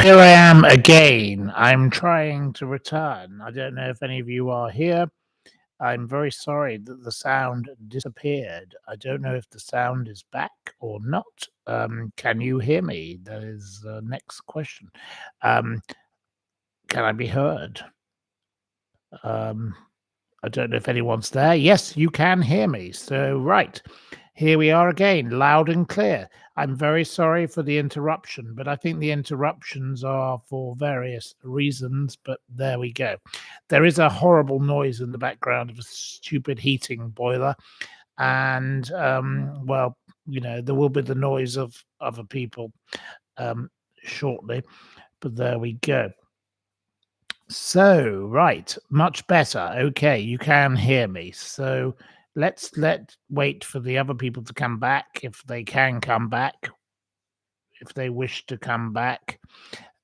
Here I am again. I'm trying to return. I don't know if any of you are here. I'm very sorry that the sound disappeared. I don't know if the sound is back or not. Can you hear me? That is the next question. Um, can I be heard? I don't know if anyone's there. Yes, you can hear me. So, right. Here we are again, loud and clear. I'm very sorry for the interruption, but I think the interruptions are for various reasons. But there we go. There is a horrible noise in the background of a stupid heating boiler. And, well, there will be the noise of other people shortly. But there we go. So, right, much better. Okay, you can hear me. So let's wait for the other people to come back if they can come back, if they wish to come back.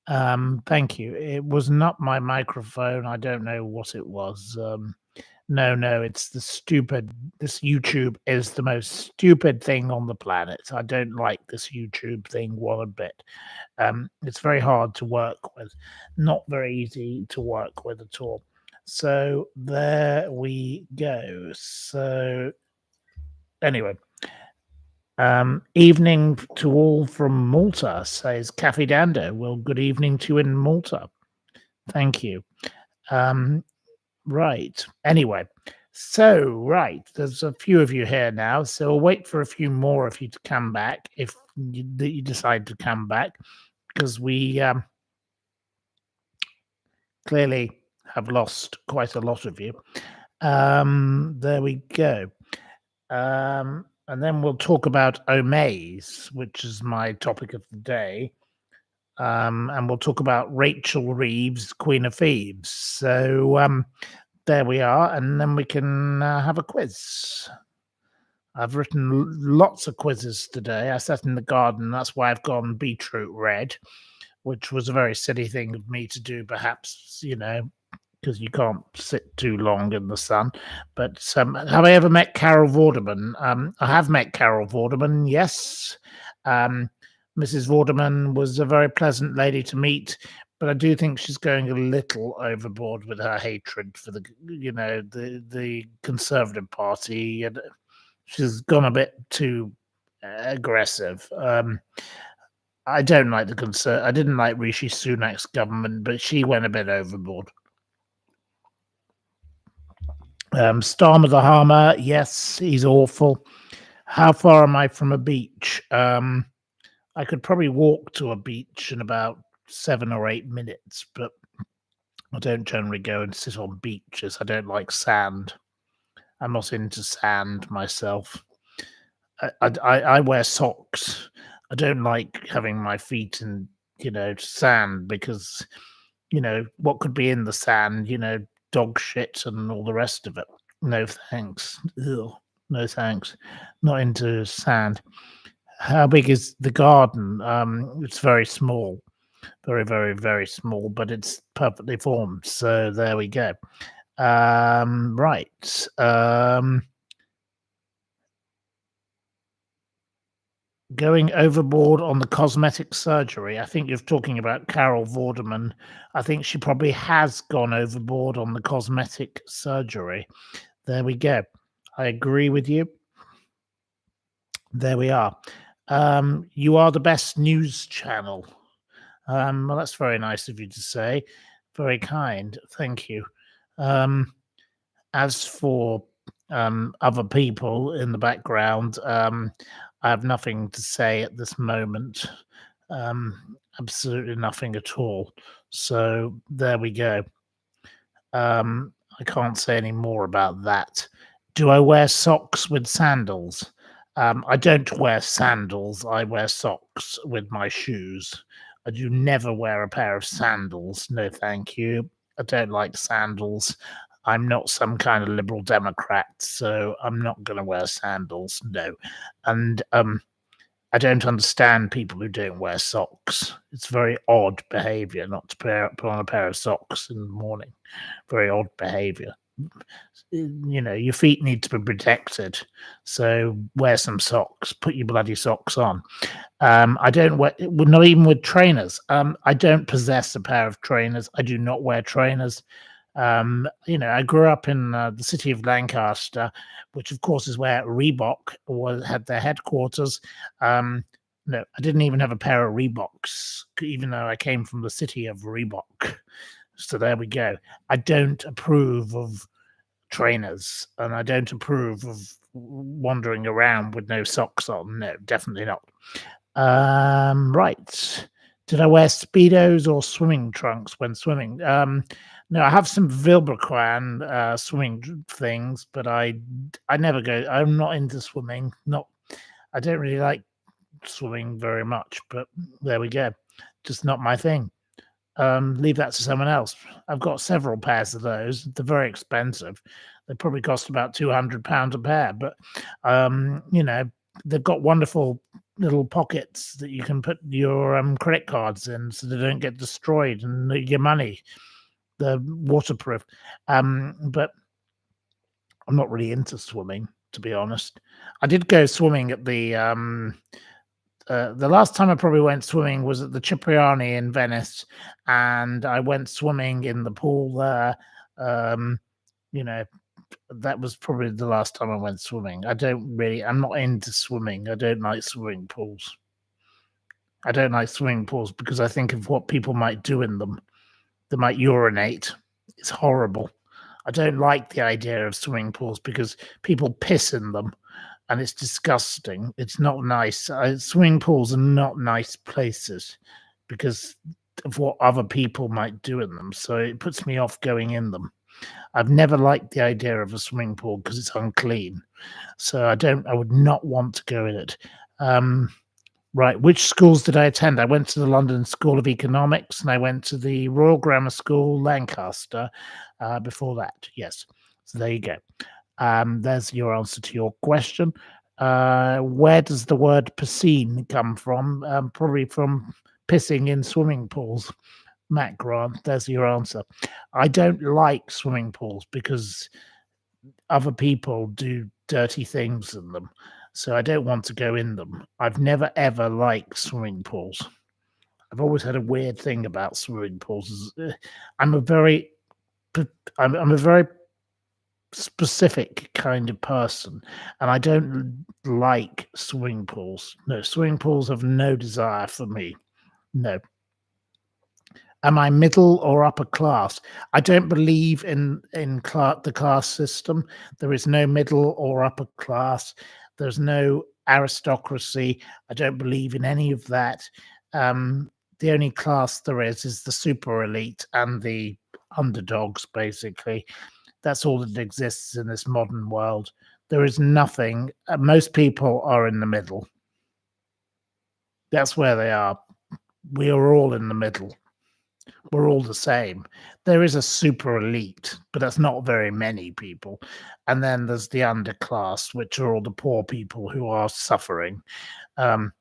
Thank you. It was not my microphone. I don't know what it was. No, it's this YouTube is the most stupid thing on the planet. I don't like this YouTube thing one bit. It's very hard to work with, not very easy to work with at all. So there we go. So anyway, evening to all from Malta, says Cafe Dando. Well, good evening to you in Malta. Thank you. Right. Anyway, so right, there's a few of you here now, so we'll wait for a few more of you to come back if you decide to come back, because we clearly have lost quite a lot of you. There we go. And then we'll talk about Omaze, which is my topic of the day. And we'll talk about Rachel Reeves, Queen of Thieves. So there we are, and then we can have a quiz. I've written lots of quizzes today. I sat in the garden. That's why I've gone beetroot red, which was a very silly thing of me to do, perhaps, because you can't sit too long in the sun. But have I ever met Carol Vorderman? I have met Carol Vorderman, yes. Mrs. Vorderman was a very pleasant lady to meet, but I do think she's going a little overboard with her hatred for the Conservative Party, and she's gone a bit too aggressive. I don't like I didn't like Rishi Sunak's government, but she went a bit overboard. Storm of the Harmer, yes, he's awful. How far am I from a beach? I could probably walk to a beach in about 7 or 8 minutes, but I don't generally go and sit on beaches. I don't like sand. I'm not into sand myself. I wear socks. I don't like having my feet in, sand because, what could be in the sand, dog shit and all the rest of it. No thanks. Ugh, no thanks. Not into sand. How big is the garden? It's very small. Very, very, very small, but it's perfectly formed. So there we go. Right. Going overboard on the cosmetic surgery. I think you're talking about Carol Vorderman. I think she probably has gone overboard on the cosmetic surgery. There we go. I agree with you. There we are. You are the best news channel. Well, that's very nice of you to say. Very kind. Thank you. As for other people in the background, I have nothing to say at this moment. Absolutely nothing at all. So there we go. I can't say any more about that. Do I wear socks with sandals? I don't wear sandals. I wear socks with my shoes. I do never wear a pair of sandals. No, thank you. I don't like sandals. I'm not some kind of liberal Democrat, so I'm not going to wear sandals. No. And I don't understand people who don't wear socks. It's very odd behavior not to put on a pair of socks in the morning. Very odd behavior. your feet need to be protected. So wear some socks. Put your bloody socks on. I don't wear, well, not even with trainers. I don't possess a pair of trainers. I do not wear trainers. I grew up in the city of Lancaster, which of course is where Reebok had their headquarters. Um, no, I didn't even have a pair of Reeboks, even though I came from the city of Reebok. So there we go. I don't approve of trainers, and I don't approve of wandering around with no socks on. No, definitely not. Right. Did I wear speedos or swimming trunks when swimming? No, I have some Vilebrequin swimming things, but I never go. I'm not into swimming. Not. I don't really like swimming very much, but there we go. Just not my thing. Leave that to someone else. I've got several pairs of those. They're very expensive. They probably cost about £200 a pair, but they've got wonderful little pockets that you can put your credit cards in, so they don't get destroyed, and your money. They're waterproof. But I'm not really into swimming, to be honest. I did go swimming at the last time I probably went swimming was at the Cipriani in Venice, and I went swimming in the pool there. Um, you know, that was probably the last time I went swimming. I'm not into swimming. I don't like swimming pools. I don't like swimming pools because I think of what people might do in them. They might urinate. It's horrible. I don't like the idea of swimming pools because people piss in them, and it's disgusting. It's not nice. Swimming pools are not nice places because of what other people might do in them. So it puts me off going in them. I've never liked the idea of a swimming pool because it's unclean. So I would not want to go in it. Right. Which schools did I attend? I went to the London School of Economics, and I went to the Royal Grammar School, Lancaster, before that. Yes. So there you go. There's your answer to your question. Where does the word piscine come from? Probably from pissing in swimming pools. Matt Grant, there's your answer. I don't like swimming pools because other people do dirty things in them. So I don't want to go in them. I've never ever liked swimming pools. I've always had a weird thing about swimming pools. I'm a very specific kind of person, and I don't like swimming pools. No, swimming pools have no desire for me. No. Am I middle or upper class? I don't believe in the class system. There is no middle or upper class. There's no aristocracy. I don't believe in any of that. The only class there is the super elite and the underdogs, basically. That's all that exists in this modern world. There is nothing. Most people are in the middle. That's where they are. We are all in the middle. We're all the same. There is a super elite, but that's not very many people. And then there's the underclass, which are all the poor people who are suffering. The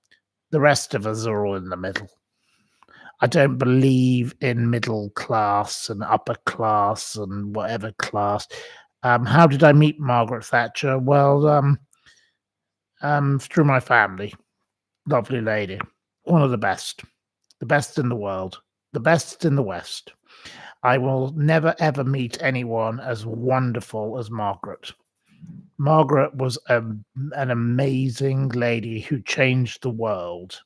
rest of us are all in the middle. I don't believe in middle class and upper class and whatever class. How did I meet Margaret Thatcher? Well, through my family. Lovely lady. One of the best in the world, the best in the West. I will never ever meet anyone as wonderful as Margaret. Margaret was an amazing lady who changed the world.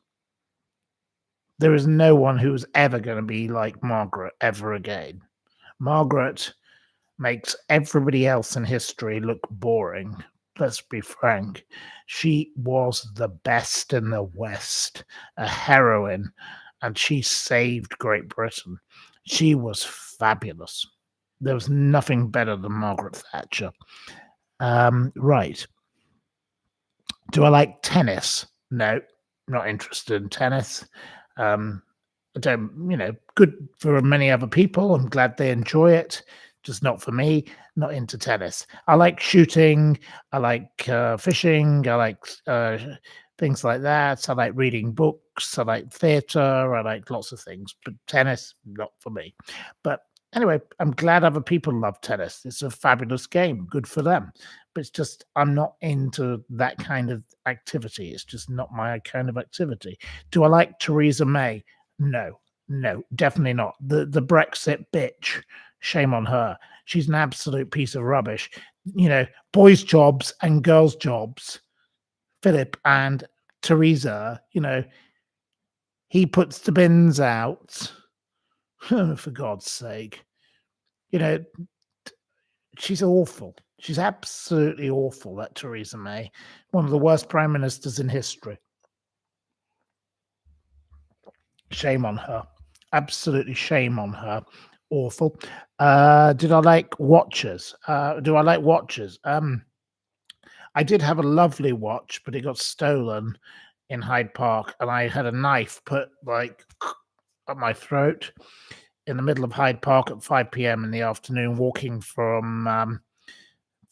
There is no one who is ever going to be like Margaret ever again. Margaret makes everybody else in history look boring. Let's be frank. She was the best in the West, a heroine, and she saved Great Britain. She was fabulous. There was nothing better than Margaret Thatcher. Right. Do I like tennis? No, not interested in tennis. I don't, good for many other people. I'm glad they enjoy it. Just not for me. Not into tennis. I like shooting. I like fishing. I like things like that. I like reading books. I like theatre. I like lots of things. But tennis, not for me. But Anyway, I'm glad other people love tennis. It's a fabulous game. Good for them. But it's just, I'm not into that kind of activity. It's just not my kind of activity. Do I like Theresa May? No, no, definitely not. The Brexit bitch, shame on her. She's an absolute piece of rubbish. You know, boys' jobs and girls' jobs. Philip and Theresa, he puts the bins out. For God's sake. You know, she's awful. She's absolutely awful, that Theresa May. One of the worst prime ministers in history. Shame on her. Absolutely shame on her. Awful. Did I like watches? Do I like watches? I did have a lovely watch, but it got stolen in Hyde Park, and I had a knife put like at my throat in the middle of Hyde Park at 5 p.m. in the afternoon, walking from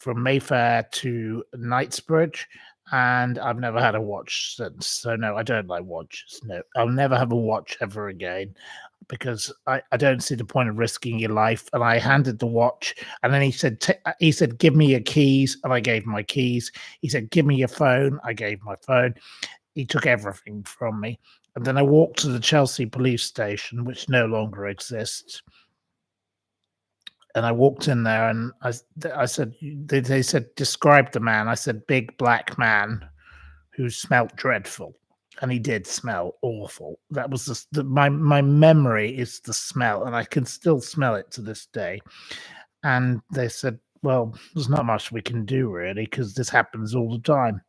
Mayfair to Knightsbridge, and I've never had a watch since. So no, I don't like watches. No, I'll never have a watch ever again because I don't see the point of risking your life. And I handed the watch, and then he said, "Give me your keys," and I gave my keys. He said, "Give me your phone." I gave my phone. He took everything from me, and then I walked to the Chelsea police station, which no longer exists. And I walked in there, and I said, they said, "Describe the man." I said, "Big black man who smelt dreadful." And he did smell awful. That was my memory is the smell, and I can still smell it to this day. And they said, "Well, there's not much we can do really, because this happens all the time."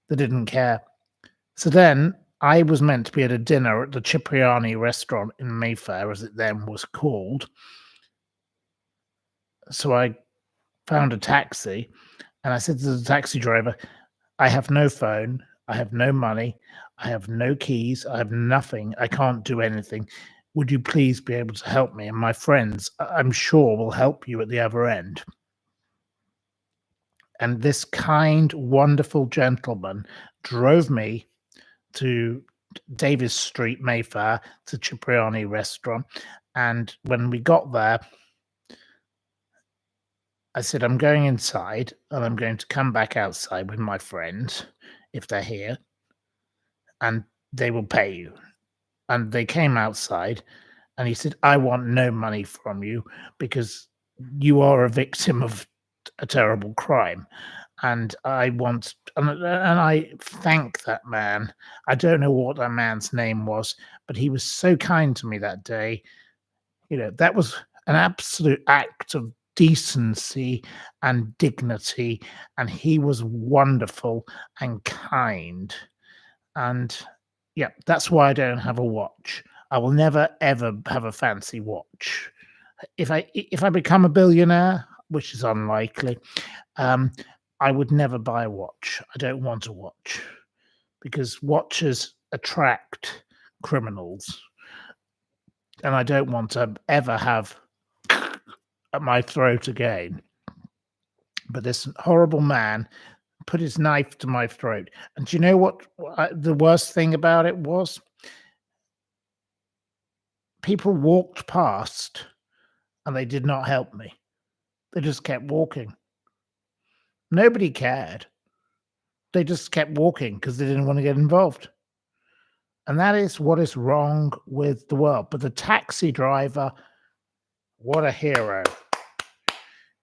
They didn't care. So then I was meant to be at a dinner at the Cipriani restaurant in Mayfair, as it then was called. So I found a taxi, and I said to the taxi driver, "I have no phone, I have no money, I have no keys, I have nothing, I can't do anything. Would you please be able to help me? And my friends, I'm sure, will help you at the other end." And this kind, wonderful gentleman drove me to Davis Street, Mayfair, to Cipriani restaurant. And when we got there, I said, "I'm going inside and I'm going to come back outside with my friends if they're here, and they will pay you." And they came outside, and he said, "I want no money from you because you are a victim of a terrible crime. And I want," and I thank that man. I don't know what that man's name was, but he was so kind to me that day. That was an absolute act of decency and dignity, and he was wonderful and kind. And yeah, that's why I don't have a watch. I will never ever have a fancy watch. If I become a billionaire, which is unlikely, um, I would never buy a watch. I don't want a watch because watches attract criminals, and I don't want to ever have at my throat again. But this horrible man put his knife to my throat. And do you know what the worst thing about it was? People walked past and they did not help me. They just kept walking. Nobody cared. They just kept walking because they didn't want to get involved. And that is what is wrong with the world. But the taxi driver, what a hero.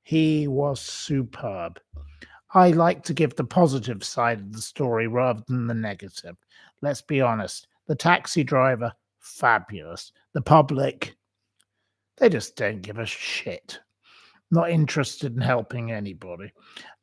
He was superb. I like to give the positive side of the story rather than the negative. Let's be honest. The taxi driver, fabulous. The public, they just don't give a shit. Not interested in helping anybody.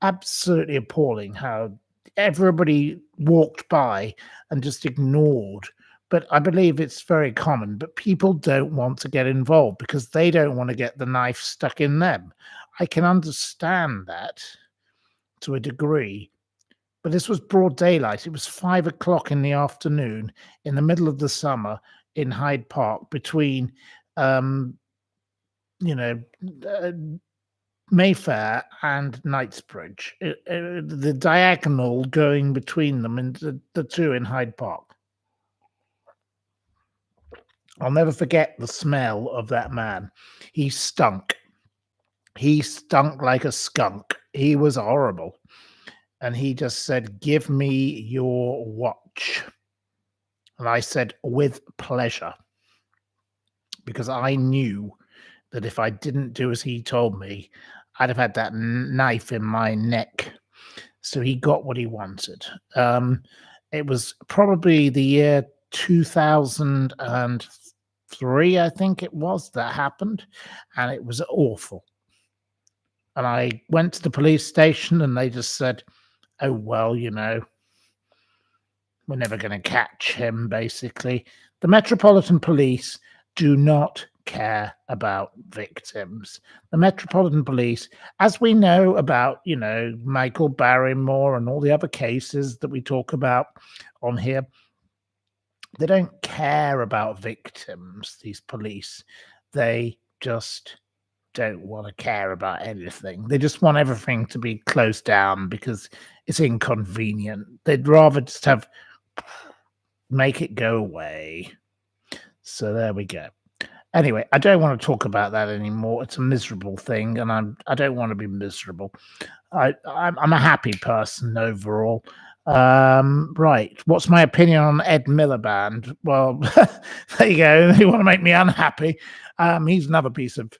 Absolutely appalling how everybody walked by and just ignored. But I believe it's very common. But people don't want to get involved because they don't want to get the knife stuck in them. I can understand that to a degree. But this was broad daylight. It was 5 o'clock in the afternoon in the middle of the summer in Hyde Park between, um, you know, uh, Mayfair and Knightsbridge, the diagonal going between them and the two in Hyde Park. I'll never forget the smell of that man. He stunk. He stunk like a skunk. He was horrible. And he just said, "Give me your watch." And I said, "With pleasure." Because I knew that if I didn't do as he told me, I'd have had that knife in my neck. So he got what he wanted. It was probably the year 2003, I think it was, that happened. And it was awful. And I went to the police station and they just said, "Oh, well, we're never going to catch him," basically. The Metropolitan Police do not care about victims. The Metropolitan Police, as we know about, Michael Barrymore and all the other cases that we talk about on here, they don't care about victims, these police. They just don't want to care about anything. They just want everything to be closed down because it's inconvenient. They'd rather just make it go away. So there we go. Anyway, I don't want to talk about that anymore. It's a miserable thing, and I don't want to be miserable. I'm a happy person overall. Right. What's my opinion on Ed Miliband? Well, there you go. They want to make me unhappy. He's another piece of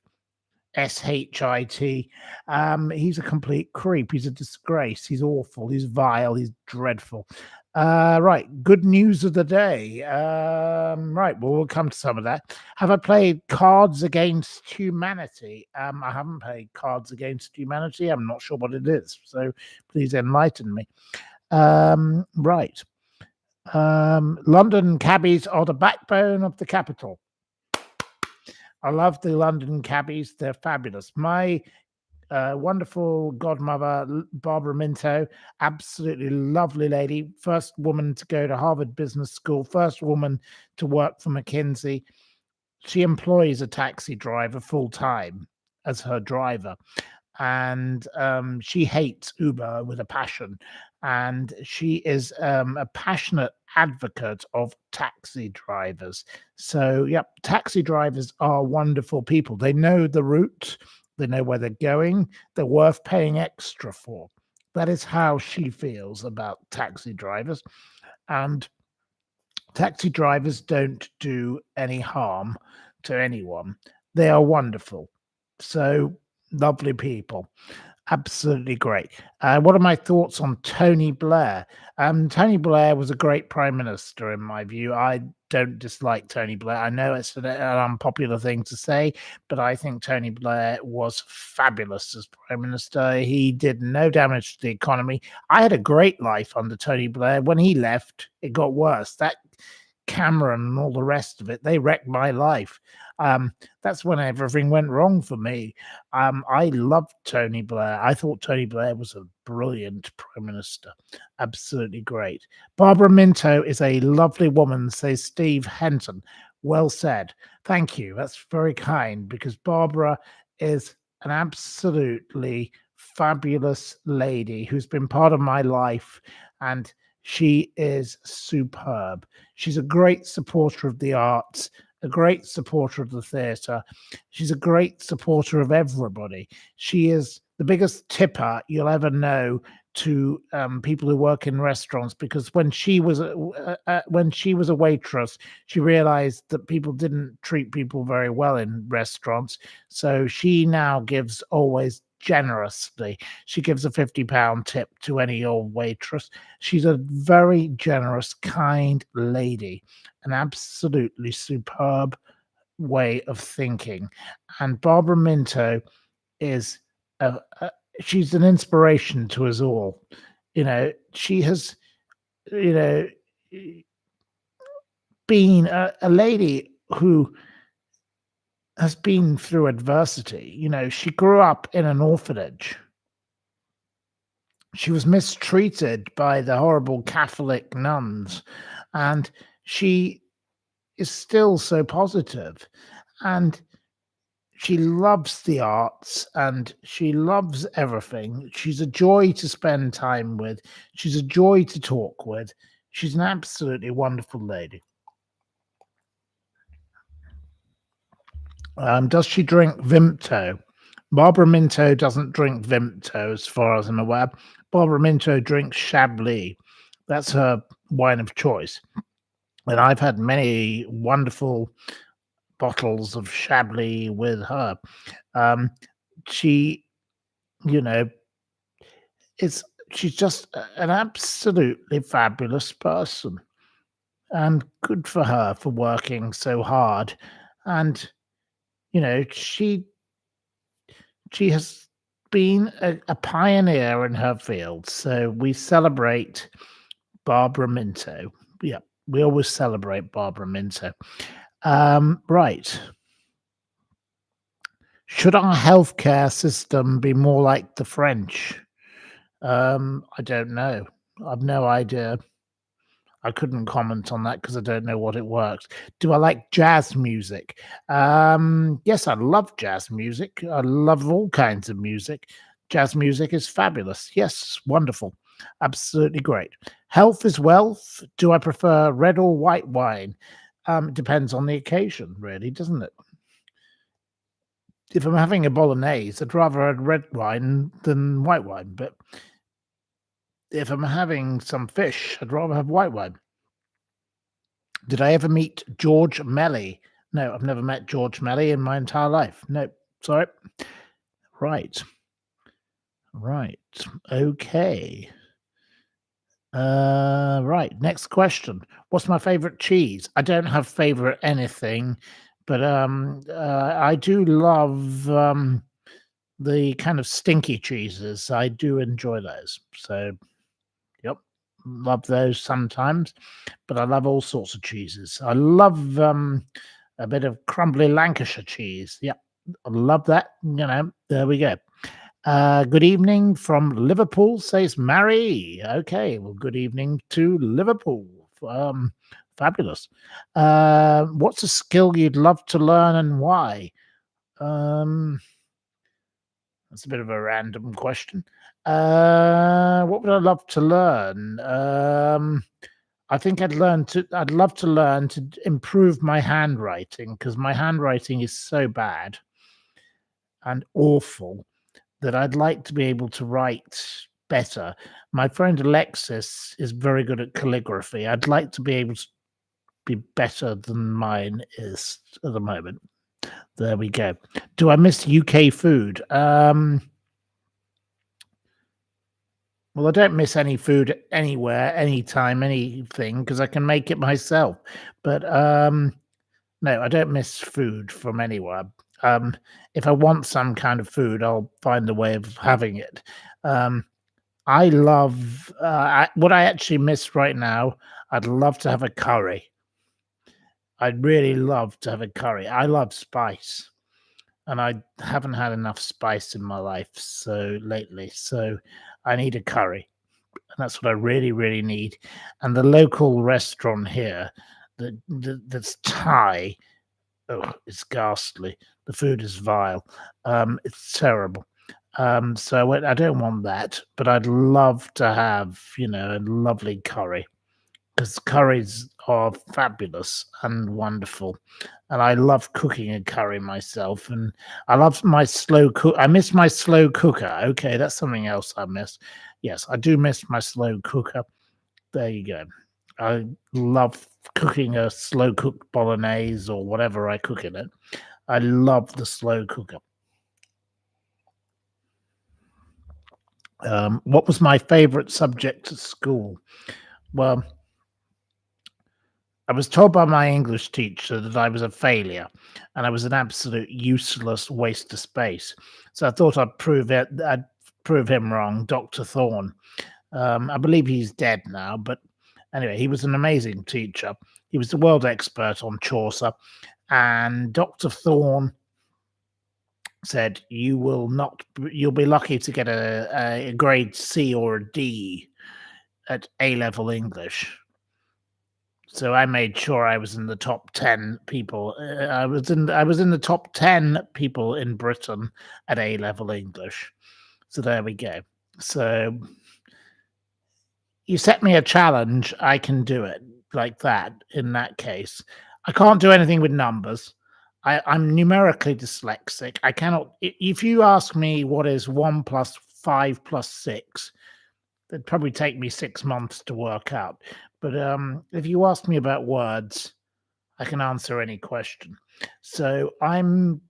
shit. He's a complete creep. He's a disgrace. He's awful. He's vile. He's dreadful. Right. Good news of the day. Right. Well, we'll come to some of that. Have I played Cards Against Humanity? I haven't played Cards Against Humanity. I'm not sure what it is. So please enlighten me. Right. London cabbies are the backbone of the capital. I love the London cabbies. They're fabulous. My wonderful godmother, Barbara Minto, absolutely lovely lady. First woman to go to Harvard Business School, first woman to work for McKinsey. She employs a taxi driver full time as her driver. And she hates Uber with a passion. And she is a passionate advocate of taxi drivers. So, yep, taxi drivers are wonderful people. They know the route, they know where they're going, they're worth paying extra for. That is how she feels about taxi drivers. And taxi drivers don't do any harm to anyone. They are wonderful. So, lovely people. Absolutely great. What are my thoughts on Tony Blair? Tony Blair was a great prime minister, in my view. I don't dislike Tony Blair. I know it's an unpopular thing to say, but I think Tony Blair was fabulous as prime minister. He did no damage to the economy. I had a great life under Tony Blair. When he left, it got worse. That Cameron and all the rest of it, they wrecked my life. That's when everything went wrong for me. I loved Tony Blair. I thought Tony Blair was a brilliant prime minister. Absolutely great. Barbara Minto is a lovely woman, says Steve Henton. Well said. Thank you. That's very kind, because Barbara is an absolutely fabulous lady who's been part of my life, and she is superb. She's a great supporter of the arts, a great supporter of the theatre. She's a great supporter of everybody. She is the biggest tipper you'll ever know to people who work in restaurants, because when she was a waitress, she realized that people didn't treat people very well in restaurants. So she now gives always generously. She gives a £50 tip to any old waitress. She's a very generous, kind lady, an absolutely superb way of thinking. And Barbara Minto is she's an inspiration to us all. She has, been a lady who has been through adversity. She grew up in an orphanage. She was mistreated by the horrible Catholic nuns, and she is still so positive, and she loves the arts, and she loves everything. She's a joy to spend time with. She's a joy to talk with. She's an absolutely wonderful lady. Does she drink Vimto? Barbara Minto doesn't drink Vimto, as far as I'm aware. Barbara Minto drinks Chablis. That's her wine of choice. And I've had many wonderful bottles of Chablis with her. Um, she, you know, it's she's just an absolutely fabulous person, and good for her for working so hard. And she has been a pioneer in her field. So we celebrate Barbara Minto. Yeah, we always celebrate Barbara Minto. Right. Should our healthcare system be more like the French? I don't know. I've no idea. I couldn't comment on that because I don't know what it works. Do I like jazz music? Yes, I love jazz music. I love all kinds of music. Jazz music is fabulous. Yes, wonderful. Absolutely great. Health is wealth. Do I prefer red or white wine? It depends on the occasion, really, doesn't it? If I'm having a bolognese, I'd rather have red wine than white wine. But if I'm having some fish, I'd rather have white wine. Did I ever meet George Melly? No, I've never met George Melly in my entire life. No, sorry. Right. Right. Okay. Right. Next question. What's my favorite cheese? I don't have favorite anything, but I do love the kind of stinky cheeses. I do enjoy those. So, yep, love those sometimes, but I love all sorts of cheeses. I love a bit of crumbly Lancashire cheese. Yep, I love that. There we go. Good evening from Liverpool, says Mary. Okay, well, good evening to Liverpool. Fabulous. What's a skill you'd love to learn and why? Um, that's a bit of a random question. What would I love to learn? I think I'd love to learn to improve my handwriting because my handwriting is so bad and awful that I'd like to be able to write better. My friend Alexis is very good at calligraphy. I'd like to be able to be better than mine is at the moment. There we go. Do I miss UK food? Well, I don't miss any food anywhere, anytime, anything because I can make it myself. But no, I don't miss food from anywhere. Um, if I want some kind of food, I'll find a way of having it. Um, I love what I actually miss right now. I'd love to have a curry. I'd really love to have a curry. I love spice, and I haven't had enough spice in my life so lately. So I need a curry, and that's what I really, really need. And the local restaurant here, that's Thai. Oh, it's ghastly. The food is vile. It's terrible. So I don't want that, but I'd love to have, a lovely curry because curries are fabulous and wonderful. And I love cooking a curry myself. And I love my slow cook. I miss my slow cooker. Okay, that's something else I miss. Yes, I do miss my slow cooker. There you go. I love cooking a slow cooked bolognese or whatever I cook in it. I love the slow cooker. What was my favorite subject at school? Well, I was told by my English teacher that I was a failure and I was an absolute useless waste of space. So I thought I'd prove him wrong, Dr. Thorne. I believe he's dead now, but anyway, he was an amazing teacher. He was the world expert on Chaucer, and Dr. Thorne said, You'll be lucky to get a grade C or a D at A level English. So I made sure I was in the top 10 people. I was in the top 10 people in Britain at A level English. So there we go. So you set me a challenge, I can do it like that in that case. I can't do anything with numbers. I'm numerically dyslexic. I cannot. If you ask me what is 1 + 5 + 6, it'd probably take me 6 months to work out. But if you ask me about words, I can answer any question. So I'm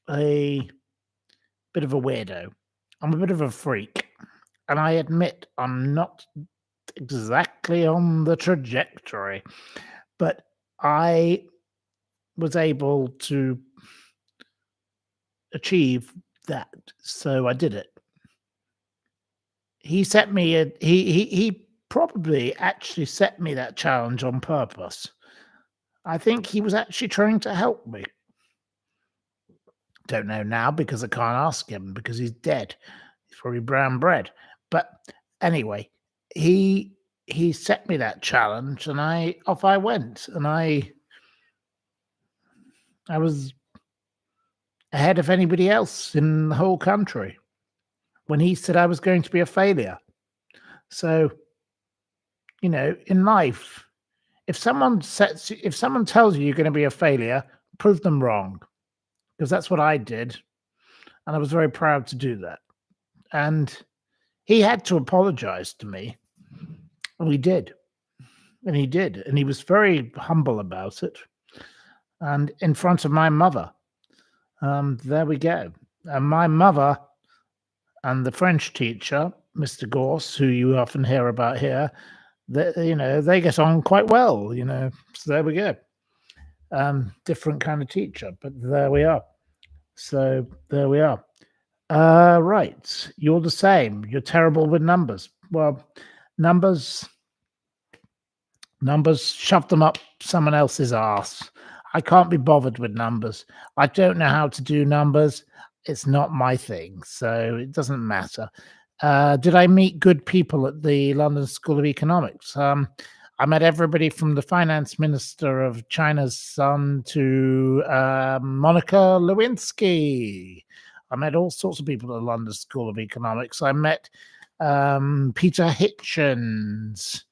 a bit of a weirdo. I'm a bit of a freak. And I admit I'm not exactly on the trajectory, but I was able to achieve that. So I did it. He set me a he probably actually set me that challenge on purpose. I think he was actually trying to help me. Don't know now because I can't ask him because he's dead. He's probably brown bread. But anyway, he he set me that challenge and I went and I was ahead of anybody else in the whole country when he said I was going to be a failure. So, in life, if someone tells you you're going to be a failure, prove them wrong because that's what I did and I was very proud to do that. And he had to apologize to me. And he did. And he did. And he was very humble about it. And in front of my mother. There we go. And my mother and the French teacher, Mr. Gorse, who you often hear about here, they get on quite well. So there we go. Different kind of teacher, but there we are. So there we are. Right. You're the same. You're terrible with numbers. Well, numbers, shove them up someone else's ass. I can't be bothered with numbers. I don't know how to do numbers. It's not my thing, so it doesn't matter. Did I meet good people at the London School of Economics? I met everybody from the finance minister of China's son to Monica Lewinsky. I met all sorts of people at the London School of Economics. I met Peter Hitchens,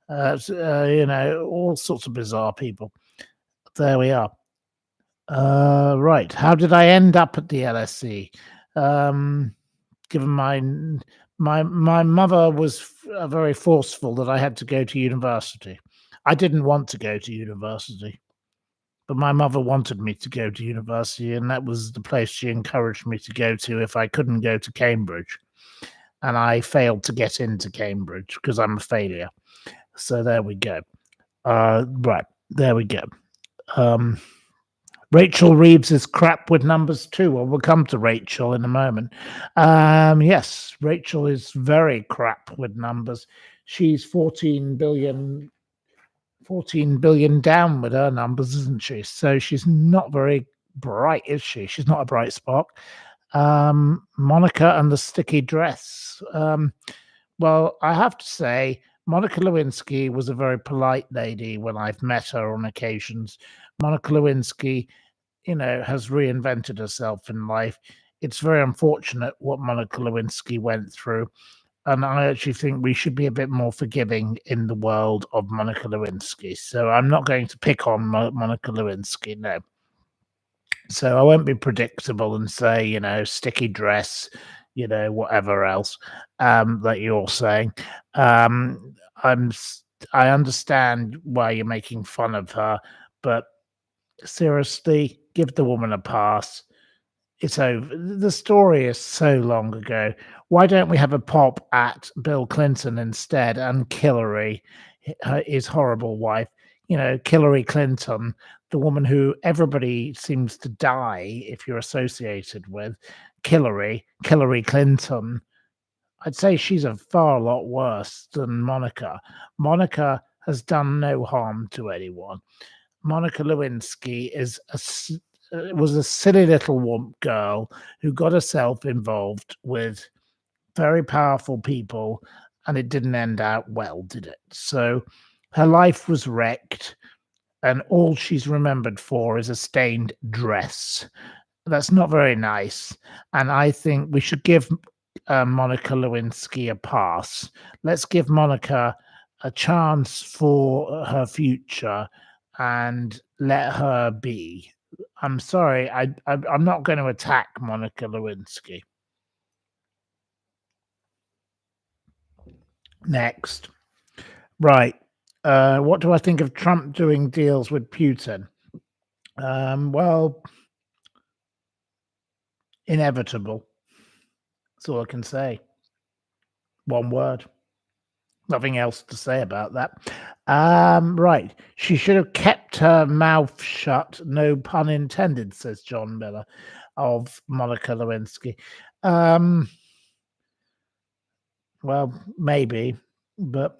all sorts of bizarre people. There we are. Right. How did I end up at the LSE? Given my mother was very forceful that I had to go to university. I didn't want to go to university, but my mother wanted me to go to university, and that was the place she encouraged me to go to if I couldn't go to Cambridge. And I failed to get into Cambridge because I'm a failure. So there we go. Right. There we go. Rachel Reeves is crap with numbers too. Well, we'll come to Rachel in a moment. Yes, Rachel is very crap with numbers. She's 14 billion down with her numbers, isn't she? So she's not very bright, is she? She's not a bright spark. Monica and the sticky dress. Well, I have to say, Monica Lewinsky was a very polite lady when I've met her on occasions. Monica Lewinsky, has reinvented herself in life. It's very unfortunate what Monica Lewinsky went through. And I actually think we should be a bit more forgiving in the world of Monica Lewinsky. So I'm not going to pick on Monica Lewinsky, no. So I won't be predictable and say, sticky dress, whatever else that you're saying. I understand why you're making fun of her, but seriously, give the woman a pass. It's over. The story is so long ago. Why don't we have a pop at Bill Clinton instead and Hillary, his horrible wife? Hillary Clinton, the woman who everybody seems to die if you're associated with. Hillary Clinton. I'd say she's a far lot worse than Monica. Monica has done no harm to anyone. Monica Lewinsky was a silly little girl who got herself involved with very powerful people, and it didn't end out well, did it? So her life was wrecked, and all she's remembered for is a stained dress. That's not very nice, and I think we should give Monica Lewinsky a pass. Let's give Monica a chance for her future and let her be. I'm sorry. I'm not going to attack Monica Lewinsky. Next. Right. What do I think of Trump doing deals with Putin? Well, inevitable. That's all I can say. One word. Nothing else to say about that. Right. She should have kept her mouth shut, no pun intended, says John Miller of Monica Lewinsky. Well, maybe, but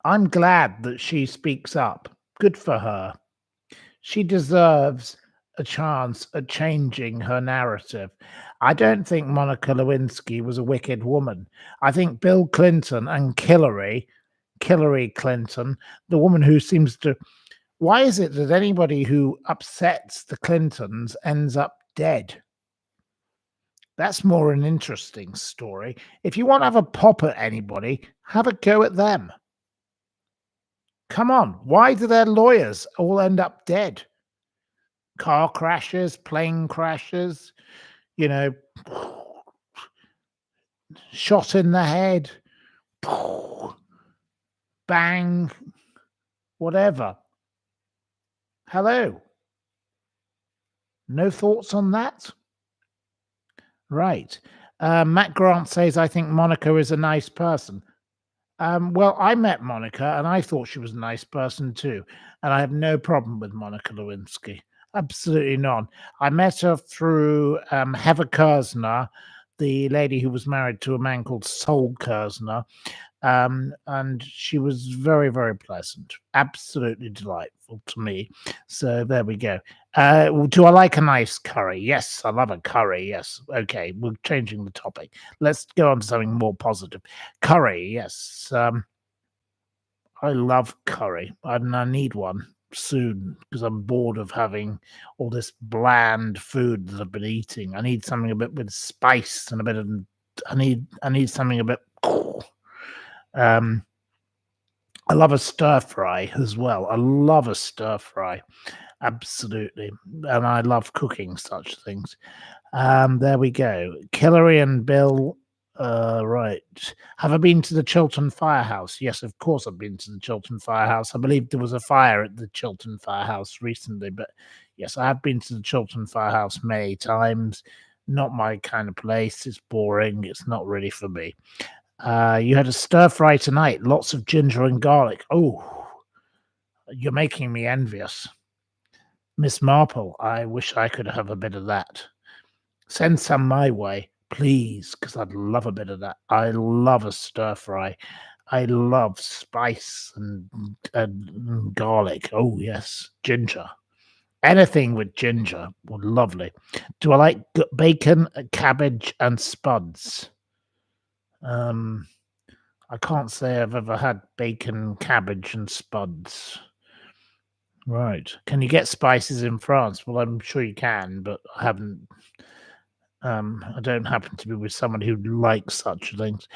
I'm glad that she speaks up. Good for her. She deserves a chance at changing her narrative. I don't think Monica Lewinsky was a wicked woman. I think Bill Clinton and Hillary Clinton, the woman who seems to. Why is it that anybody who upsets the Clintons ends up dead? That's more an interesting story. If you want to have a pop at anybody, have a go at them. Come on, why do their lawyers all end up dead? Car crashes, plane crashes, you know, shot in the head, bang, whatever. Hello. No thoughts on that? Right. Matt Grant says, I think Monica is a nice person. Well, I met Monica and I thought she was a nice person too. And I have no problem with Monica Lewinsky. Absolutely none. I met her through Heather Kersner, the lady who was married to a man called Sol Kersner. And she was very, very pleasant, absolutely delightful to me. So there we go. Do I like a nice curry? Yes, I love a curry. Yes. Okay, we're changing the topic. Let's go on to something more positive. Curry, yes. I love curry, and I need one soon because I'm bored of having all this bland food that I've been eating. I need something a bit with spice and a bit of. I need something a bit. Um, I love a stir fry as well. I love a stir fry, absolutely, and I love cooking such things. There we go. Hillary and Bill. Right. Have I been to the Chiltern Firehouse? Yes, of course I've been to the Chiltern Firehouse. I believe there was a fire at the Chiltern Firehouse recently, but yes, I have been to the Chiltern Firehouse many times. Not my kind of place. It's boring. It's not really for me. You had a stir fry tonight, lots of ginger and garlic. Oh, you're making me envious. Miss Marple, I wish I could have a bit of that. Send some my way, please, because I'd love a bit of that. I love a stir fry. I love spice and garlic. Oh, yes, ginger. Anything with ginger, well, lovely. Do I like bacon, cabbage, and spuds? I can't say I've ever had bacon, cabbage, and spuds. Right. Can you get spices in France? Well, I'm sure you can, but I haven't. I don't happen to be with someone who likes such things.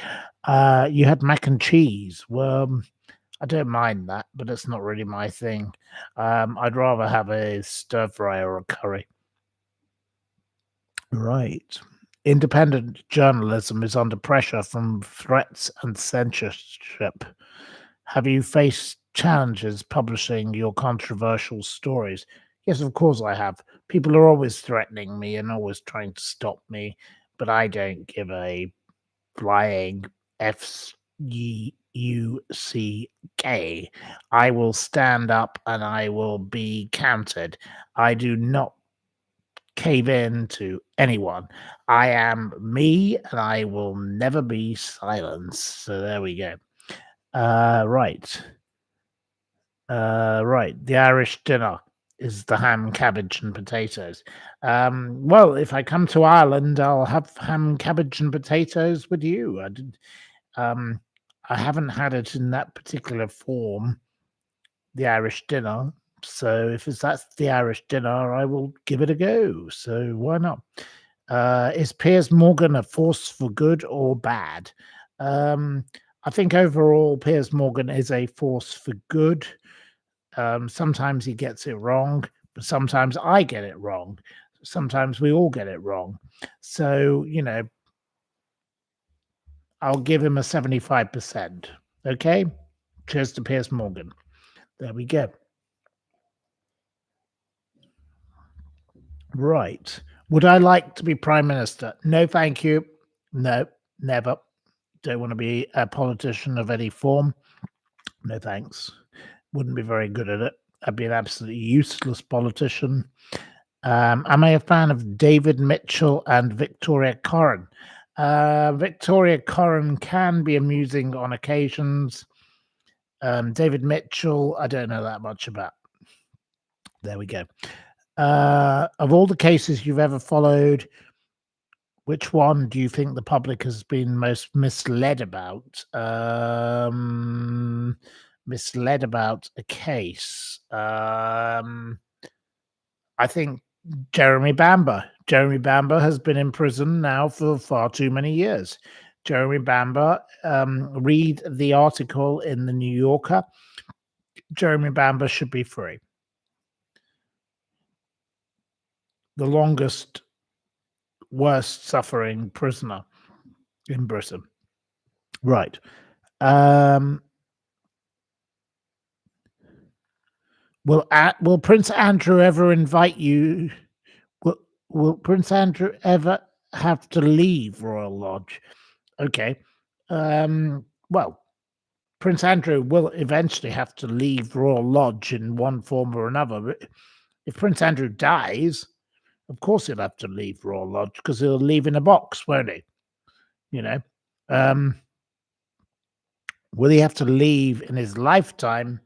You had mac and cheese. Well, I don't mind that, but it's not really my thing. I'd rather have a stir fry or a curry. Right. Independent journalism is under pressure from threats and censorship. Have you faced challenges publishing your controversial stories? Yes, of course I have. People are always threatening me and always trying to stop me, but I don't give a flying fuck. I will stand up and I will be counted. I do not cave in to anyone. I am me and I will never be silenced. So there we go. Right. Right. The Irish dinner is the ham, cabbage, and potatoes. Well, if I come to Ireland, I'll have ham, cabbage, and potatoes with you. Um, I haven't had it in that particular form, the Irish dinner. So if that's the Irish dinner, I will give it a go. So why not? Is Piers Morgan a force for good or bad? I think overall, Piers Morgan is a force for good. Sometimes he gets it wrong, Sometimes I get it wrong. Sometimes we all get it wrong. So, I'll give him a 75%. Okay? Cheers to Piers Morgan. There we go. Right. Would I like to be Prime Minister? No, thank you. No, never. Don't want to be a politician of any form. No, thanks. Wouldn't be very good at it. I'd be an absolutely useless politician. Am I a fan of David Mitchell and Victoria Corrin? Victoria Corrin can be amusing on occasions. David Mitchell, I don't know that much about. There we go. Of all the cases you've ever followed, which one do you think the public has been most misled about? Misled about a case. I think Jeremy Bamber. Jeremy Bamber has been in prison now for far too many years. Jeremy Bamber, read the article in the New Yorker. Jeremy Bamber should be free. The longest, worst suffering prisoner in Britain. Right. Will Prince Andrew ever invite you? Will Prince Andrew ever have to leave Royal Lodge? Okay. Well, Prince Andrew will eventually have to leave Royal Lodge in one form or another. But if Prince Andrew dies, of course he'll have to leave Royal Lodge because he'll leave in a box, won't he? Will he have to leave in his lifetime?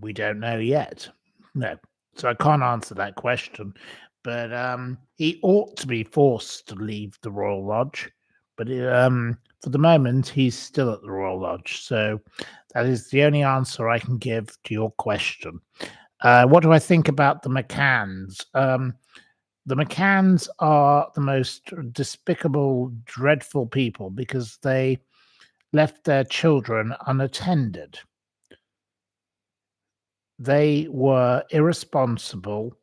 We don't know yet. No. So I can't answer that question. But he ought to be forced to leave the Royal Lodge. But for the moment, he's still at the Royal Lodge. So that is the only answer I can give to your question. What do I think about the McCanns? The McCanns are the most despicable, dreadful people because they left their children unattended. They were irresponsible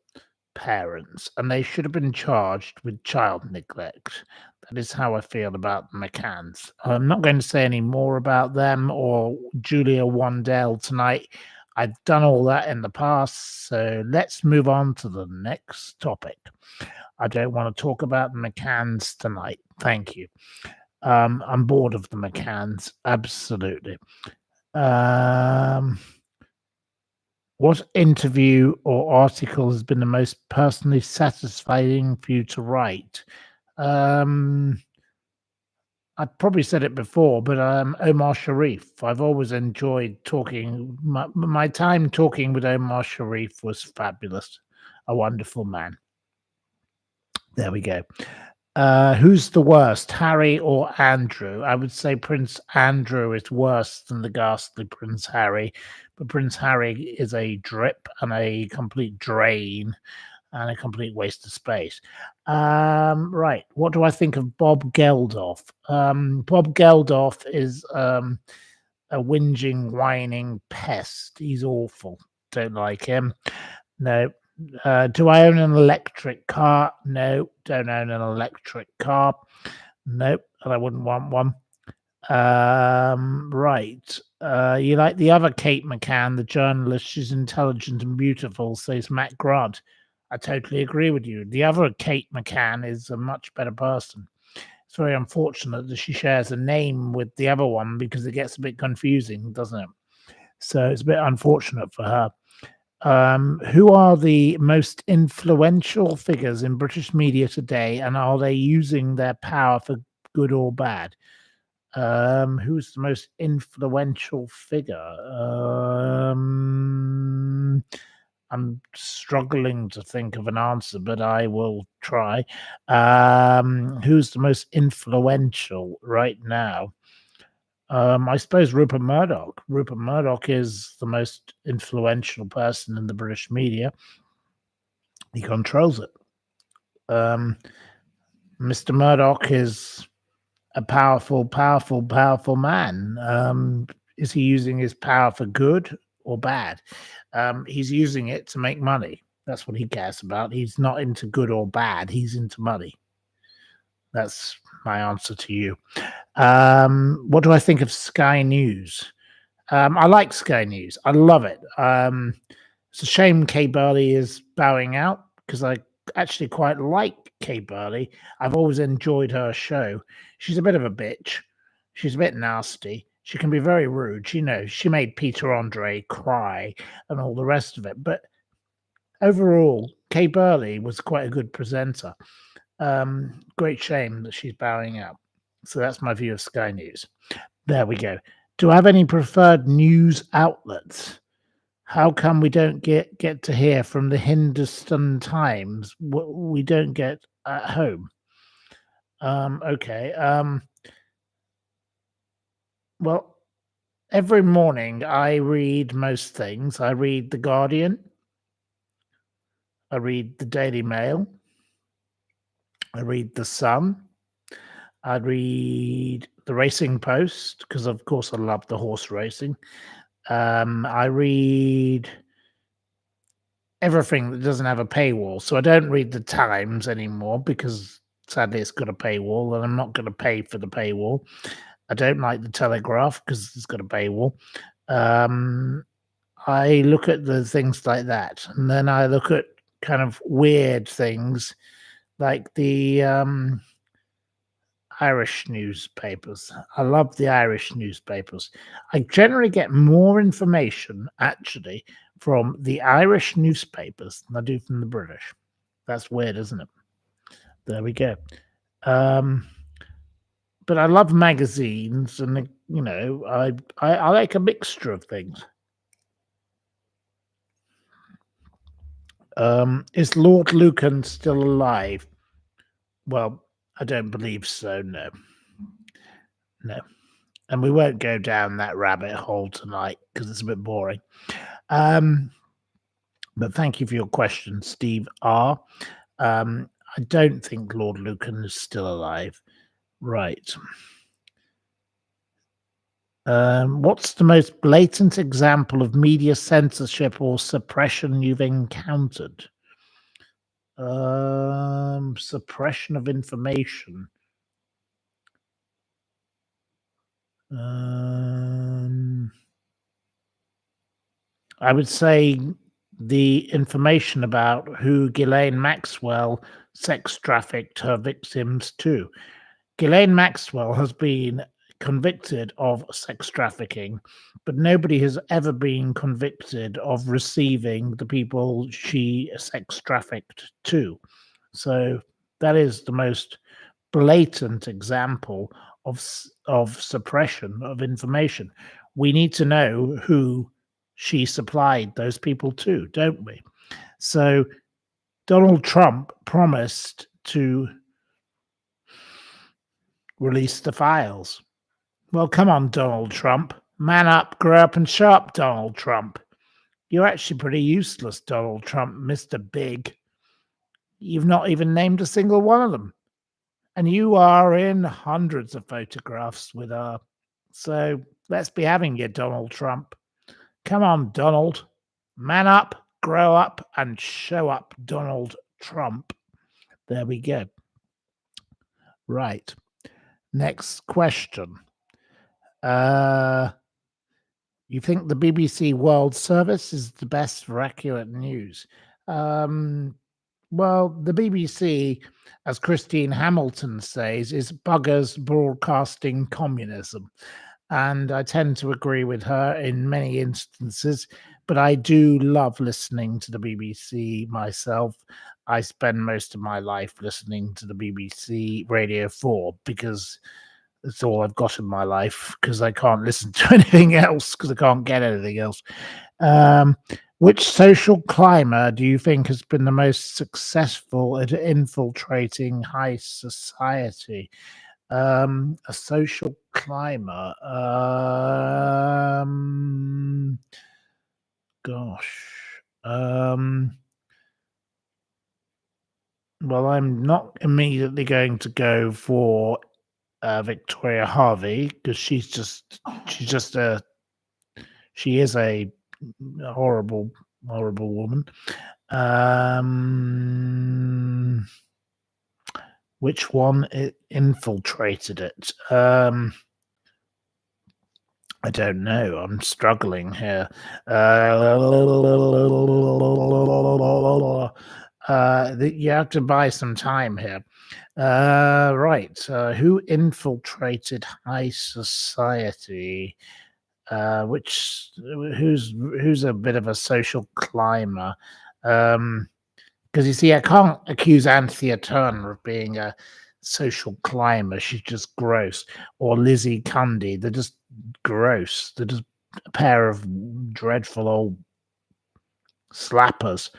parents and they should have been charged with child neglect. That is how I feel about the McCanns. I'm not going to say any more about them or Julia Wandale tonight. I've done all that in the past, so let's move on to the next topic. I don't want to talk about the McCanns tonight. Thank you. I'm bored of the McCanns, absolutely. What interview or article has been the most personally satisfying for you to write? I've probably said it before, but Omar Sharif. I've always enjoyed talking. My time talking with Omar Sharif was fabulous. A wonderful man. There we go. Who's the worst, Harry or Andrew? I would say Prince Andrew is worse than the ghastly Prince Harry, but Prince Harry is a drip and a complete drain and a complete waste of space. Right. What do I think of Bob Geldof? Bob Geldof is a whinging, whining pest. He's awful. Don't like him. No. Do I own an electric car? No, don't own an electric car. Nope, and I wouldn't want one. Right. You like the other Kate McCann, the journalist. She's intelligent and beautiful, says Matt Grant. I totally agree with you. The other Kate McCann is a much better person. It's very unfortunate that she shares a name with the other one because it gets a bit confusing, doesn't it? So it's a bit unfortunate for her. Who are the most influential figures in British media today, and are they using their power for good or bad? Who's the most influential figure? I'm struggling to think of an answer, but I will try. Who's the most influential right now? I suppose Rupert Murdoch. Rupert Murdoch is the most influential person in the British media. He controls it. Mr. Murdoch is a powerful man. Is he using his power for good or bad. He's using it to make money. That's what he cares about. He's not into good or bad. He's into money. That's my answer to you. What do I think of Sky News? I like Sky News. I love it. It's a shame Kay Burley is bowing out because I actually quite like Kay Burley. I've always enjoyed her show. She's a bit of a bitch. She's a bit nasty. She can be very rude. She made Peter Andre cry and all the rest of it. But overall, Kay Burley was quite a good presenter. Great shame that she's bowing out. So that's my view of Sky News. There we go. Do I have any preferred news outlets? How come we don't get to hear from the Hindustan Times? We don't get at home. Okay. Well, every morning I read most things. I read The Guardian. I read the Daily Mail. I read The Sun. I read the Racing Post because, of course, I love the horse racing. I read everything that doesn't have a paywall. So I don't read the Times anymore because sadly it's got a paywall and I'm not going to pay for the paywall. I don't like the Telegraph because it's got a paywall. I look at the things like that, and then I look at kind of weird things like the Irish newspapers. I love the Irish newspapers. I generally get more information actually from the Irish newspapers than I do from the British. That's weird, isn't it? There we go. But I love magazines, and I like a mixture of things. Is Lord Lucan still alive? Well, I don't believe so. No. And we won't go down that rabbit hole tonight because it's a bit boring. But thank you for your question, Steve R. I don't think Lord Lucan is still alive. Right. What's the most blatant example of media censorship or suppression you've encountered? Suppression of information. I would say the information about who Ghislaine Maxwell sex trafficked her victims to. Ghislaine Maxwell has been convicted of sex trafficking, but nobody has ever been convicted of receiving the people she sex trafficked to. So that is the most blatant example of suppression of information. We need to know who she supplied those people to, don't we? So Donald Trump promised to release the files. Well, come on, Donald Trump. Man up, grow up and show up, Donald Trump. You're actually pretty useless, Donald Trump, Mr. Big. You've not even named a single one of them. And you are in hundreds of photographs with her. So let's be having you, Donald Trump. Come on, Donald. Man up, grow up, and show up, Donald Trump. There we go. Right. Next question. You think the BBC World Service is the best for accurate news? Well, the BBC, as Christine Hamilton says, is buggers broadcasting communism. And I tend to agree with her in many instances, but I do love listening to the BBC myself. I spend most of my life listening to the BBC Radio 4 because it's all I've got in my life because I can't listen to anything else because I can't get anything else. Which social climber do you think has been the most successful at infiltrating high society? A social climber. Well, I'm not immediately going to go for Victoria Harvey because she is a a horrible woman. Which one infiltrated it? I don't know. I'm struggling here. You have to buy some time here. Right. Who infiltrated high society? Who's a bit of a social climber? Because you see, I can't accuse Anthea Turner of being a social climber. She's just gross. Or Lizzie Cundy. They're just gross. They're just a pair of dreadful old slappers.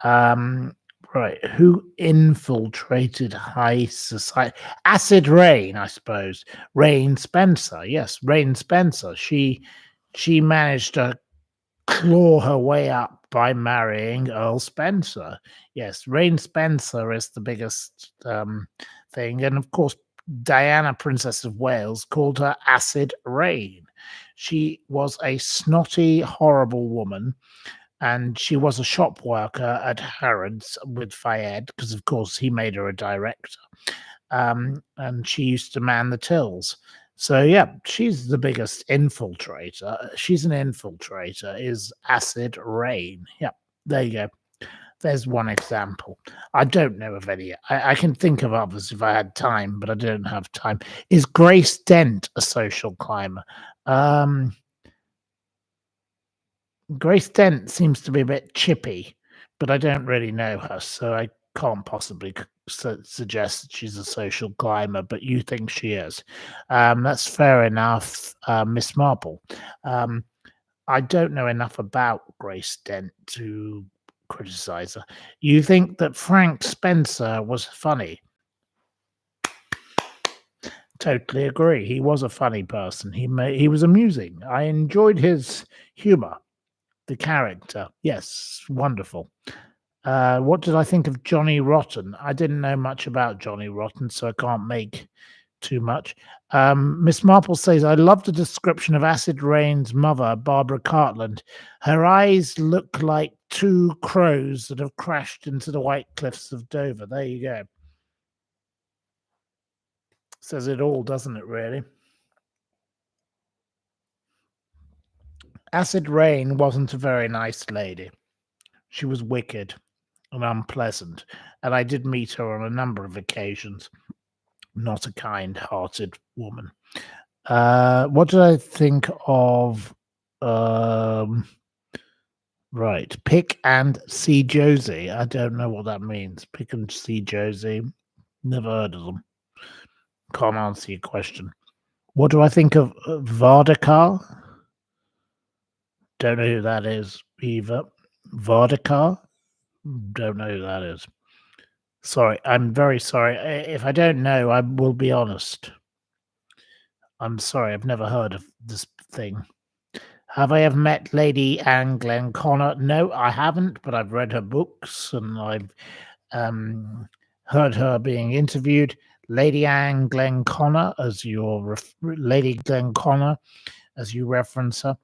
Right. Who infiltrated high society? Acid Rain, I suppose. Rain Spencer. Yes, Rain Spencer. She managed to claw her way up by marrying Earl Spencer. Yes, Rain Spencer is the biggest thing. And of course, Diana, Princess of Wales, called her Acid Rain. She was a snotty, horrible woman. And she was a shop worker at Harrods with Fayed, because of course he made her a director. And she used to man the tills. So yeah, she's the biggest infiltrator. She's an infiltrator, is Acid Rain. Yeah, there you go. There's one example. I don't know of any. I can think of others if I had time, but I don't have time. Is Grace Dent a social climber? Grace Dent seems to be a bit chippy, but I don't really know her, so I can't possibly suggest that she's a social climber, but you think she is. That's fair enough, Miss Marple. I don't know enough about Grace Dent to criticize her. You think that Frank Spencer was funny? Totally agree. He was a funny person. He was amusing. I enjoyed his humor. The character, yes, wonderful. What did I think of Johnny Rotten? I didn't know much about Johnny Rotten, so I can't make too much. Miss Marple says, I love the description of Acid Rain's mother, Barbara Cartland. Her eyes look like two crows that have crashed into the white cliffs of Dover. There you go. Says it all, doesn't it, really? Acid Rain wasn't a very nice lady. She was wicked and unpleasant, and I did meet her on a number of occasions. Not a kind-hearted woman. What did I think of? Right, Pick and See Josie. I don't know what that means. Pick and See Josie. Never heard of them. Can't answer your question. What do I think of Vardakar? Don't know who that is either. Vardakar? Don't know who that is. Sorry, I'm very sorry. If I don't know, I will be honest. I'm sorry, I've never heard of this thing. Have I ever met Lady Anne Glenconner? No, I haven't, but I've read her books and I've heard her being interviewed. Lady Anne Glenconner, as your Lady Glenconner, as you reference her.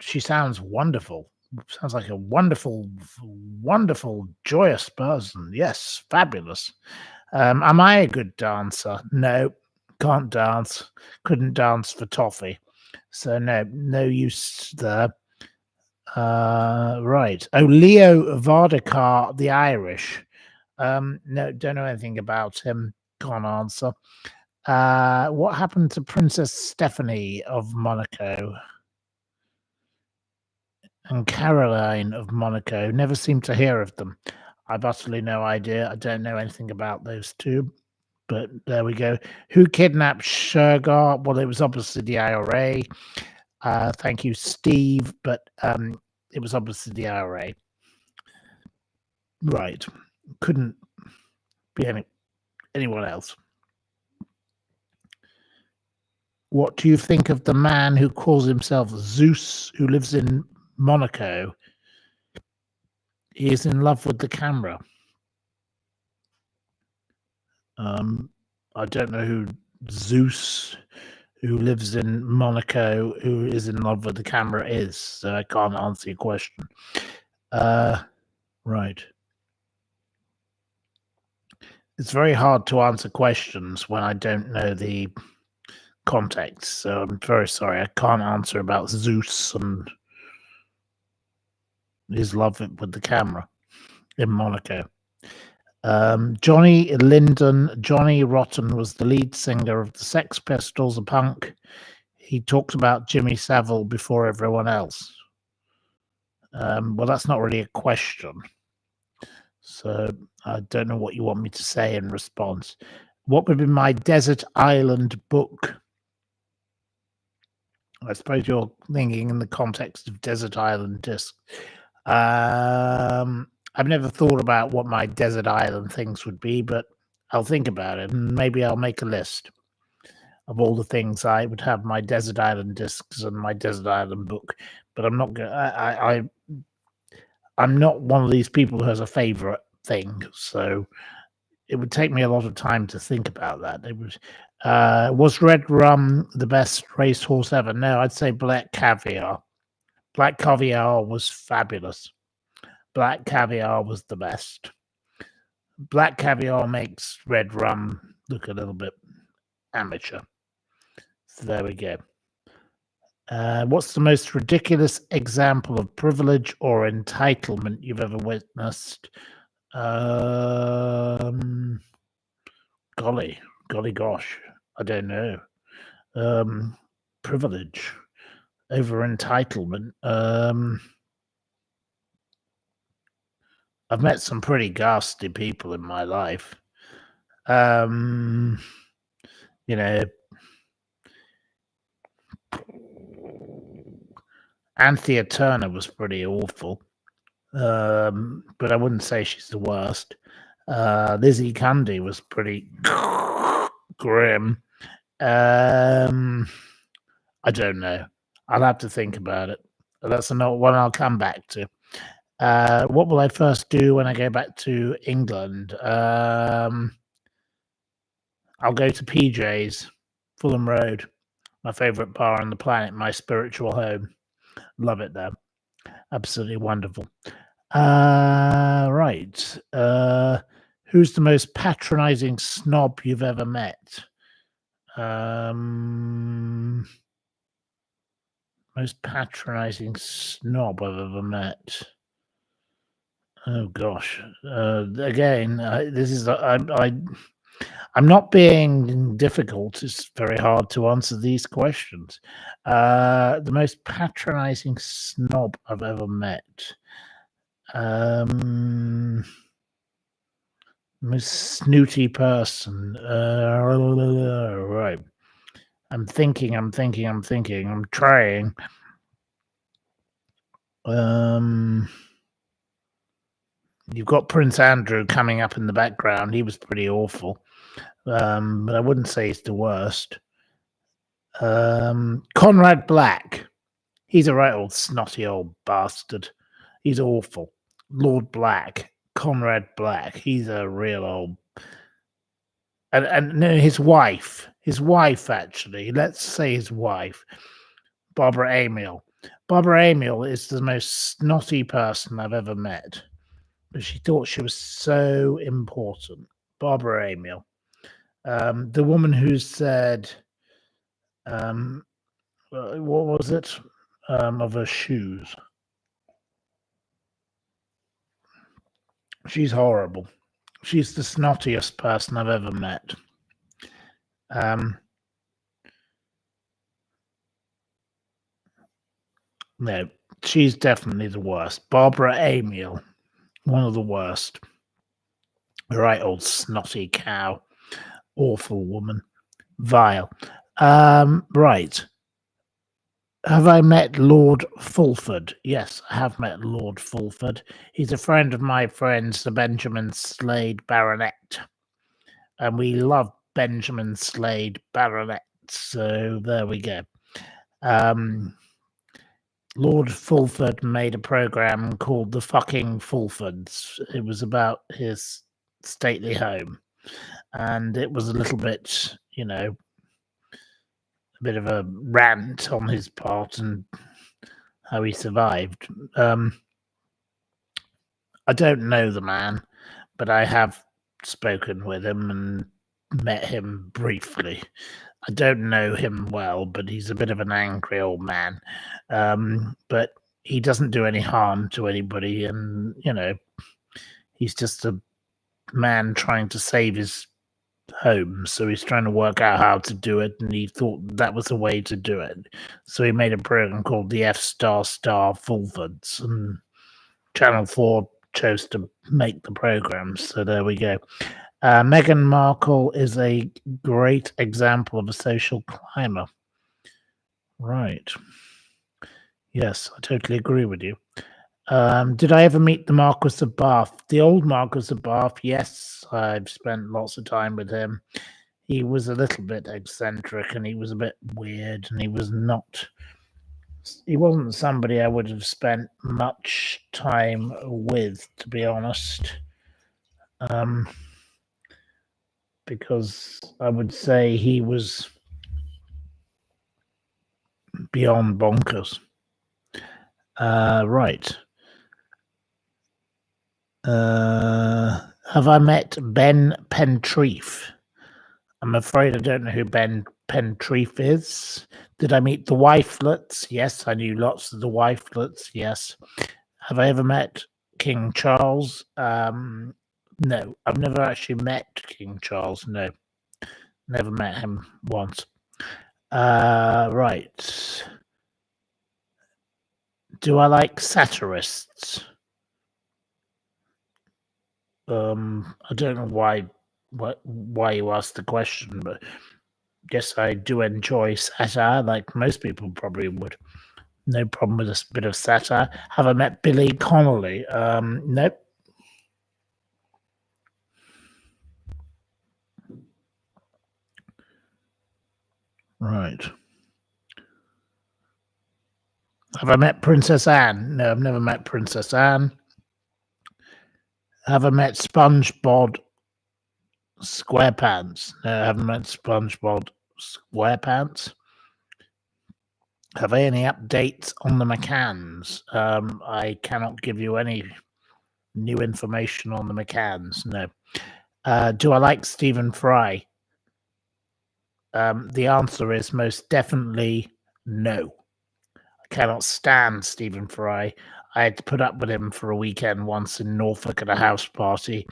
She sounds wonderful. Sounds like a wonderful, wonderful, joyous person. Yes, fabulous. Am I a good dancer? No, can't dance. Couldn't dance for toffee. So no use there. Right. Oh, Leo Varadkar, the Irish. No, don't know anything about him. Can't answer. What happened to Princess Stephanie of Monaco? And Caroline of Monaco? Never seem to hear of them. I've utterly no idea. I don't know anything about those two. But there we go. Who kidnapped Shergar? Well, it was obviously the IRA. Thank you, Steve. But it was obviously the IRA. Right. Couldn't be anyone else. What do you think of the man who calls himself Zeus, who lives in Monaco? He is in love with the camera. I don't know who Zeus who lives in Monaco, who is in love with the camera is. So I can't answer your question. Right. It's very hard to answer questions when I don't know the context. So I'm very sorry. I can't answer about Zeus and his love with the camera in Monaco. Johnny Rotten was the lead singer of the Sex Pistols, a punk. He talked about Jimmy Savile before everyone else. Well, that's not really a question. So I don't know what you want me to say in response. What would be my desert island book? I suppose you're thinking in the context of desert island discs. I've never thought about what my desert island things would be, but I'll think about it and maybe I'll make a list of all the things I would have my desert island discs and my desert island book. But I'm not going. I'm not one of these people who has a favorite thing, so it would take me a lot of time to think about that. It was Red Rum the best racehorse ever? No, I'd say Black Caviar. Black Caviar was fabulous. Black Caviar was the best. Black Caviar makes Red Rum look a little bit amateur. So there we go. What's the most ridiculous example of privilege or entitlement you've ever witnessed? Golly gosh, I don't know. Privilege over entitlement. I've met some pretty ghastly people in my life. You know, Anthea Turner was pretty awful. But I wouldn't say she's the worst. Lizzie Candy was pretty grim. I don't know. I'll have to think about it. That's another one I'll come back to. What will I first do when I go back to England? I'll go to PJ's, Fulham Road, my favourite bar on the planet, my spiritual home. Love it there. Absolutely wonderful. Right. Who's the most patronizing snob you've ever met? Most patronizing snob I've ever met. Oh gosh. Again, this is I'm not being difficult. It's very hard to answer these questions. The most patronizing snob I've ever met. Most snooty person. Right. I'm thinking. I'm trying. You've got Prince Andrew coming up in the background. He was pretty awful. But I wouldn't say he's the worst. Conrad Black. He's a right old snotty old bastard. He's awful. Lord Black. Conrad Black. He's a real old. And no, his wife, actually, let's say his wife, Barbara Amiel. Barbara Amiel is the most snotty person I've ever met. But she thought she was so important. Barbara Amiel. The woman who said, what was it? Of her shoes. She's horrible. She's the snottiest person I've ever met. No, she's definitely the worst. Barbara Amiel, one of the worst. Right old snotty cow. Awful woman. Vile. Right. Have I met Lord Fulford? Yes, I have met Lord Fulford. He's a friend of my friend, Sir Benjamin Slade Baronet. And we love Benjamin Slade Baronet. So there we go. Lord Fulford made a program called The Fucking Fulfords. It was about his stately home. And it was a little bit, a bit of a rant on his part and how he survived. I don't know the man, but I have spoken with him and met him briefly. I don't know him well, but he's a bit of an angry old man. But he doesn't do any harm to anybody, and he's just a man trying to save his home. So he's trying to work out how to do it, and he thought that was the way to do it. So he made a program called the F Star Star Fulfords, and Channel 4 chose to make the program. So there we go. Meghan Markle is a great example of a social climber. Right. Yes, I totally agree with you. Did I ever meet the Marquis of Bath? The old Marquis of Bath? Yes, I've spent lots of time with him. He was a little bit eccentric and he was a bit weird, and he wasn't somebody I would have spent much time with, to be honest. Because I would say he was beyond bonkers. Right. Have I met Ben Pentreath? I'm afraid I don't know who Ben Pentreath is. Did I meet the Wifelets? Yes, I knew lots of the Wifelets. Yes. Have I ever met King Charles? No, I've never actually met King Charles. No, never met him once. Right. Do I like satirists? I don't know why you asked the question, but yes, I do enjoy satire, like most people probably would. No problem with a bit of satire. Have I met Billy Connolly? Nope. Right. Have I met Princess Anne? No, I've never met Princess Anne. Have I met SpongeBob SquarePants? No, I haven't met SpongeBob SquarePants. Have I any updates on the McCanns? I cannot give you any new information on the McCanns. No. Do I like Stephen Fry? The answer is most definitely no. I cannot stand Stephen Fry. I had to put up with him for a weekend once in Norfolk at a house party,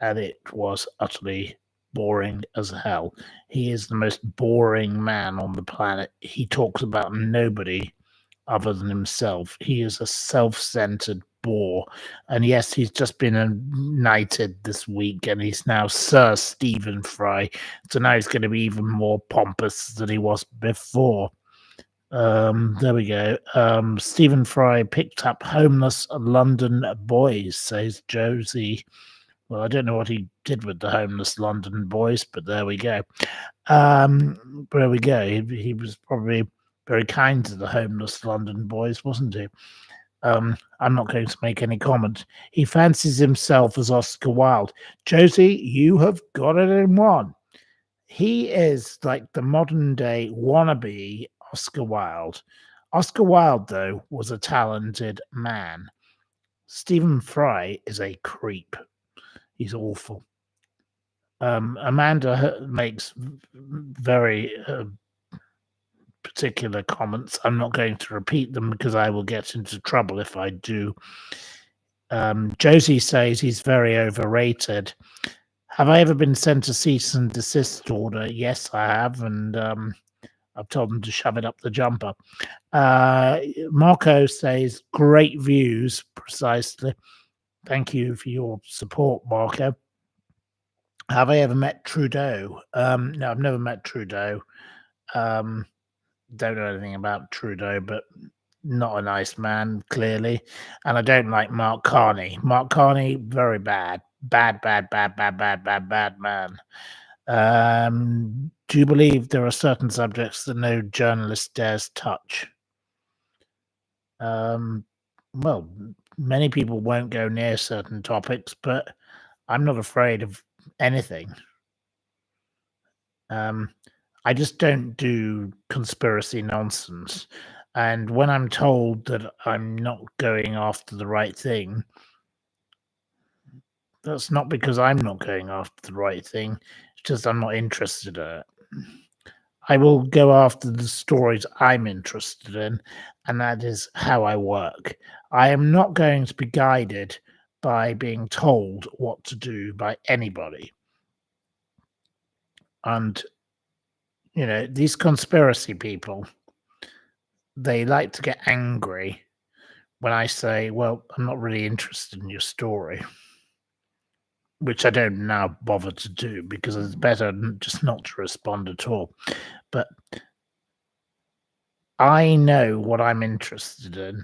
and it was utterly boring as hell. He is the most boring man on the planet. He talks about nobody other than himself. He is a self-centered bore. And yes, he's just been knighted this week, and he's now Sir Stephen Fry. So now he's going to be even more pompous than he was before. There we go. Stephen Fry picked up homeless London boys, says Josie. Well, I don't know what he did with the homeless London boys, but there we go. There we go. He was probably very kind to the homeless London boys, wasn't he? I'm not going to make any comment. He fancies himself as Oscar Wilde. Josie, you have got it in one. He is like the modern day wannabe Oscar Wilde. Oscar Wilde, though, was a talented man. Stephen Fry is a creep. He's awful. Amanda makes very particular comments. I'm not going to repeat them because I will get into trouble if I do. Josie says he's very overrated. Have I ever been sent a cease and desist order? Yes, I have, and I've told them to shove it up the jumper. Marco says great views, precisely. Thank you for your support, Marco. Have I ever met Trudeau? No, I've never met Trudeau. Don't know anything about Trudeau, but not a nice man, clearly. And I don't like Mark Carney. Mark Carney, very bad. Bad man. Do you believe there are certain subjects that no journalist dares touch? Well, many people won't go near certain topics, but I'm not afraid of anything. I just don't do conspiracy nonsense. And when I'm told that I'm not going after the right thing, that's not because I'm not going after the right thing. It's just I'm not interested in it. I will go after the stories I'm interested in, and that is how I work. I am not going to be guided by being told what to do by anybody. And, these conspiracy people, they like to get angry when I say, well, I'm not really interested in your story, which I don't now bother to do because it's better just not to respond at all. But I know what I'm interested in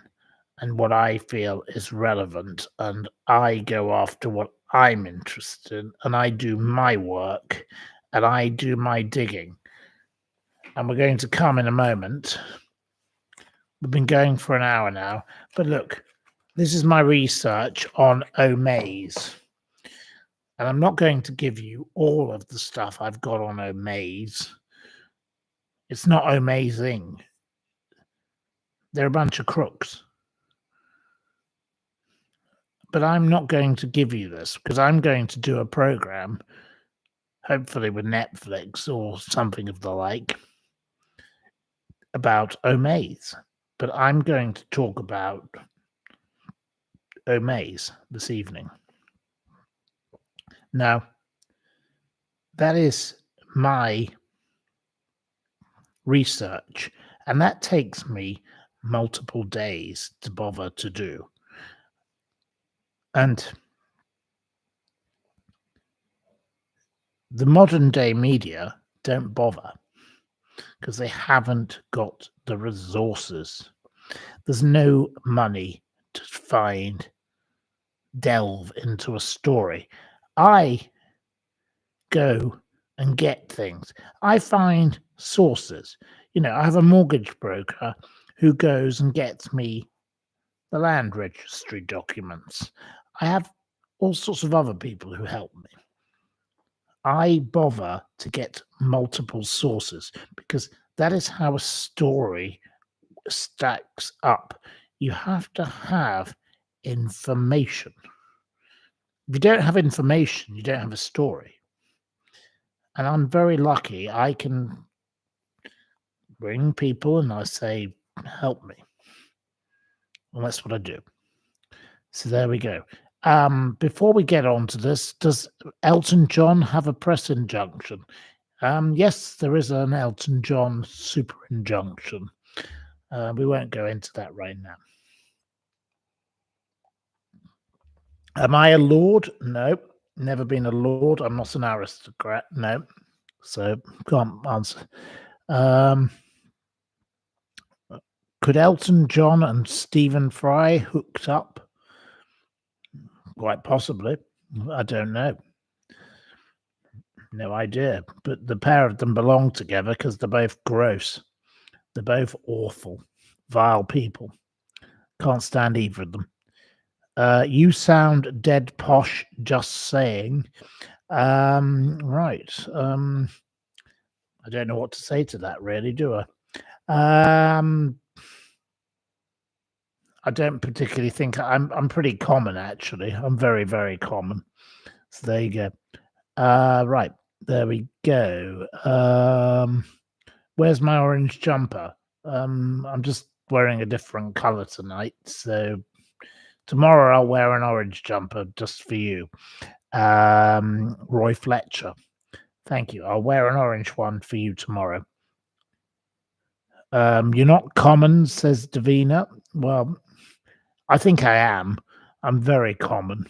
and what I feel is relevant, and I go after what I'm interested in, and I do my work, and I do my digging. And we're going to come in a moment. We've been going for an hour now, but look, this is my research on Omaze. And I'm not going to give you all of the stuff I've got on Omaze. It's not amazing. They're a bunch of crooks. But I'm not going to give you this because I'm going to do a program, hopefully with Netflix or something of the like, about Omaze. But I'm going to talk about Omaze this evening. Now, that is my research, and that takes me multiple days to bother to do. And the modern day media don't bother because they haven't got the resources. There's no money to delve into a story. I go and get things. I find sources. I have a mortgage broker who goes and gets me the land registry documents. I have all sorts of other people who help me. I bother to get multiple sources because that is how a story stacks up. You have to have information. If you don't have information, you don't have a story. And I'm very lucky. I can bring people and I say, help me. And that's what I do. So there we go. Before we get on to this, does Elton John have a press injunction? Yes, there is an Elton John super injunction. We won't go into that right now. Am I a lord? No, never been a lord. I'm not an aristocrat. No, so can't answer. Could Elton John and Stephen Fry hooked up? Quite possibly. I don't know. No idea. But the pair of them belong together because they're both gross. They're both awful, vile people. Can't stand either of them. You sound dead posh, just saying. Right. I don't know what to say to that, really, do I? I don't particularly think I'm pretty common, actually. I'm very, very common. So there you go. Right. There we go. Where's my orange jumper? I'm just wearing a different color tonight. So tomorrow I'll wear an orange jumper just for you. Roy Fletcher. Thank you. I'll wear an orange one for you tomorrow. You're not common, says Davina. Well, I think I am. I'm very common.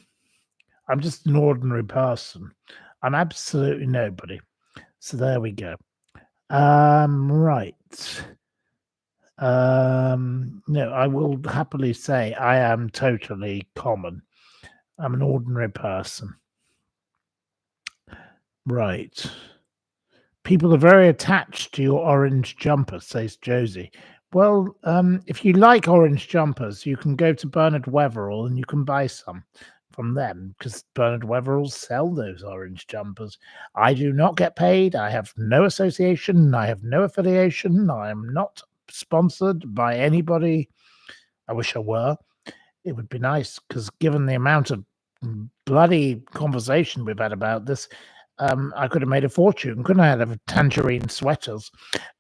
I'm just an ordinary person. I'm absolutely nobody. So there we go. Right. No, I will happily say I am totally common. I'm an ordinary person. Right. People are very attached to your orange jumper, says Josie. Well, if you like orange jumpers, you can go to Bernard Weatherall and you can buy some from them because Bernard Weather will sell those orange jumpers. I do not get paid. I have no association. I have no affiliation. I am not sponsored by anybody. I wish I were. It would be nice because given the amount of bloody conversation we've had about this, I could have made a fortune, couldn't I? Out of tangerine sweaters.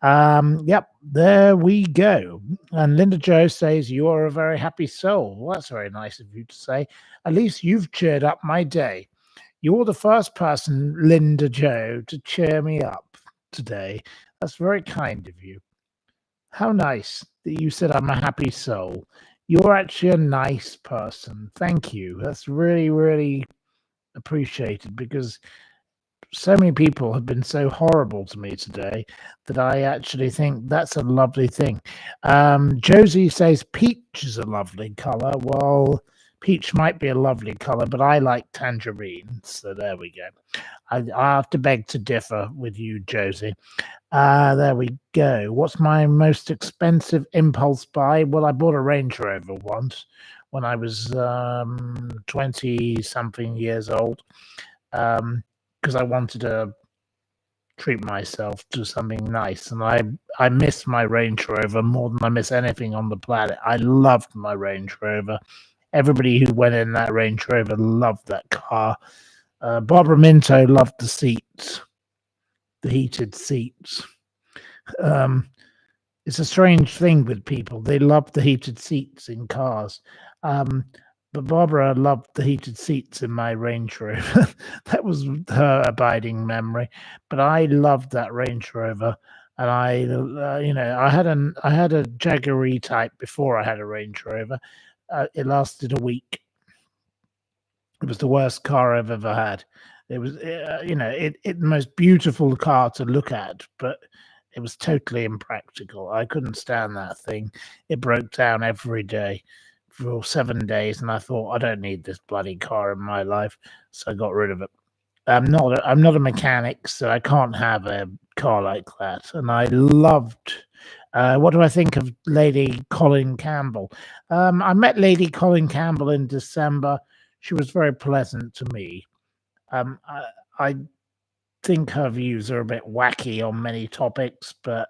Yep, there we go. And Linda Jo says, "You are a very happy soul." Well, that's very nice of you to say. At least you've cheered up my day. You're the first person, Linda Jo, to cheer me up today. That's very kind of you. How nice that you said I'm a happy soul. You're actually a nice person. Thank you. That's really, really appreciated because so many people have been so horrible to me today that I actually think that's a lovely thing. Josie says peach is a lovely color. Well, peach might be a lovely color, but I like tangerine. So there we go. I have to beg to differ with you, Josie. There we go. What's my most expensive impulse buy? Well, I bought a Range Rover once when I was 20-something years old. Because I wanted to treat myself to something nice. And I miss my Range Rover more than I miss anything on the planet. I loved my Range Rover. Everybody who went in that Range Rover loved that car. Barbara Minto loved the seats, the heated seats. It's a strange thing with people. They love the heated seats in cars. But Barbara loved the heated seats in my Range Rover. That was her abiding memory. But I loved that Range Rover, and I had a Jaguar E-Type before I had a Range Rover. It lasted a week. It was the worst car I've ever had. It was, the most beautiful car to look at, but it was totally impractical. I couldn't stand that thing. It broke down every day for 7 days, and I thought, I don't need this bloody car in my life, so I got rid of it. I'm not a mechanic, so I can't have a car like that. And I loved. What do I think of Lady Colin Campbell? I met Lady Colin Campbell in December. She was very pleasant to me. I think her views are a bit wacky on many topics, but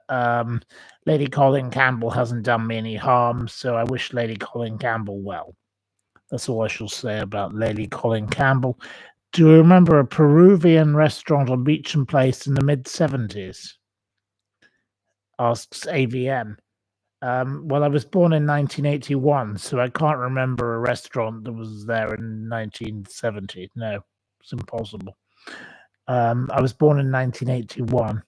Lady Colin Campbell hasn't done me any harm, so I wish Lady Colin Campbell well. That's all I shall say about Lady Colin Campbell. Do you remember a Peruvian restaurant on Beecham Place in the mid-70s? Asks AVM. Well, I was born in 1981, so I can't remember a restaurant that was there in 1970. No, it's impossible. I was born in 1981.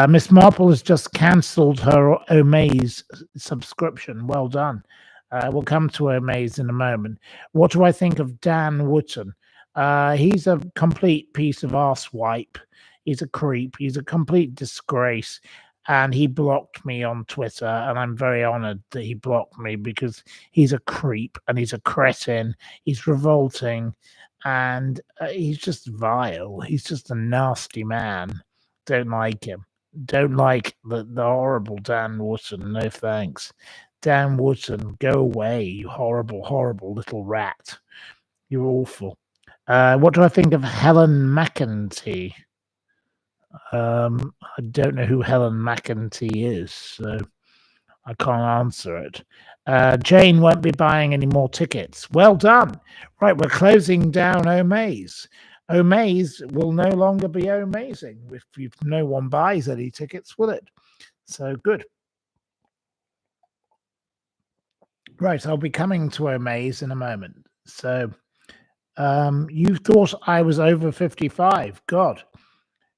Miss Marple has just cancelled her Omaze subscription. Well done. We'll come to Omaze in a moment. What do I think of Dan Wootton? He's a complete piece of arsewipe. He's a creep. He's a complete disgrace. And he blocked me on Twitter, and I'm very honoured that he blocked me because he's a creep and he's a cretin. He's revolting, and he's just vile. He's just a nasty man. Don't like him. Don't like the horrible Dan Wootton. No thanks. Dan Wootton, go away, you horrible, horrible little rat. You're awful. What do I think of Helen McEntee? I don't know who Helen McEntee is, so I can't answer it. Jane won't be buying any more tickets. Well done. Right, we're closing down Omaze. Omaze will no longer be Omazing if no one buys any tickets, will it? So good. Right, I'll be coming to Omaze in a moment. So you thought I was over 55. God.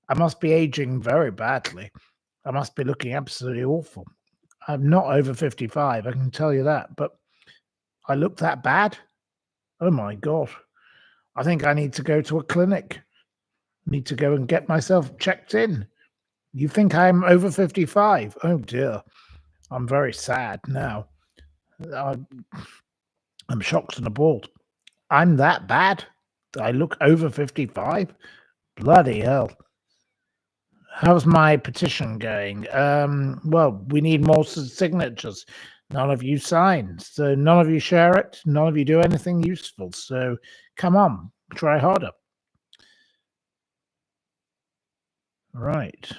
I must be aging very badly. I must be looking absolutely awful. I'm not over 55, I can tell you that, but I look that bad? Oh my God. I think I need to go to a clinic. I need to go and get myself checked in. You think I'm over 55? Oh dear. I'm very sad now. I'm shocked and appalled. I'm that bad? I look over 55? Bloody hell. How's my petition going? Well, we need more signatures. None of you sign. So none of you share it. None of you do anything useful. So come on, try harder. Right.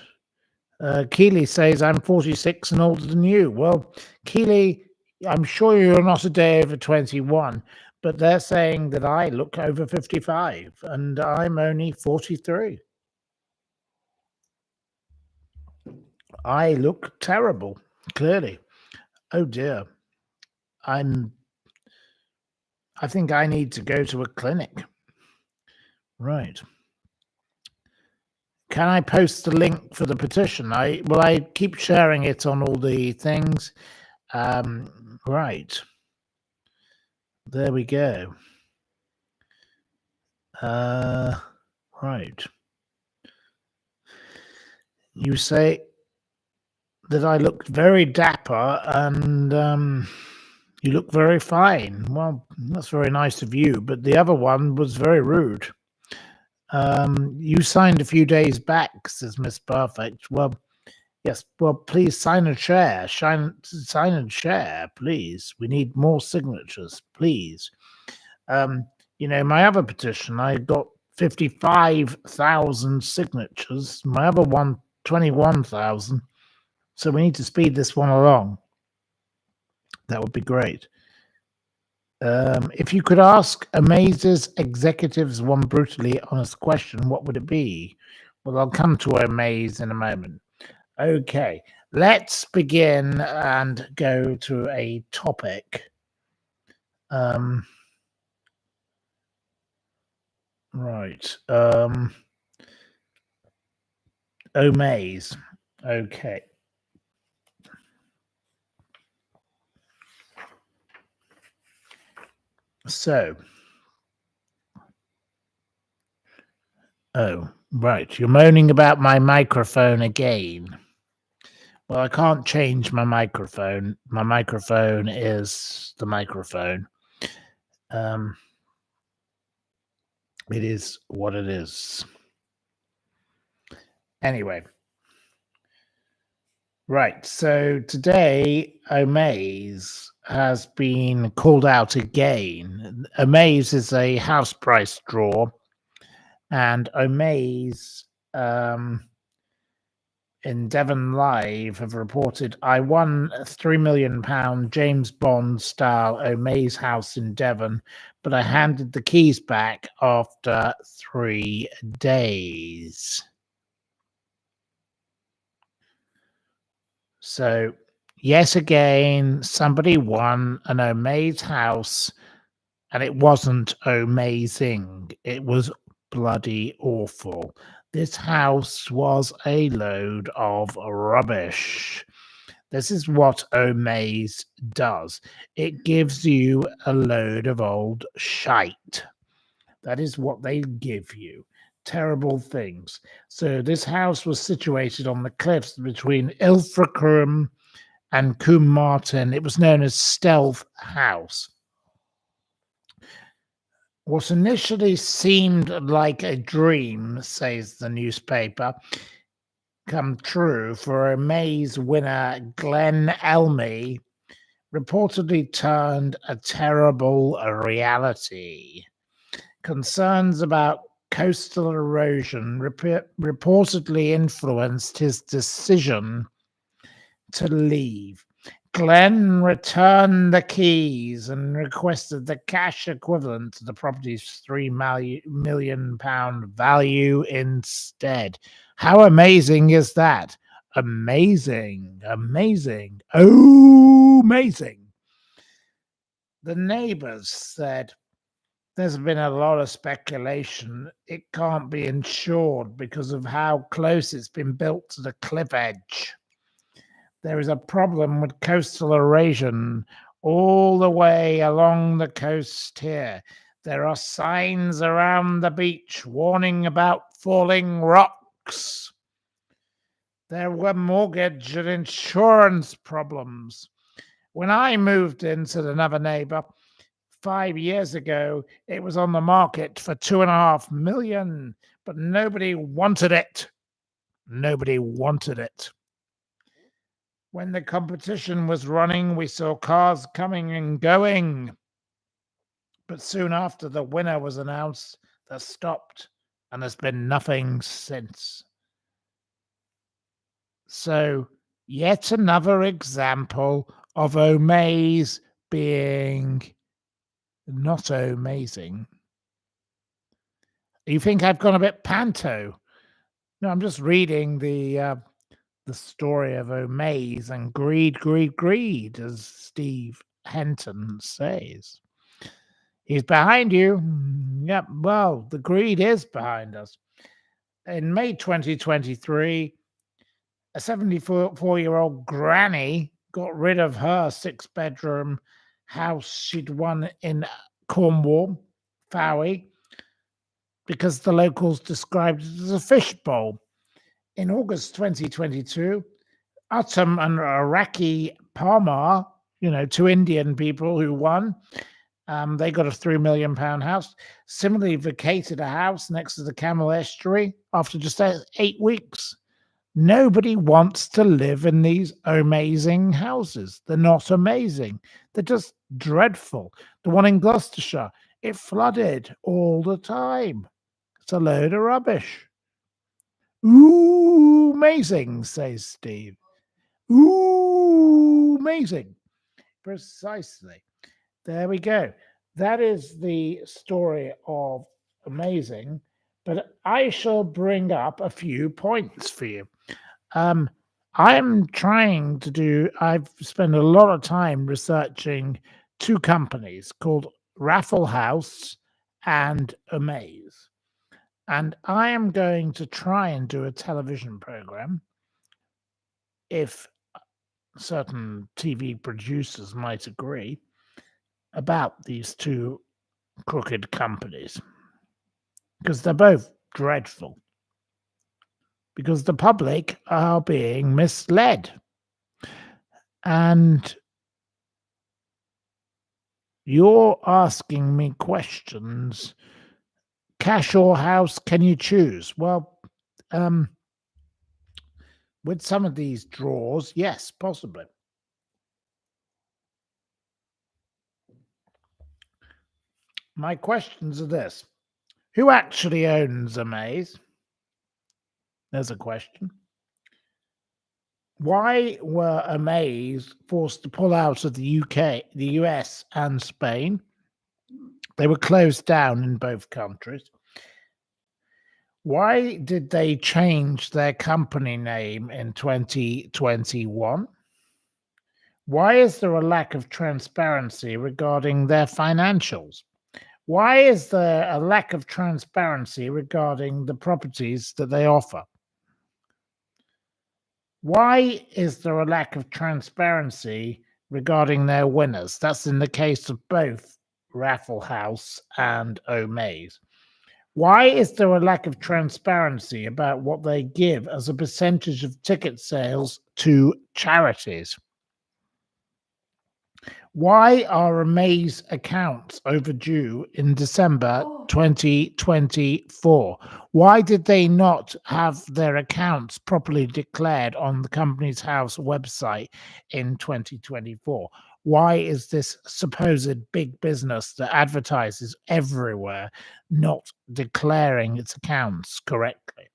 Keely says, I'm 46 and older than you. Well, Keely, I'm sure you're not a day over 21, but they're saying that I look over 55 and I'm only 43. I look terrible, clearly. Oh dear. I think I need to go to a clinic. Right. Can I post the link for the petition? I keep sharing it on all the things. Right. There we go. Right. You say that I looked very dapper and you look very fine. Well, that's very nice of you, but the other one was very rude. You signed a few days back, says Miss Perfect. Well, yes, well, please sign and share. Sign and share, please. We need more signatures, please. My other petition, I got 55,000 signatures. My other one, 21,000. So we need to speed this one along. That would be great. If you could ask Omaze's executives one brutally honest question, what would it be? Well, I'll come to Omaze in a moment. Okay, let's begin and go to a topic. Right. Omaze. Okay. So. Oh, right. You're moaning about my microphone again. Well, I can't change my microphone. My microphone is the microphone. It is what it is. Anyway. Right. So today, Omaze has been called out again. Omaze is a house price draw. And Omaze in Devon Live have reported, I won a £3 million James Bond style Omaze house in Devon, but I handed the keys back after 3 days. So, yet again, somebody won an Omaze house, and it wasn't amazing. It was bloody awful. This house was a load of rubbish. This is what Omaze does. It gives you a load of old shite. That is what they give you. Terrible things. So this house was situated on the cliffs between Ilfracombe and Combe Martin. It was known as Stealth House. What initially seemed like a dream, says the newspaper, come true for Omaze winner Glenn Elmy, reportedly turned a terrible reality. Concerns about coastal erosion reportedly influenced his decision to leave. Glenn returned the keys and requested the cash equivalent to the property's £3 million value instead. How amazing is that? Amazing, amazing, oh, amazing. The neighbors said, there's been a lot of speculation. It can't be insured because of how close it's been built to the cliff edge. There is a problem with coastal erosion all the way along the coast here. There are signs around the beach warning about falling rocks. There were mortgage and insurance problems. When I moved into another neighbor 5 years ago, it was on the market for £2.5 million, but nobody wanted it. Nobody wanted it. When the competition was running, we saw cars coming and going. But soon after the winner was announced, that stopped, and there's been nothing since. So, yet another example of Omaze being not amazing. You think I've gone a bit panto? No, I'm just reading the story of Omaze and greed, greed, greed, as Steve Henton says. He's behind you. Yep. Well, the greed is behind us. In May 2023, a 74-year-old granny got rid of her 6-bedroom house she'd won in Cornwall, Fowey, because the locals described it as a fishbowl. In August 2022, Uttam and Iraqi Parmar, two Indian people who won, they got a £3 million house. Similarly, vacated a house next to the Camel Estuary after just 8 weeks. Nobody wants to live in these amazing houses. They're not amazing. They're just dreadful. The one in Gloucestershire, it flooded all the time. It's a load of rubbish. Ooh, amazing, says Steve. Ooh, amazing. Precisely. There we go. That is the story of Amazing, but I shall bring up a few points for you. I've spent a lot of time researching two companies called Raffle House and Omaze. And I am going to try and do a television program, if certain TV producers might agree, about these two crooked companies. Because they're both dreadful. Because the public are being misled. And you're asking me questions. Cash or house, can you choose? Well, with some of these draws, yes, possibly. My questions are this. Who actually owns Omaze? There's a question. Why were Omaze forced to pull out of the UK, the US, and Spain? They were closed down in both countries. Why did they change their company name in 2021? Why is there a lack of transparency regarding their financials? Why is there a lack of transparency regarding the properties that they offer? Why is there a lack of transparency regarding their winners? That's in the case of both Raffle House and Omaze. Why is there a lack of transparency about what they give as a percentage of ticket sales to charities? Why are Omaze accounts overdue in December 2024? Why did they not have their accounts properly declared on the company's house website in 2024? Why is this supposed big business that advertises everywhere not declaring its accounts correctly?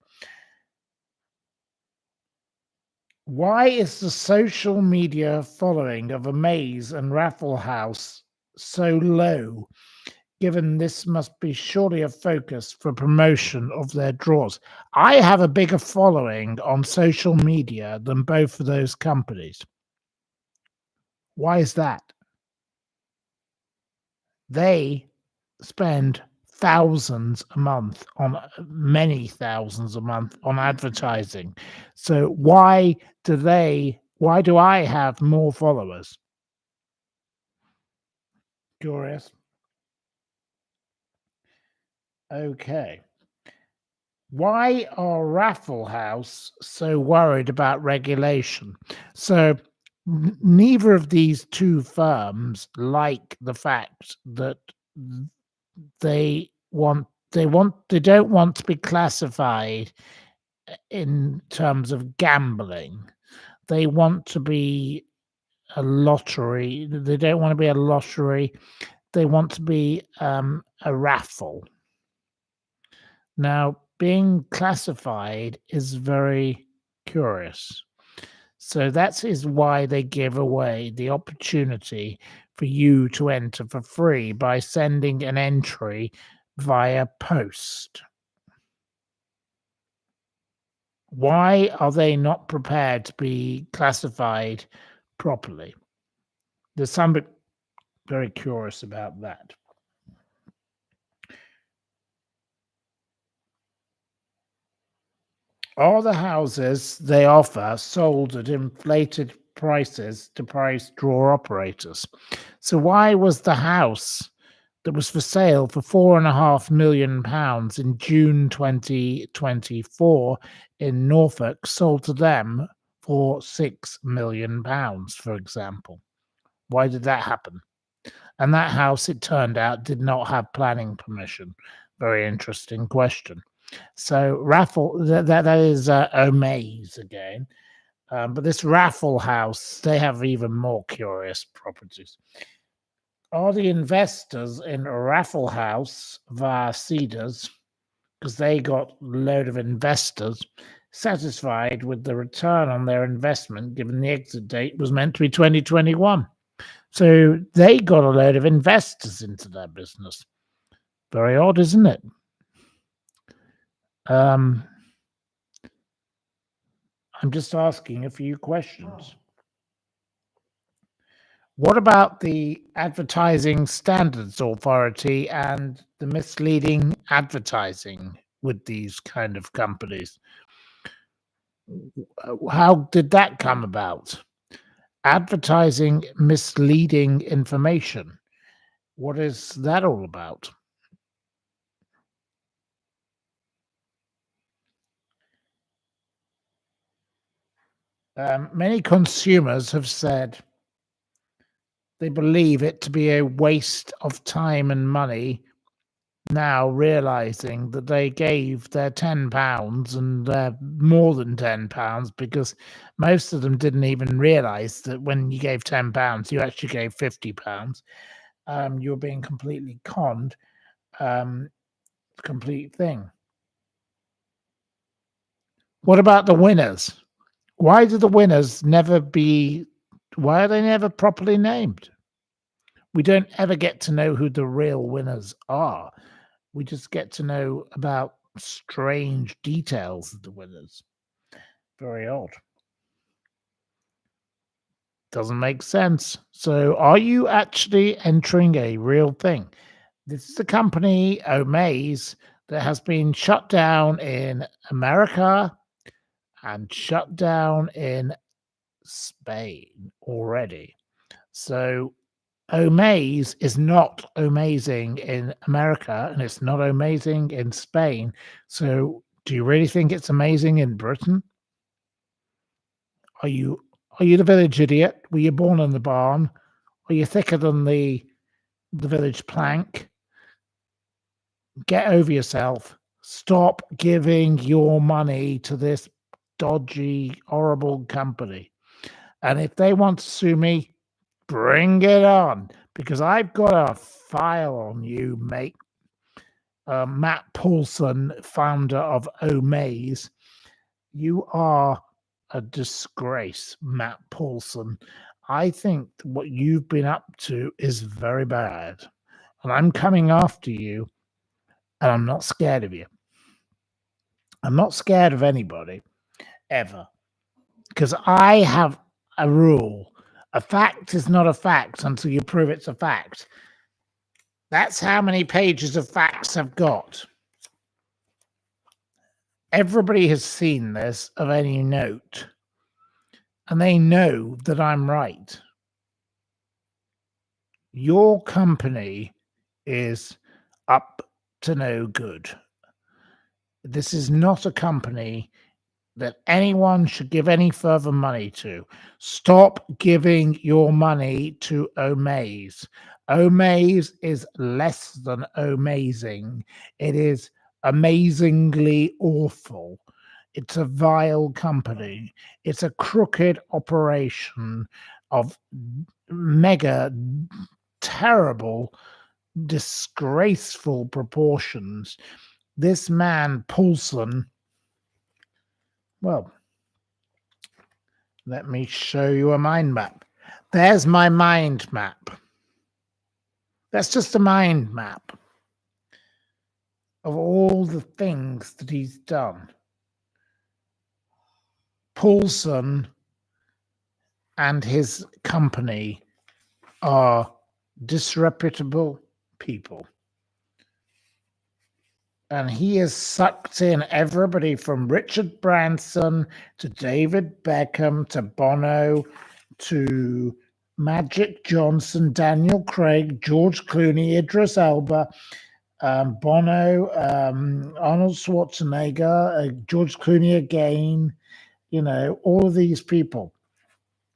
Why is the social media following of Omaze and Raffle House so low, given this must be surely a focus for promotion of their draws? I have a bigger following on social media than both of those companies. Why is that? They spend thousands a month on many thousands a month on advertising. So why do I have more followers? Curious. Okay. Why are Raffle House so worried about regulation? So neither of these two firms like the fact that they don't want to be classified in terms of gambling. they want to be a lottery. They don't want to be a lottery. They want to be a raffle. Now, being classified is very curious. So that is why they give away the opportunity for you to enter for free by sending an entry via post. Why are they not prepared to be classified properly? There's something very curious about that. All the houses they offer sold at inflated prices to price draw operators. So why was the house that was for sale for £4.5 million in June 2024 in Norfolk sold to them for £6 million, for example? Why did that happen? And that house, it turned out, did not have planning permission. Very interesting question. So raffle that is Omaze again, but this raffle house, they have even more curious properties. Are the investors in Raffle House via Cedars, because they got a load of investors, satisfied with the return on their investment given the exit date was meant to be 2021? So they got a load of investors into their business. Very odd, isn't it? I'm just asking a few questions. What about the Advertising Standards Authority and the misleading advertising with these kind of companies? How did that come about? Advertising misleading information. What is that all about? Many consumers have said they believe it to be a waste of time and money, now realizing that they gave their £10 and more than £10, because most of them didn't even realize that when you gave £10, you actually gave £50. You were being completely conned. Complete thing. What about the winners? Why do the winners never be? Why are they never properly named? We don't ever get to know who the real winners are. We just get to know about strange details of the winners. Very odd. Doesn't make sense. So, are you actually entering a real thing? This is a company, Omaze, that has been shut down in America and shut down in Spain already. So, Omaze is not amazing in America and it's not amazing in Spain. So, do you really think it's amazing in Britain? Are you the village idiot? Were you born in the barn? Are you thicker than the village plank? Get over yourself. Stop giving your money to this dodgy, horrible company. And if they want to sue me, bring it on, because I've got a file on you, mate. Matt Paulson, founder of Omaze. You are a disgrace, Matt Paulson. I think what you've been up to is very bad. And I'm coming after you, and I'm not scared of you. I'm not scared of anybody, ever. Because I have a rule. A fact is not a fact until you prove it's a fact. That's how many pages of facts I've got. Everybody has seen this of any note, and they know that I'm right. Your company is up to no good. This is not a company that anyone should give any further money to. Stop giving your money to Omaze. Omaze is less than amazing. It is amazingly awful. It's a vile company. It's a crooked operation of mega terrible, disgraceful proportions. This man, Paulson, well, let me show you a mind map. There's my mind map. That's just a mind map of all the things that he's done. Paulson and his company are disreputable people. And he has sucked in everybody from Richard Branson to David Beckham to Bono to Magic Johnson, Daniel Craig, George Clooney, Idris Elba, Bono, Arnold Schwarzenegger, George Clooney again, all of these people.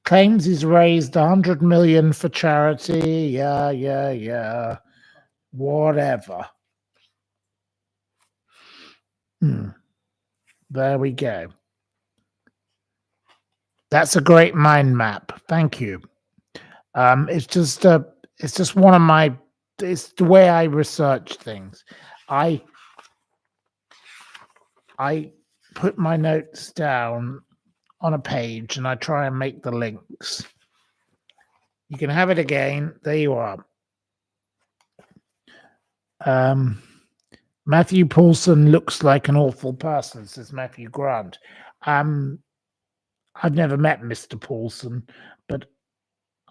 Claims he's raised 100 million for charity. Yeah. Whatever. There we go. That's a great mind map. Thank you. It's just one of my. It's the way I research things. I put my notes down on a page and I try and make the links. You can have it again. There you are. Matthew Paulson looks like an awful person, says Matthew Grant. I've never met Mr. Paulson, but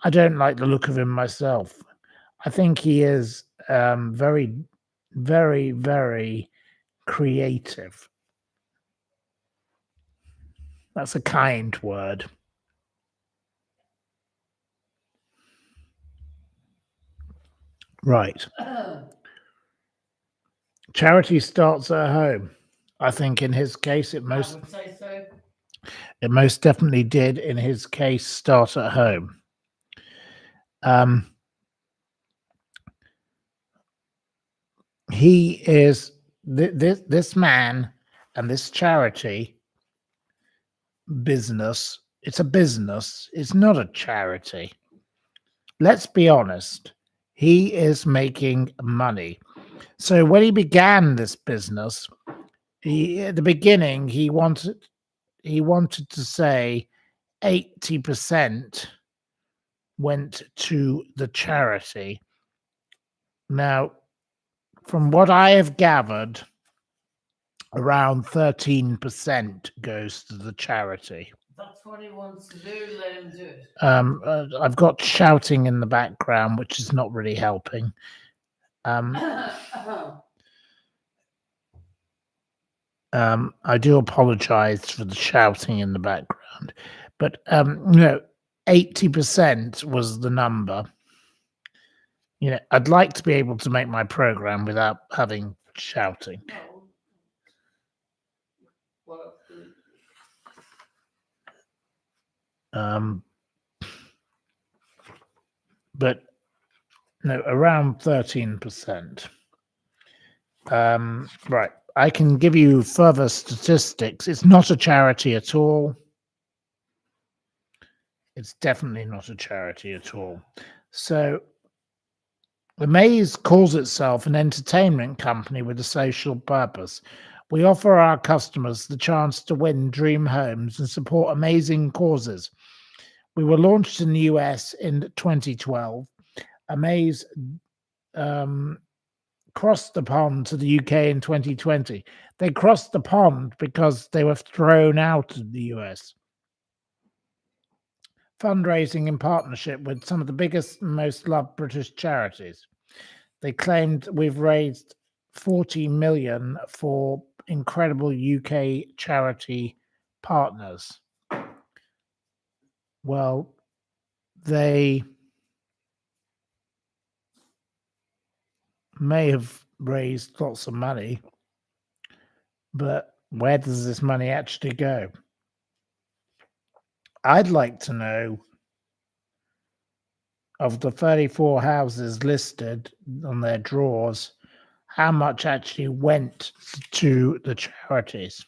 I don't like the look of him myself. I think he is very, very, very creative. That's a kind word. Right. Charity starts at home. I think in his case, it most definitely did. In his case, start at home. He is this man and this charity business. It's a business. It's not a charity. Let's be honest. He is making money. So when he began this business, at the beginning, he wanted to say 80% went to the charity. Now, from what I have gathered, around 13% goes to the charity. That's what he wants to do. Let him do it. I've got shouting in the background, which is not really helping. I do apologize for the shouting in the background, but 80% was the number. I'd like to be able to make my program without having shouting. But no, around 13%. Right. I can give you further statistics. It's not a charity at all. It's definitely not a charity at all. So Omaze calls itself an entertainment company with a social purpose. We offer our customers the chance to win dream homes and support amazing causes. We were launched in the US in 2012. Omaze crossed the pond to the UK in 2020. They crossed the pond because they were thrown out of the US. Fundraising in partnership with some of the biggest and most loved British charities. They claimed we've raised 40 million for incredible UK charity partners. Well, they may have raised lots of money, but where does this money actually go? I'd like to know, of the 34 houses listed on their drawers, how much actually went to the charities.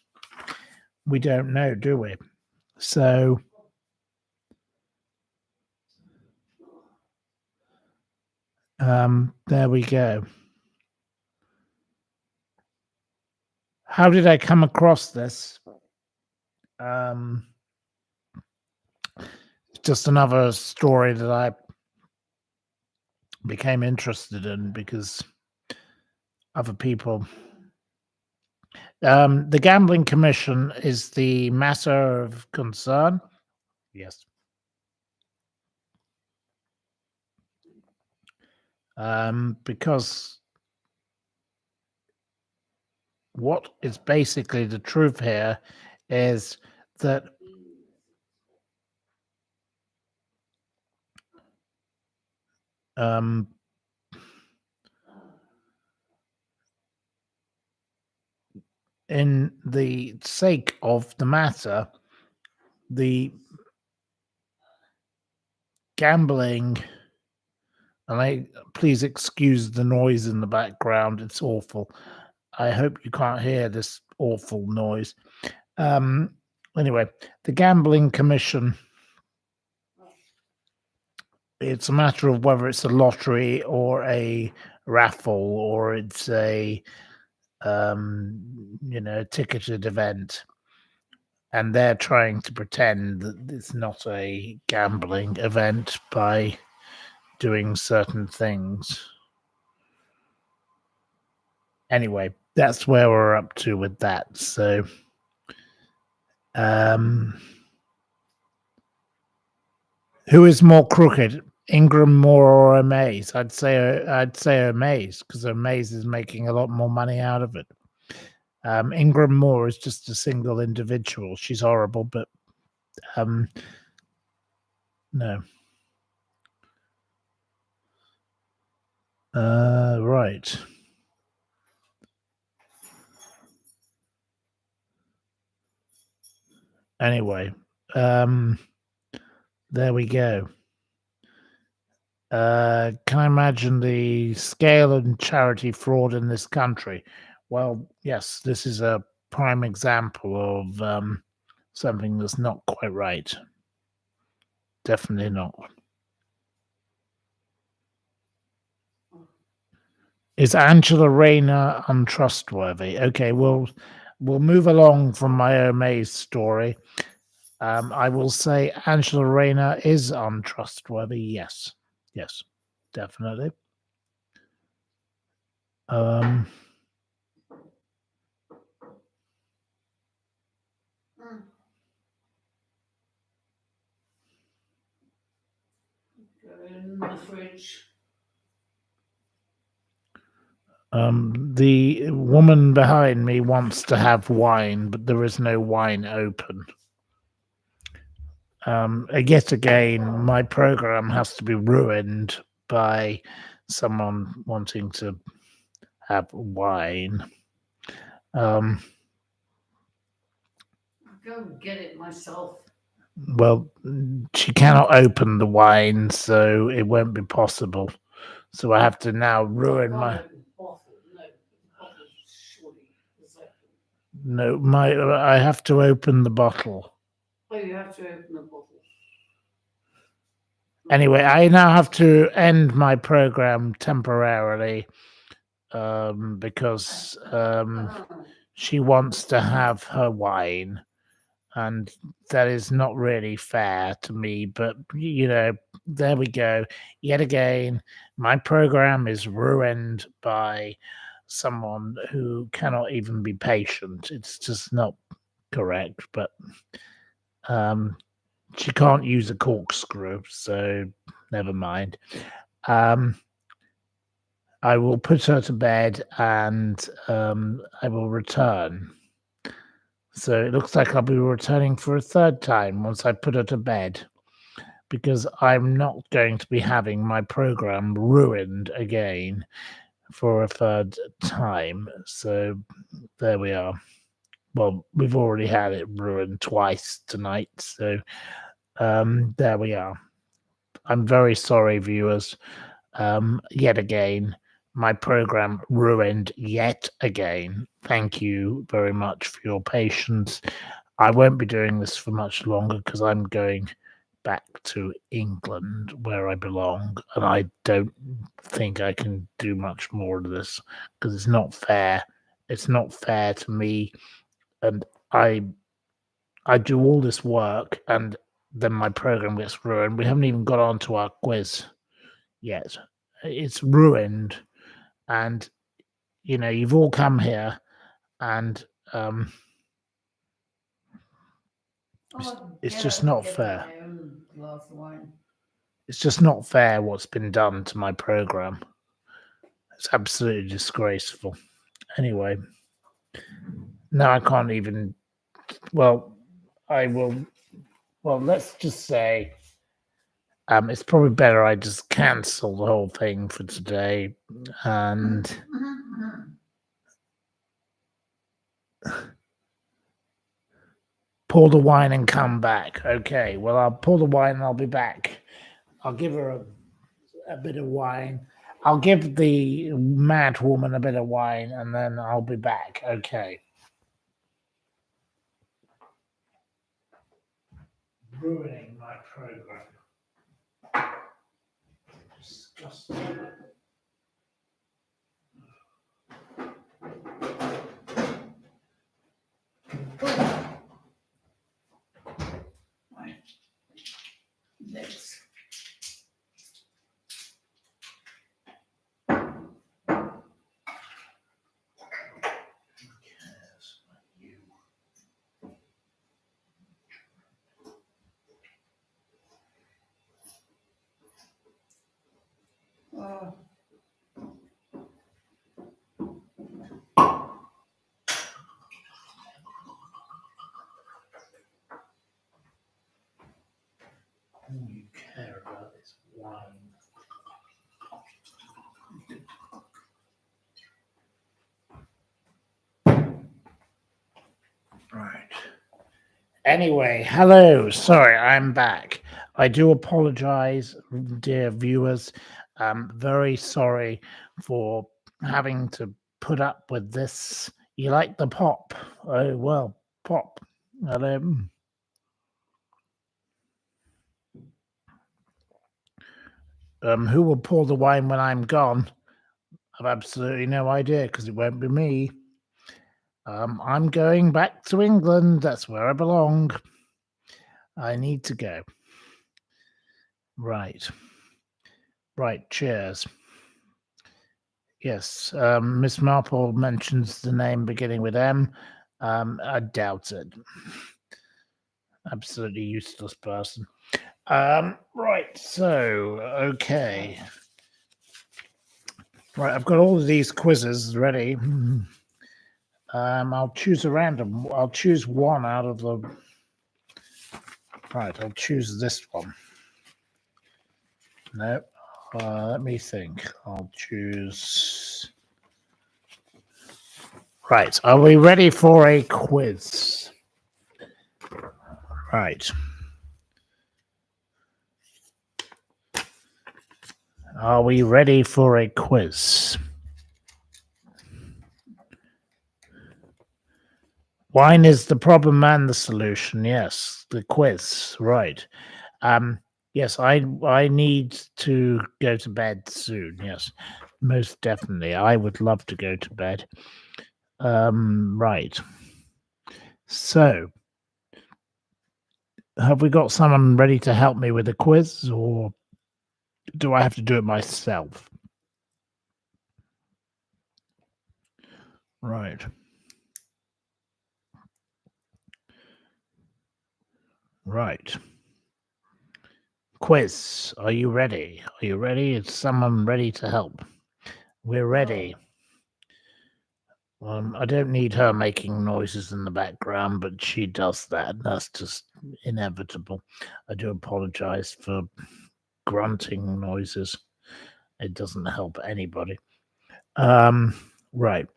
We don't know, do we? So there we go. How did I come across this? Um, just another story that I became interested in because other people. The Gambling Commission is the matter of concern. Yes. Because what is basically the truth here is that in the sake of the matter, the gambling, and please excuse the noise in the background, it's awful. I hope you can't hear this awful noise. Anyway, the Gambling Commission, it's a matter of whether it's a lottery or a raffle or it's a ticketed event, and they're trying to pretend that it's not a gambling event by doing certain things. Anyway, that's where we're up to with that. So who is more crooked, Ingram Moore or Omaze? I'd say Omaze, because Omaze is making a lot more money out of it. Ingram Moore is just a single individual. She's horrible, but no. Right. Anyway, there we go. Can I imagine the scale of charity fraud in this country? Well, yes, this is a prime example of something that's not quite right. Definitely not. Is Angela Rayner untrustworthy? Okay, we'll move along from my Omaze story. I will say Angela Rayner is untrustworthy. Yes, definitely. Going in the fridge. The woman behind me wants to have wine, but there is no wine open. Yet again, my program has to be ruined by someone wanting to have wine. I'll go and get it myself. Well, she cannot open the wine, so it won't be possible. So I have to now ruin my. No, I have to open the bottle. Oh, you have to open the bottle. Anyway, I now have to end my program temporarily because she wants to have her wine, and that is not really fair to me. But there we go. Yet again, my program is ruined by someone who cannot even be patient. It's just not correct. But she can't use a corkscrew, so never mind. I will put her to bed and I will return. So it looks like I'll be returning for a third time once I put her to bed, because I'm not going to be having my program ruined again for a third time. So there we are. Well, we've already had it ruined twice tonight. So there we are. I'm very sorry, viewers. Yet again, my program ruined yet again. Thank you very much for your patience. I won't be doing this for much longer because I'm going back to England where I belong, and I don't think I can do much more of this because it's not fair. It's not fair to me, and I do all this work, and then my program gets ruined. We haven't even got on to our quiz yet. It's ruined, and you've all come here, and it's just not fair. Glass of wine. It's just not fair what's been done to my program. It's absolutely disgraceful. Anyway, now I can't even. Well, I will. Well, let's just say it's probably better I just cancel the whole thing for today and pour the wine and come back. Okay, well, I'll pour the wine and I'll be back. I'll give her a bit of wine. I'll give the mad woman a bit of wine and then I'll be back. Okay. Ruining my program. Disgusting. Next. All you care about is wine. Right. Anyway, hello. Sorry, I'm back. I do apologize, dear viewers. I'm very sorry for having to put up with this. You like the pop? Oh, well, pop. Hello. Who will pour the wine when I'm gone? I've absolutely no idea because it won't be me. I'm going back to England. That's where I belong. I need to go. Right. Right. Cheers. Yes. Miss Marple mentions the name beginning with M. I doubt it. Absolutely useless person. Right. So, okay. Right. I've got all of these quizzes ready. I'll choose a random. I'll choose one out of the. Right. I'll choose this one. No. Let me think. I'll choose. Right. Are we ready for a quiz? Right. Are we ready for a quiz? Wine is the problem and the solution. Yes, the quiz. Right. Yes, I need to go to bed soon. Yes, most definitely. I would love to go to bed. Right. So, have we got someone ready to help me with the quiz, or do I have to do it myself? Right. Right. Quiz. Are you ready? Are you ready? Is someone ready to help? We're ready. I don't need her making noises in the background, but she does that. That's just inevitable. I do apologize for grunting noises. It doesn't help anybody. Right.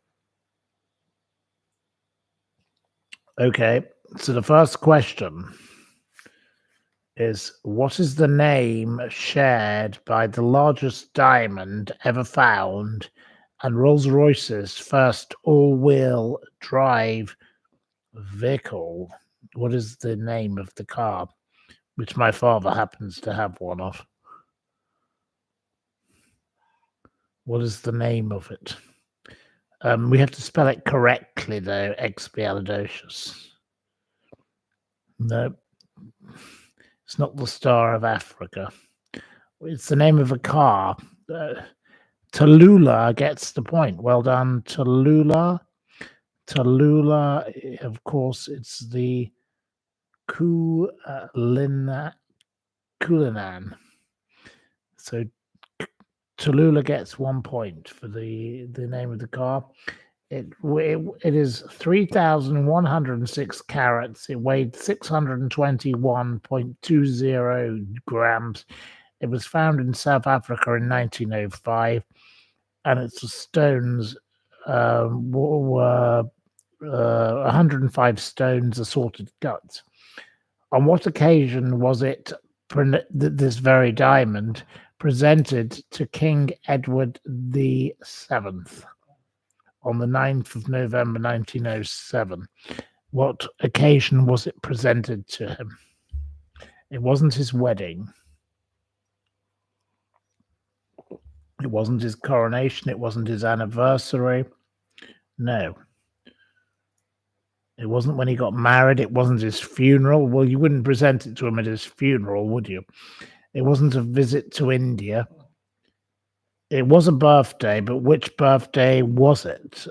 Okay. So the first question is, what is the name shared by the largest diamond ever found and Rolls-Royce's first all-wheel drive vehicle? What is the name of the car, which my father happens to have one of? What is the name of it? We have to spell it correctly, though. Expialidocious. No, it's not the Star of Africa. It's the name of a car. Tallulah gets the point. Well done, Tallulah. Tallulah, of course, it's the Kulinan. So Tallulah gets 1 point for the name of the car. It is 3,106 carats. It weighed 621.20 grams. It was found in South Africa in 1905, and its stones were 105 stones assorted guts. On what occasion was it this very diamond presented to King Edward VII on the 9th of November 1907? What occasion was it presented to him? It wasn't his wedding. It wasn't his coronation. It wasn't his anniversary. No. It wasn't when he got married. It wasn't his funeral. Well, you wouldn't present it to him at his funeral, would you? It wasn't a visit to India. It was a birthday, but which birthday was it?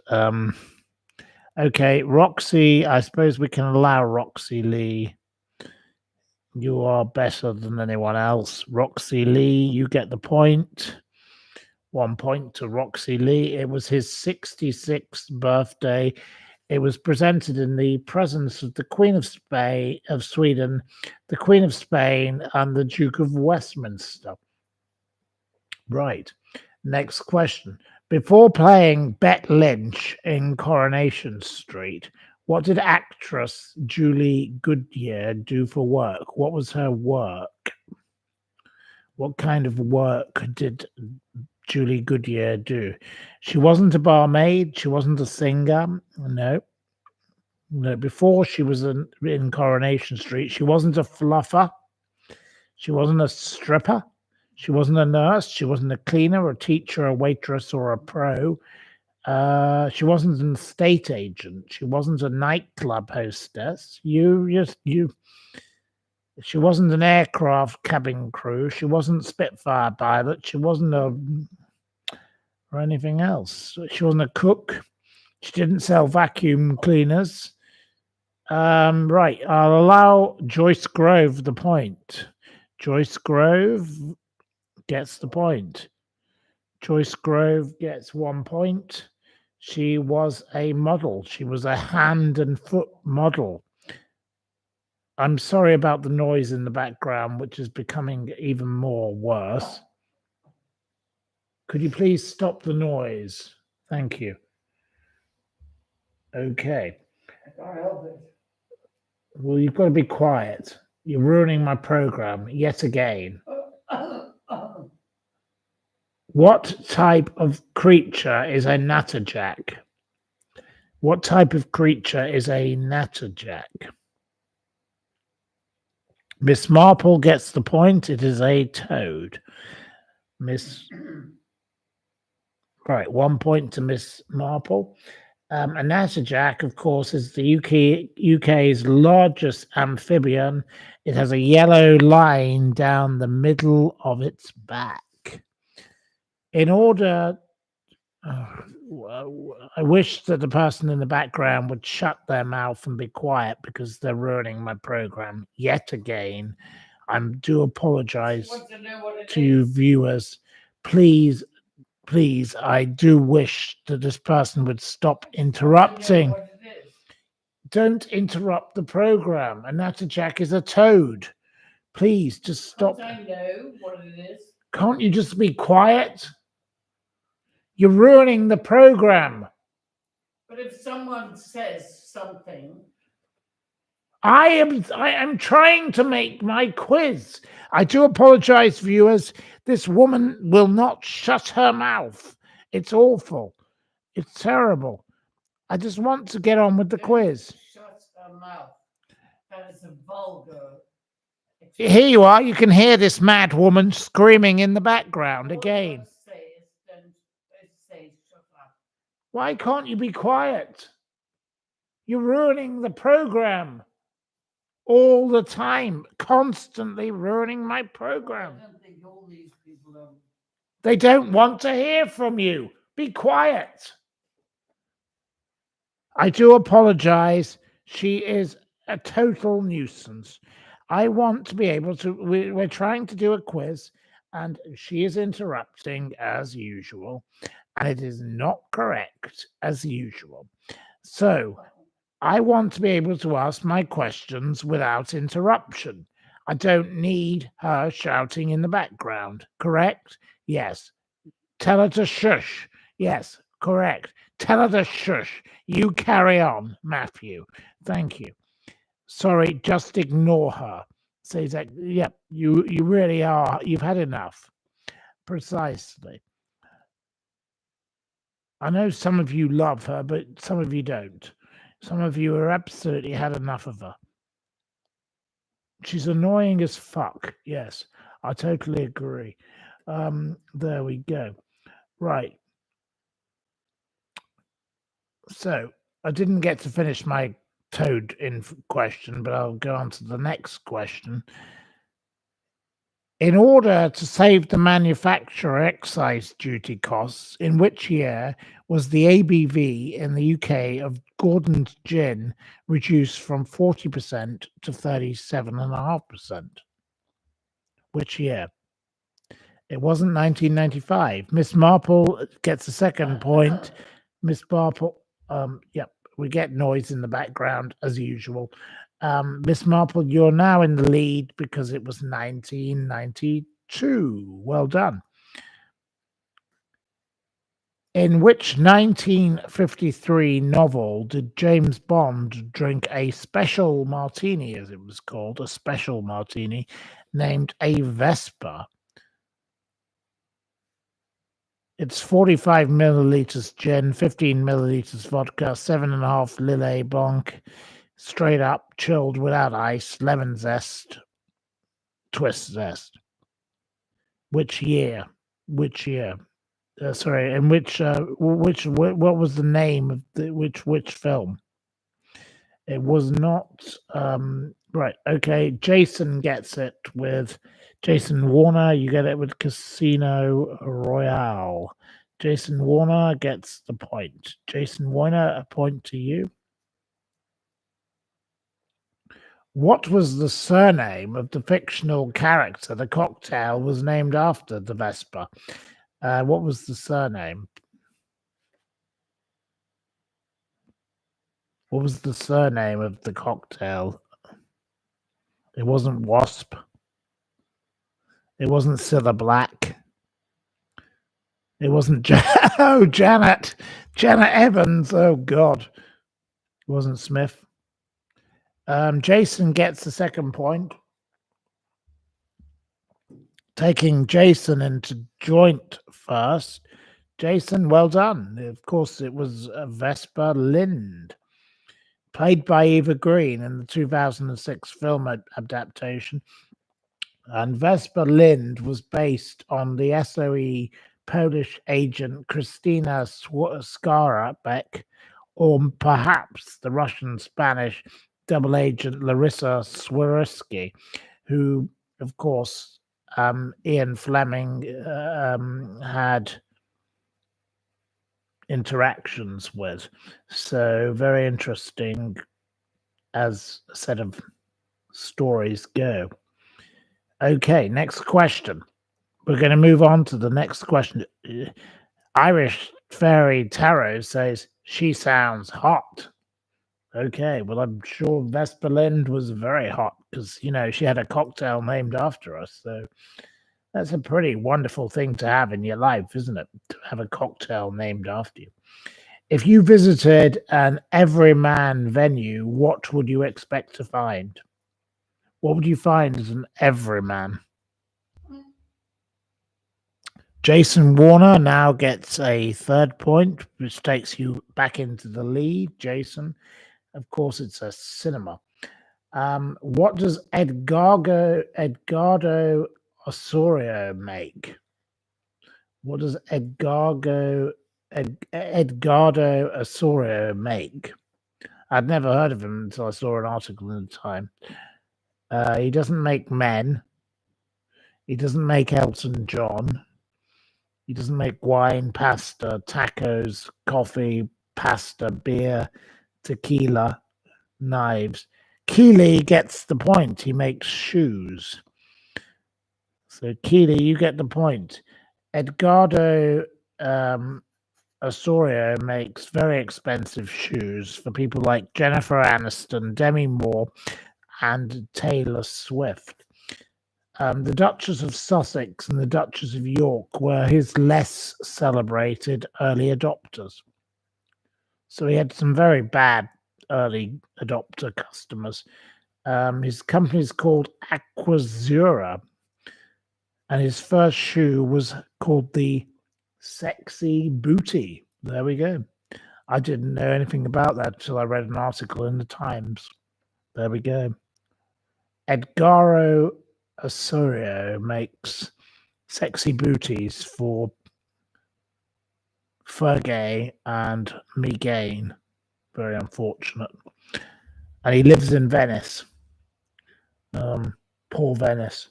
Okay, Roxy, I suppose we can allow Roxy Lee. You are better than anyone else. Roxy Lee, you get the point. 1 point to Roxy Lee. It was his 66th birthday. It was presented in the presence of the Queen of Sweden, the Queen of Spain, and the Duke of Westminster. Right. Next question. Before playing Bette Lynch in Coronation Street, what did actress Julie Goodyear do for work? What was her work? What kind of work did Julie Goodyear do? She wasn't a barmaid. She wasn't a singer. No. Before she was in Coronation Street, she wasn't a fluffer. She wasn't a stripper. She wasn't a nurse. She wasn't a cleaner, a teacher, a waitress, or a pro. She wasn't an estate agent. She wasn't a nightclub hostess. She wasn't an aircraft cabin crew. She wasn't Spitfire pilot. She wasn't or anything else. She wasn't a cook. She didn't sell vacuum cleaners. Right, I'll allow Joyce Grove the point. Joyce Grove gets the point. Joyce Grove gets 1 point. She was a model. She was a hand and foot model. I'm sorry about the noise in the background, which is becoming even more worse. Could you please stop the noise? Thank you. Okay. I can't help it. Well, you've got to be quiet. You're ruining my program yet again. What type of creature is a natterjack? What type of creature is a natterjack? Miss Marple gets the point. It is a toad. Right, 1 point to Miss Marple. A natterjack, of course, is the UK's largest amphibian. It has a yellow line down the middle of its back. In order, I wish that the person in the background would shut their mouth and be quiet because they're ruining my program yet again. I do apologize to you viewers. Please, I do wish that this person would stop interrupting. Don't interrupt the program. A natterjack is a toad. Please, just stop. I know what it is. Can't you just be quiet? You're ruining the program. But if someone says something, I am trying to make my quiz. I do apologize, viewers. This woman will not shut her mouth. It's awful. It's terrible. I just want to get on with the quiz. shut her mouth. a vulgar. Here you are. You can hear this mad woman screaming in the background All again. you have to say is don't say shut up. Why can't you be quiet? You're ruining the program all the time, constantly ruining my program. I don't think all these people are. They don't want to hear from you. Be quiet. I do apologize. She is a total nuisance. I want to be able to. We're trying to do a quiz, and she is interrupting as usual, and it is not correct as usual. So I want to be able to ask my questions without interruption. I don't need her shouting in the background. Correct? Yes. Tell her to shush. Yes, correct. Tell her to shush. You carry on, Matthew. Thank you. Sorry, just ignore her. Says that. Yep, you really are. You've had enough. Precisely. I know some of you love her, but some of you don't. Some of you are absolutely had enough of her. She's annoying as fuck. Yes, I totally agree. There we go. Right. So I didn't get to finish my toad in question, but I'll go on to the next question. In order to save the manufacturer excise duty costs, in which year was the ABV in the UK of Gordon's gin reduced from 40% to 37.5%? Which year? It wasn't 1995. Miss Marple gets a second point. Miss Marple, yep, we get noise in the background as usual. Miss Marple, you're now in the lead because it was 1992. Well done. In which 1953 novel did James Bond drink a special martini, as it was called, a special martini named a Vesper? It's 45 milliliters gin, 15 milliliters vodka, 7.5 Lillet Blanc, straight up, chilled without ice, lemon zest, twist zest. Which year? Which year? Sorry, and what was the name of which film? It was not right. Okay, Jason gets it with Jason Warner. You get it with Casino Royale. Jason Warner gets the point. Jason Warner, a point to you. What was the surname of the fictional character the cocktail was named after, the Vesper? What was the surname? What was the surname of the cocktail? It wasn't Wasp. It wasn't Cilla Black. It wasn't Janet. Janet Evans. Oh, God. It wasn't Smith. Jason gets the second point. Taking Jason into joint first. Jason, well done. Of course, it was Vesper Lind, played by Eva Green in the 2006 film adaptation. And Vesper Lind was based on the SOE Polish agent Kristina Skarabek, or perhaps the Russian-Spanish double agent Larissa Swirsky, who, of course, Ian Fleming had interactions with. So very interesting as a set of stories go. Okay, next question. We're going to move on to the next question. Irish Fairy Tarot says, she sounds hot. Okay, well, I'm sure Vesper Lind was very hot because, you know, she had a cocktail named after us. So that's a pretty wonderful thing to have in your life, isn't it? To have a cocktail named after you. If you visited an everyman venue, what would you expect to find? What would you find as an everyman? Jason Warner now gets a third point, which takes you back into the lead. Jason, of course, it's a cinema. What does Edgardo Osorio make? What does Edgardo Osorio make? I'd never heard of him until I saw an article in the time. He doesn't make men. He doesn't make Elton John. He doesn't make wine, pasta, tacos, coffee, pasta, beer, tequila, knives. Keeley gets the point. He makes shoes. So, Keeley, you get the point. Edgardo Osorio makes very expensive shoes for people like Jennifer Aniston, Demi Moore, and Taylor Swift. The Duchess of Sussex and the Duchess of York were his less celebrated early adopters. So he had some very bad early adopter customers. His company is called Aquazura, and his first shoe was called the Sexy Booty. There we go. I didn't know anything about that until I read an article in the Times. There we go. Edgardo Osorio makes sexy booties for Fergie and Megain. Very unfortunate. And he lives in Venice. Poor Venice.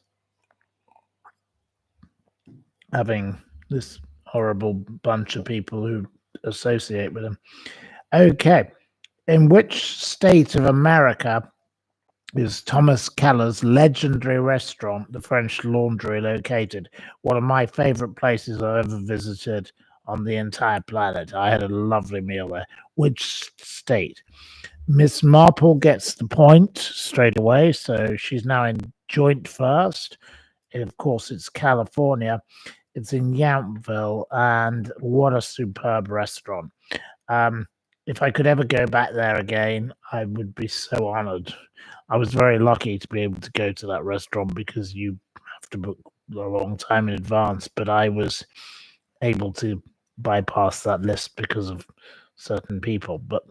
Having this horrible bunch of people who associate with him. Okay. In which state of America is Thomas Keller's legendary restaurant, the French Laundry, located? One of my favorite places I've ever visited on the entire planet. I had a lovely meal there. Which state? Miss Marple gets the point straight away, so she's now in joint first. And of course, it's California. It's in Yountville, and what a superb restaurant. If I could ever go back there again, I would be so honored. I was very lucky to be able to go to that restaurant because you have to book a long time in advance, but I was able to bypass that list because of certain people. But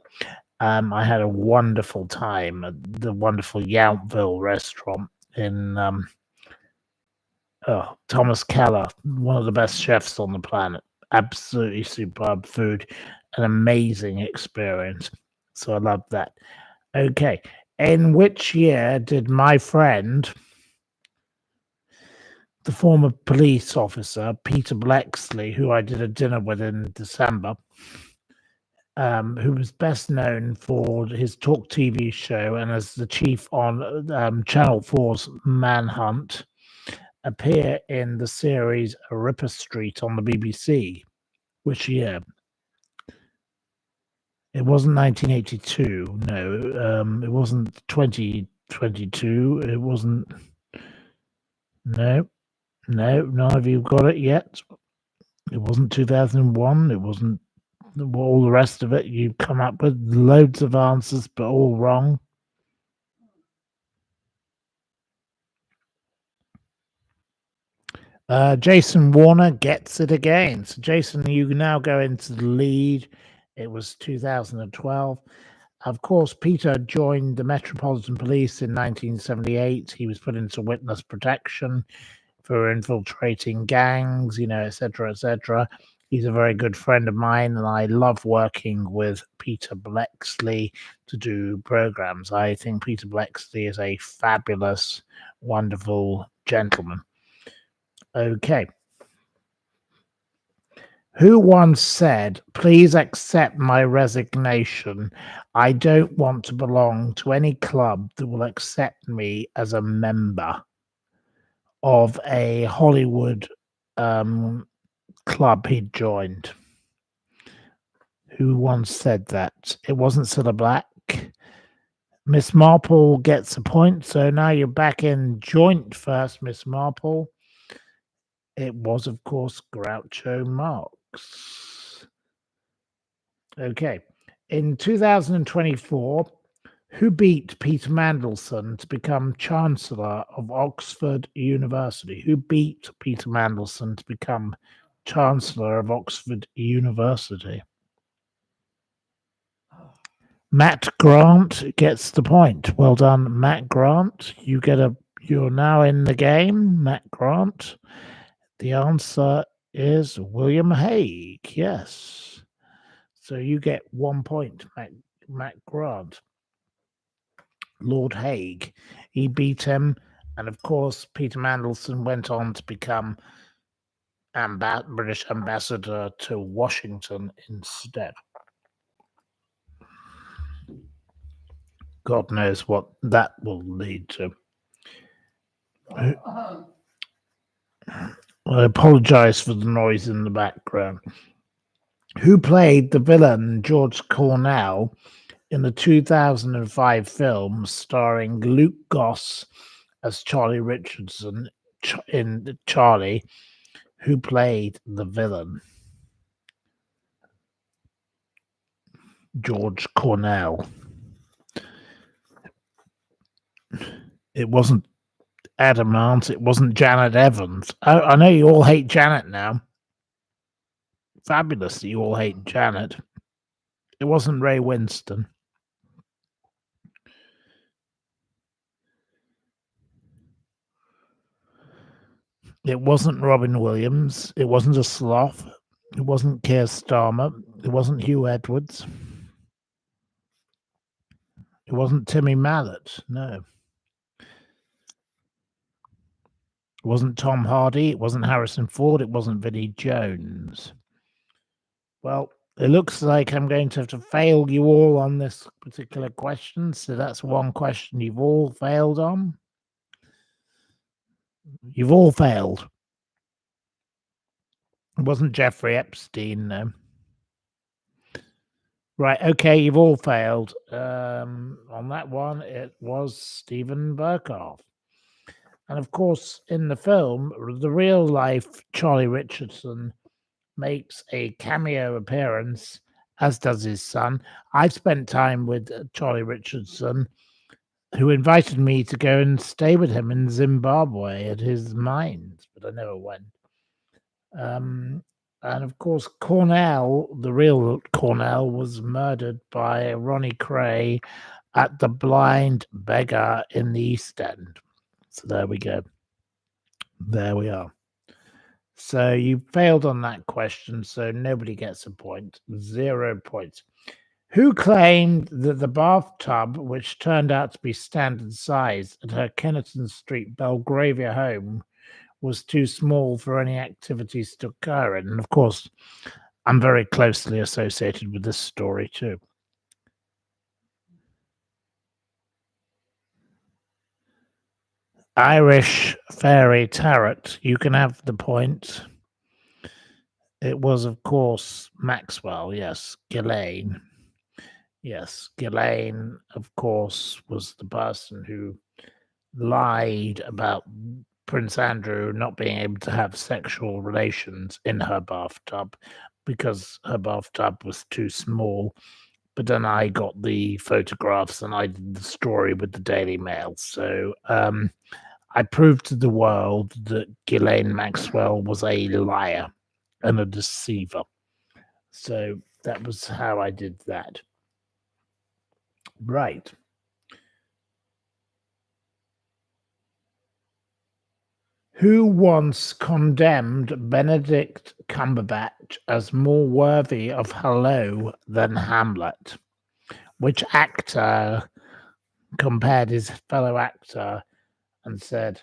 I had a wonderful time at the wonderful Yountville restaurant in Thomas Keller, one of the best chefs on the planet. Absolutely superb food, an amazing experience. So I love that. Okay. In which year did my friend, the former police officer, Peter Blexley, who I did a dinner with in December, who was best known for his talk TV show and as the chief on Channel 4's Manhunt, appear in the series Ripper Street on the BBC? Which year? It wasn't 1982. No, it wasn't 2022. It wasn't. No, none of you got it yet. It wasn't 2001. It wasn't all the rest of it. You come up with loads of answers, but all wrong. Jason Warner gets it again. So, Jason, you now go into the lead. It was 2012. Of course, Peter joined the Metropolitan Police in 1978. He was put into witness protection for infiltrating gangs, etc., etc. He's a very good friend of mine, and I love working with Peter Blexley to do programs. I think Peter Blexley is a fabulous, wonderful gentleman. Okay. Who once said, "Please accept my resignation. I don't want to belong to any club that will accept me as a member of a Hollywood club he'd joined"? Who once said that? It wasn't Cilla Black. Miss Marple gets a point, so now you're back in joint first, Miss Marple. It was, of course, Groucho Marx. Okay. In 2024, who beat Peter Mandelson to become Chancellor of Oxford University? Who beat Peter Mandelson to become Chancellor of Oxford University? Matt Grant gets the point. Well done, Matt Grant. You're now in the game, Matt Grant. The answer is William Hague. Yes. So you get 1 point, Matt Grant. Lord Hague. He beat him, and of course, Peter Mandelson went on to become British ambassador to Washington instead. God knows what that will lead to. I apologize for the noise in the background. Who played the villain George Cornell in the 2005 film starring Luke Goss as Charlie Richardson in Charlie? Who played the villain? George Cornell. It wasn't Adam Ant. It wasn't Janet Evans. I know you all hate Janet now. Fabulous that you all hate Janet. It wasn't Ray Winston. It wasn't Robin Williams. It wasn't a sloth. It wasn't Keir Starmer. It wasn't Hugh Edwards. It wasn't Timmy Mallet. No. It wasn't Tom Hardy. It wasn't Harrison Ford. It wasn't Vinnie Jones. Well, it looks like I'm going to have to fail you all on this particular question. So that's one question you've all failed on. You've all failed. It wasn't Jeffrey Epstein, no. Right, okay, you've all failed. On that one, it was Stephen Burkhardt. And of course, in the film, the real life Charlie Richardson makes a cameo appearance, as does his son. I've spent time with Charlie Richardson, who invited me to go and stay with him in Zimbabwe at his mines, but I never went. And of course, Cornell, the real Cornell, was murdered by Ronnie Cray at the Blind Beggar in the East End. So there we go. There we are. So you failed on that question, so nobody gets a point. 0 points. Who claimed that the bathtub, which turned out to be standard size at her Kennerton Street Belgravia home, was too small for any activities to occur in? And of course, I'm very closely associated with this story too. Irish Fairy Tarot, you can have the point. It was, of course, Maxwell, yes, Ghislaine. Yes, Ghislaine, of course, was the person who lied about Prince Andrew not being able to have sexual relations in her bathtub because her bathtub was too small. But then I got the photographs and I did the story with the Daily Mail. So I proved to the world that Ghislaine Maxwell was a liar and a deceiver. So that was how I did that. Right. Who once condemned Benedict Cumberbatch as more worthy of hello than Hamlet? Which actor compared his fellow actor and said,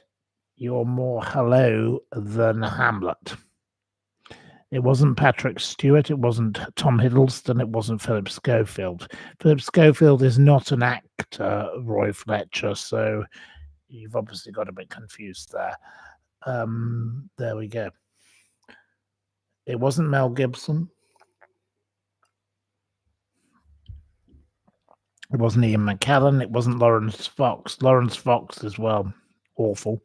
"You're more hello than Hamlet"? It wasn't Patrick Stewart, it wasn't Tom Hiddleston, it wasn't Philip Schofield. Philip Schofield is not an actor, Roy Fletcher, so you've obviously got a bit confused there. There we go. It wasn't Mel Gibson. It wasn't Ian McKellen. It wasn't Lawrence Fox. Lawrence Fox as well. Awful.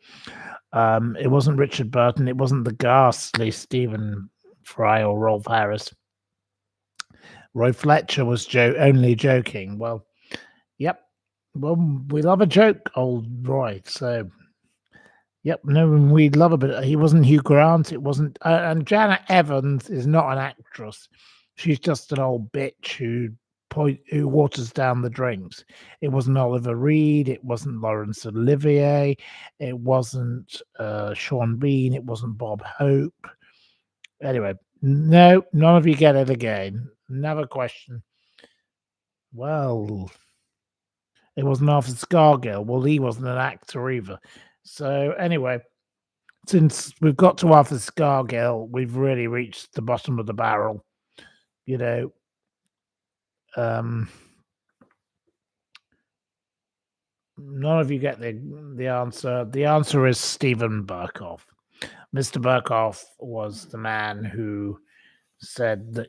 It wasn't Richard Burton. It wasn't the ghastly Stephen Fry or Rolf Harris. Roy Fletcher was only joking. Well, yep. Well, we love a joke, old Roy. So, yep. No, we love a bit. He wasn't Hugh Grant. It wasn't. And Janet Evans is not an actress. She's just an old bitch who who waters down the drinks. It wasn't Oliver Reed. It wasn't Laurence Olivier. It wasn't Sean Bean. It wasn't Bob Hope. Anyway, no, none of you get it again. Another question. Well, it wasn't Arthur Scargill. Well, he wasn't an actor either. So anyway, since we've got to Arthur Scargill, we've really reached the bottom of the barrel. You know, none of you get the answer. The answer is Stephen Burkoff. Mr. Burkoff was the man who said that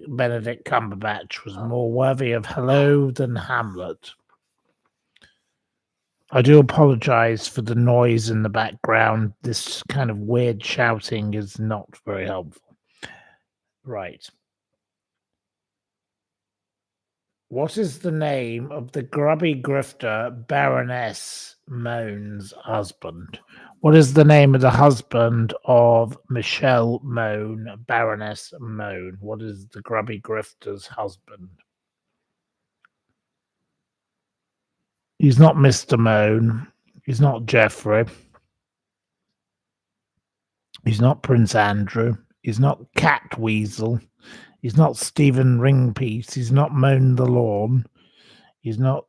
Benedict Cumberbatch was more worthy of Hello than Hamlet. I do apologize for the noise in the background. This kind of weird shouting is not very helpful. Right. What is the name of the grubby grifter Baroness Moan's husband? What is the name of the husband of Michelle Moan, Baroness Moan? What is the grubby grifter's husband? He's not Mr. Moan. He's not Geoffrey. He's not Prince Andrew. He's not Cat Weasel. He's not Stephen Ringpeace. He's not Moan the Lawn. He's not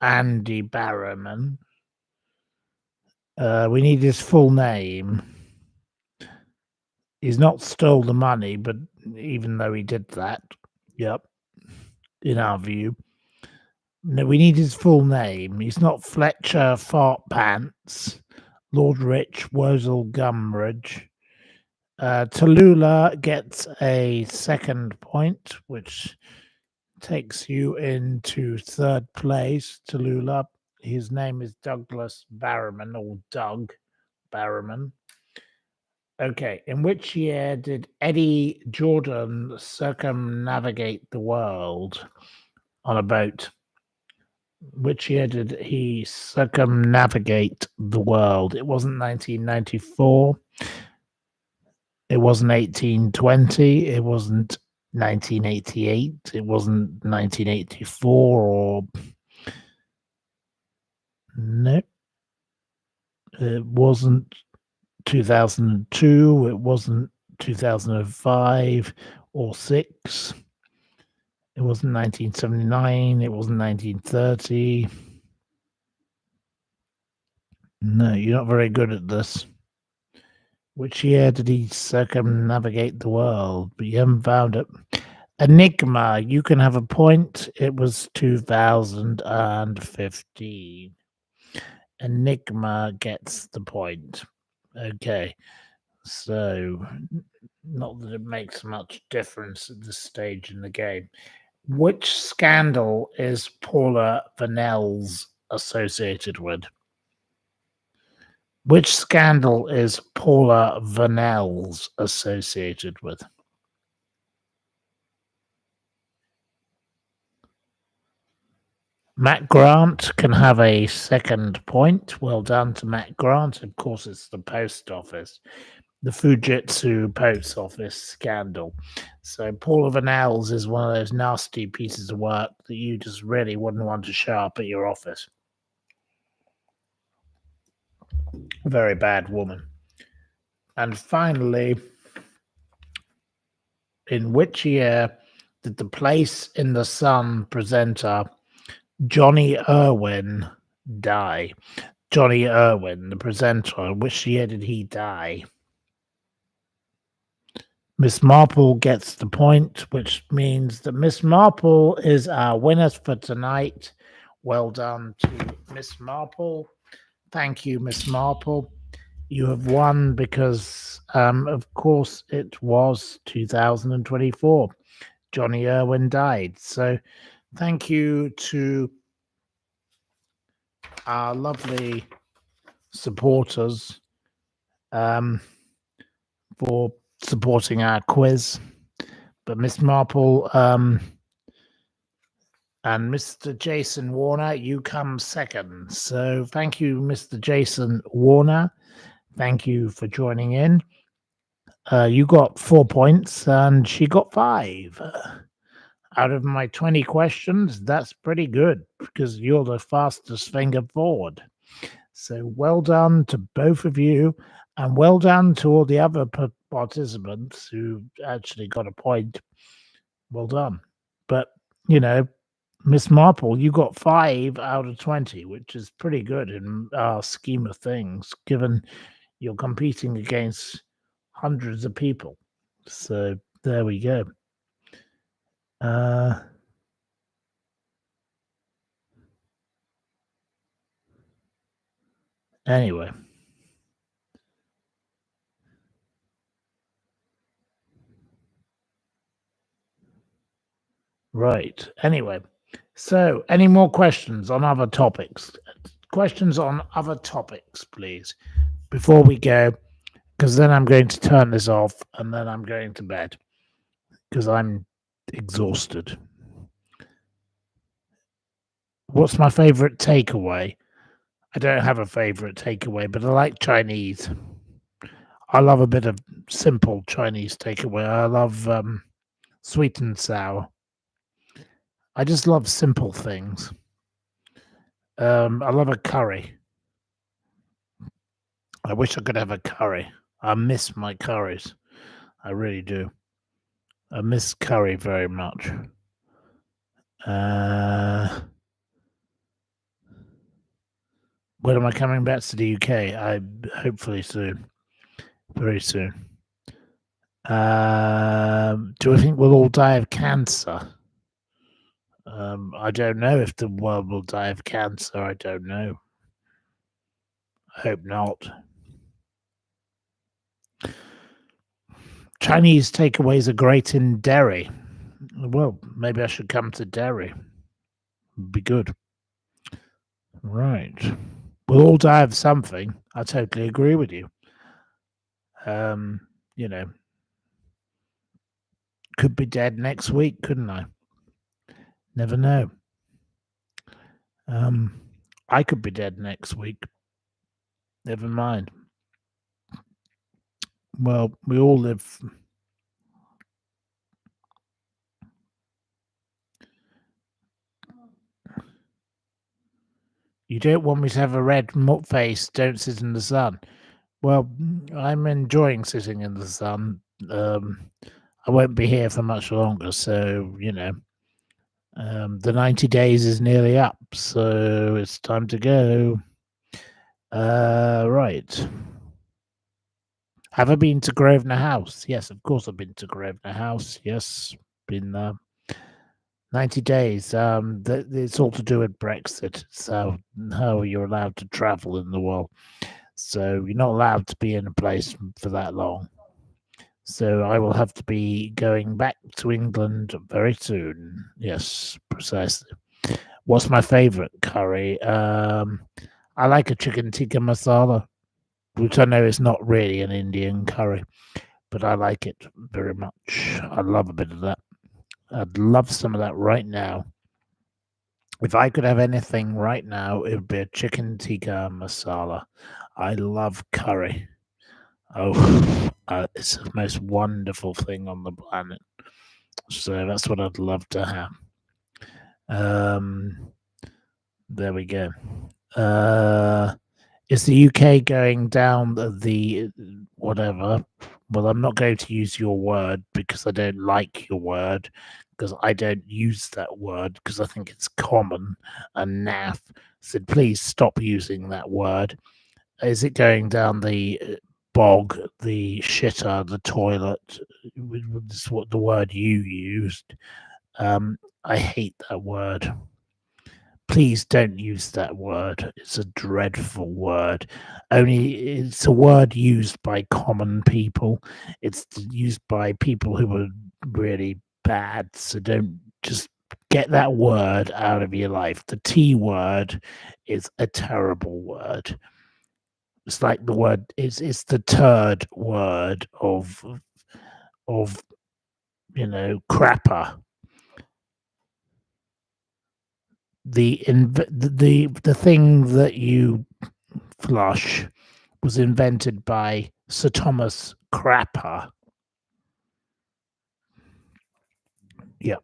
Andy Barrowman. We need his full name. He's not Stole the Money, but even though he did that, yep, in our view. No, we need his full name. He's not Fletcher Fart Pants, Lord Rich Wosel Gumridge. Tallulah gets a second point, which takes you into third place. Tallulah. His name is Douglas Barrowman, or Doug Barrowman. Okay, in which year did Eddie Jordan circumnavigate the world on a boat? Which year did he circumnavigate the world? It wasn't 1994. It wasn't 1820. It wasn't 1988. It wasn't 1984 or... No. It wasn't 2002. It wasn't 2005 or 6. It wasn't 1979. It wasn't 1930. No, you're not very good at this. Which year did he circumnavigate the world? But you haven't found it. Enigma, you can have a point. It was 2015. Enigma gets the point. Okay. So, not that it makes much difference at this stage in the game. Which scandal is Paula Vanel's associated with? Which scandal is Paula Vanel's associated with? Matt Grant can have a second point. Well done to Matt Grant. Of course, it's the post office, the Fujitsu post office scandal. So Paula Vanel's is one of those nasty pieces of work that you just really wouldn't want to show up at your office. Very bad woman. And finally, in which year did the Place in the Sun presenter Johnny Irwin die? Johnny Irwin, the presenter, which year did he die? Miss Marple gets the point, which means that Miss Marple is our winner for tonight. Well done to Miss Marple. Thank you, Miss Marple. You have won because, of course, it was 2024. Johnny Irwin died. So thank you to our lovely supporters for supporting our quiz. But Miss Marple and Mr. Jason Warner, you come second. So thank you, Mr. Jason Warner. Thank you for joining in. You got 4 points and she got 5. Out of my 20 questions, that's pretty good because you're the fastest finger forward. So well done to both of you, and well done to all the other participants who actually got a point. Well done. But, you know, Miss Marple, you got 5 out of 20, which is pretty good in our scheme of things, given you're competing against hundreds of people. So there we go. Anyway. Right. Anyway, so any more questions on other topics? Questions on other topics, please, before we go, because then I'm going to turn this off and then I'm going to bed because I'm exhausted. What's my favorite takeaway? I don't have a favorite takeaway, but I like Chinese. I love a bit of simple Chinese takeaway. I love sweet and sour. I just love simple things. I love a curry. I wish I could have a curry. I miss my curries. I really do. I miss curry very much. When am I coming back to the UK? I hopefully soon. Very soon. Do I think we'll all die of cancer? I don't know if the world will die of cancer. I don't know. I hope not. Chinese takeaways are great in Derry. Well, maybe I should come to Derry. Be good. Right. We'll all die of something. I totally agree with you. You know, could be dead next week, couldn't I? Never know. I could be dead next week. Never mind. Well, we all live. You don't want me to have a red face, don't sit in the sun. Well, I'm enjoying sitting in the sun. I won't be here for much longer, so, you know, the 90 days is nearly up, so it's time to go. Right. Have I been to Grosvenor House? Yes, of course I've been to Grosvenor House. Yes, been 90 days. It's all to do with Brexit. So how you're allowed to travel in the world. So you're not allowed to be in a place for that long. So I will have to be going back to England very soon. Yes, precisely. What's my favorite curry? I like a chicken tikka masala, which I know is not really an Indian curry, but I like it very much. I love a bit of that. I'd love some of that right now. If I could have anything right now, it would be a chicken tikka masala. I love curry. Oh, it's the most wonderful thing on the planet. So that's what I'd love to have. There we go. Is the UK going down the whatever? Well, I'm not going to use your word because I don't like your word, because I don't use that word because I think it's common and naff. So please stop using that word. Is it going down the bog, the shitter, the toilet? This is what the word you used. I hate that word. Please don't use that word. It's a dreadful word. Only it's a word used by common people. It's used by people who are really bad. So don't just get that word out of your life. The T word is a terrible word. It's like the word it's the third word of crapper. The thing that you flush was invented by Sir Thomas Crapper. Yeah.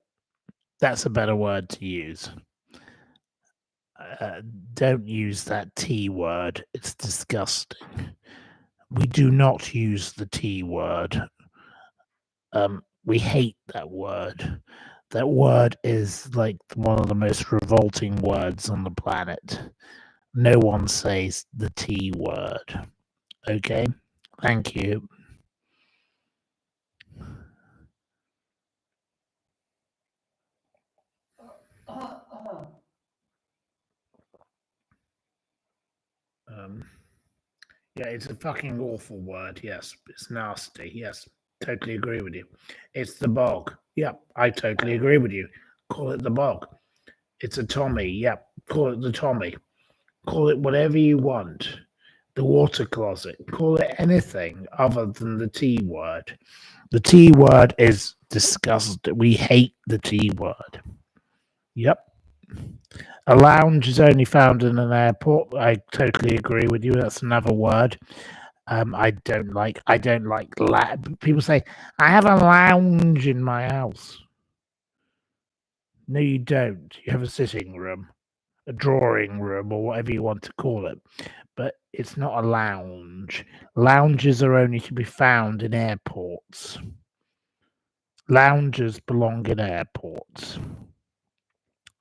That's a better word to use. Don't use that T word. It's disgusting. We do not use the T word. We hate that word. That word is like one of the most revolting words on the planet. No one says the T word. Okay? Thank you. Yeah, it's a fucking awful word. Yes, it's nasty. Yes, totally agree with you. It's the bog. Yep, I totally agree with you. Call it the bog. It's a Tommy. Yep, call it the Tommy. Call it whatever you want. The water closet. Call it anything other than the T word. The T word is disgusting. We hate the T word. Yep. A lounge is only found in an airport. I totally agree with you. That's another word. I don't like. People say I have a lounge in my house. No, you don't. You have a sitting room, a drawing room, or whatever you want to call it. But it's not a lounge. Lounges are only to be found in airports. Lounges belong in airports.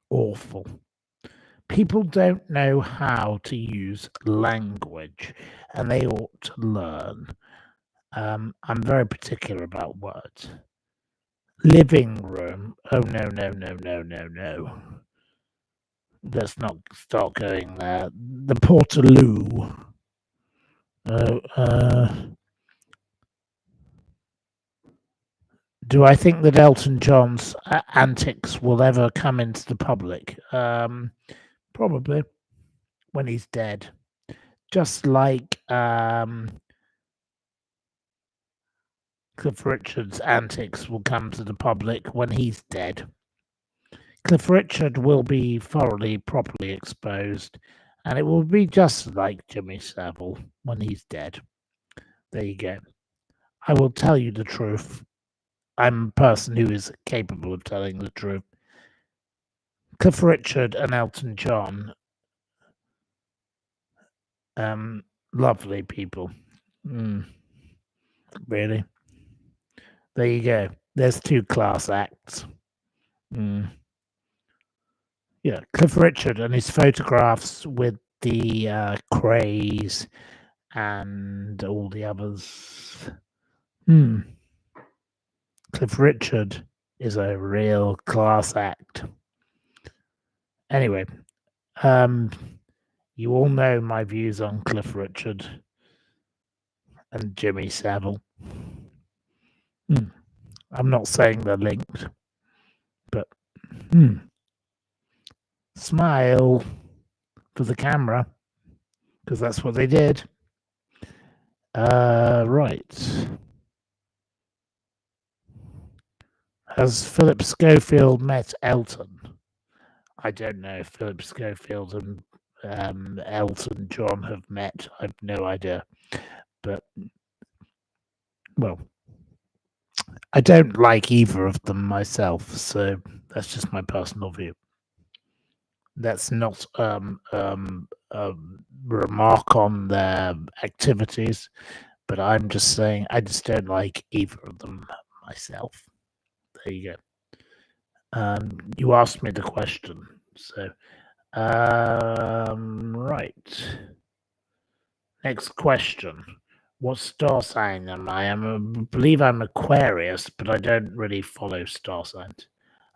Awful. People don't know how to use language, and they ought to learn. I'm very particular about words. Living room. Oh no, no, no, no, no, no. Let's not start going there. The Portaloo. Do I think that Elton John's antics will ever come into the public? Probably when he's dead. Just like Cliff Richard's antics will come to the public when he's dead. Cliff Richard will be thoroughly, properly exposed, and it will be just like Jimmy Savile when he's dead. There you go. I will tell you the truth. I'm a person who is capable of telling the truth. Cliff Richard and Elton John, lovely people. Really? There you go. There's two class acts. Yeah, Cliff Richard and his photographs with the Craze and all the others. Cliff Richard is a real class act. Anyway, you all know my views on Cliff Richard and Jimmy Savile. I'm not saying they're linked, but smile for the camera, because that's what they did. Right. Has Philip Schofield met Elton? I don't know if Philip Schofield and Elton John have met. I've no idea. But, well, I don't like either of them myself, so that's just my personal view. That's not a remark on their activities, but I'm just saying I just don't like either of them myself. There you go. You asked me the question, so right. Next question. What star sign am I? I believe I'm Aquarius, but I don't really follow star signs.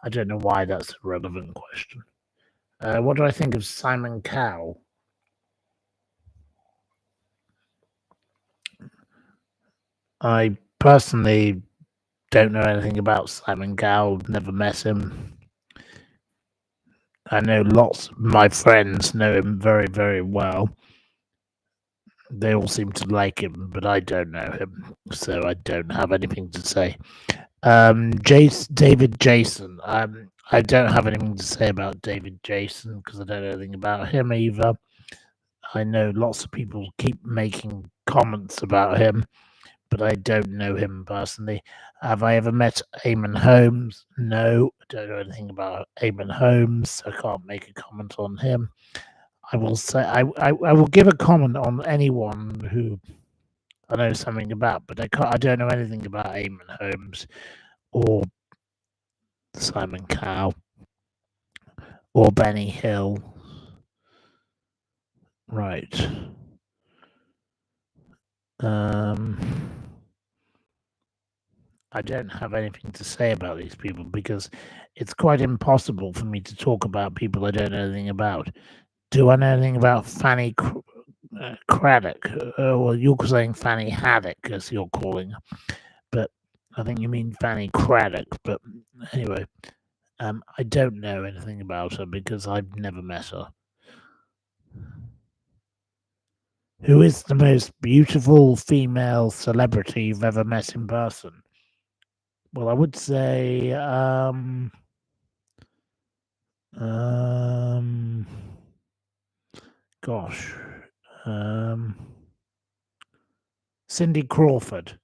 I don't know why that's a relevant question. What do I think of Simon Cowell? I personally don't know anything about Simon Cowell, never met him. I know lots of my friends know him very, very well. They all seem to like him, but I don't know him, so I don't have anything to say. David Jason. I don't have anything to say about David Jason because I don't know anything about him either. I know lots of people keep making comments about him, but I don't know him personally. Have I ever met Eamon Holmes? No. don't know anything about Eamon Holmes, so I can't make a comment on him. I will say I will give a comment on anyone who I know something about, but I don't know anything about Eamon Holmes or Simon Cowell or Benny Hill. Right. I don't have anything to say about these people because it's quite impossible for me to talk about people I don't know anything about. Do I know anything about Fanny Craddock? Well, you're saying Fanny Haddock, as you're calling her, but I think you mean Fanny Craddock. But anyway, I don't know anything about her because I've never met her. Who is the most beautiful female celebrity you've ever met in person? Well, I would say, gosh, Cindy Crawford.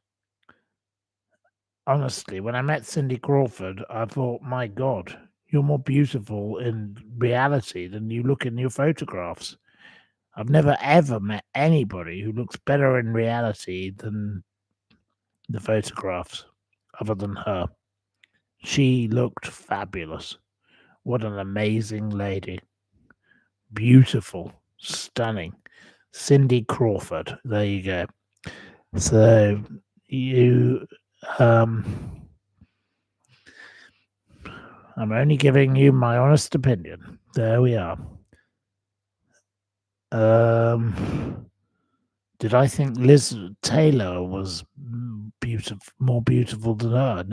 Honestly, when I met Cindy Crawford, I thought, my God, you're more beautiful in reality than you look in your photographs. I've never ever met anybody who looks better in reality than the photographs, other than her. She looked fabulous. What an amazing lady. Beautiful, stunning. Cindy Crawford. There you go. So you I'm only giving you my honest opinion. There we are. Did I think Liz Taylor was more beautiful than her?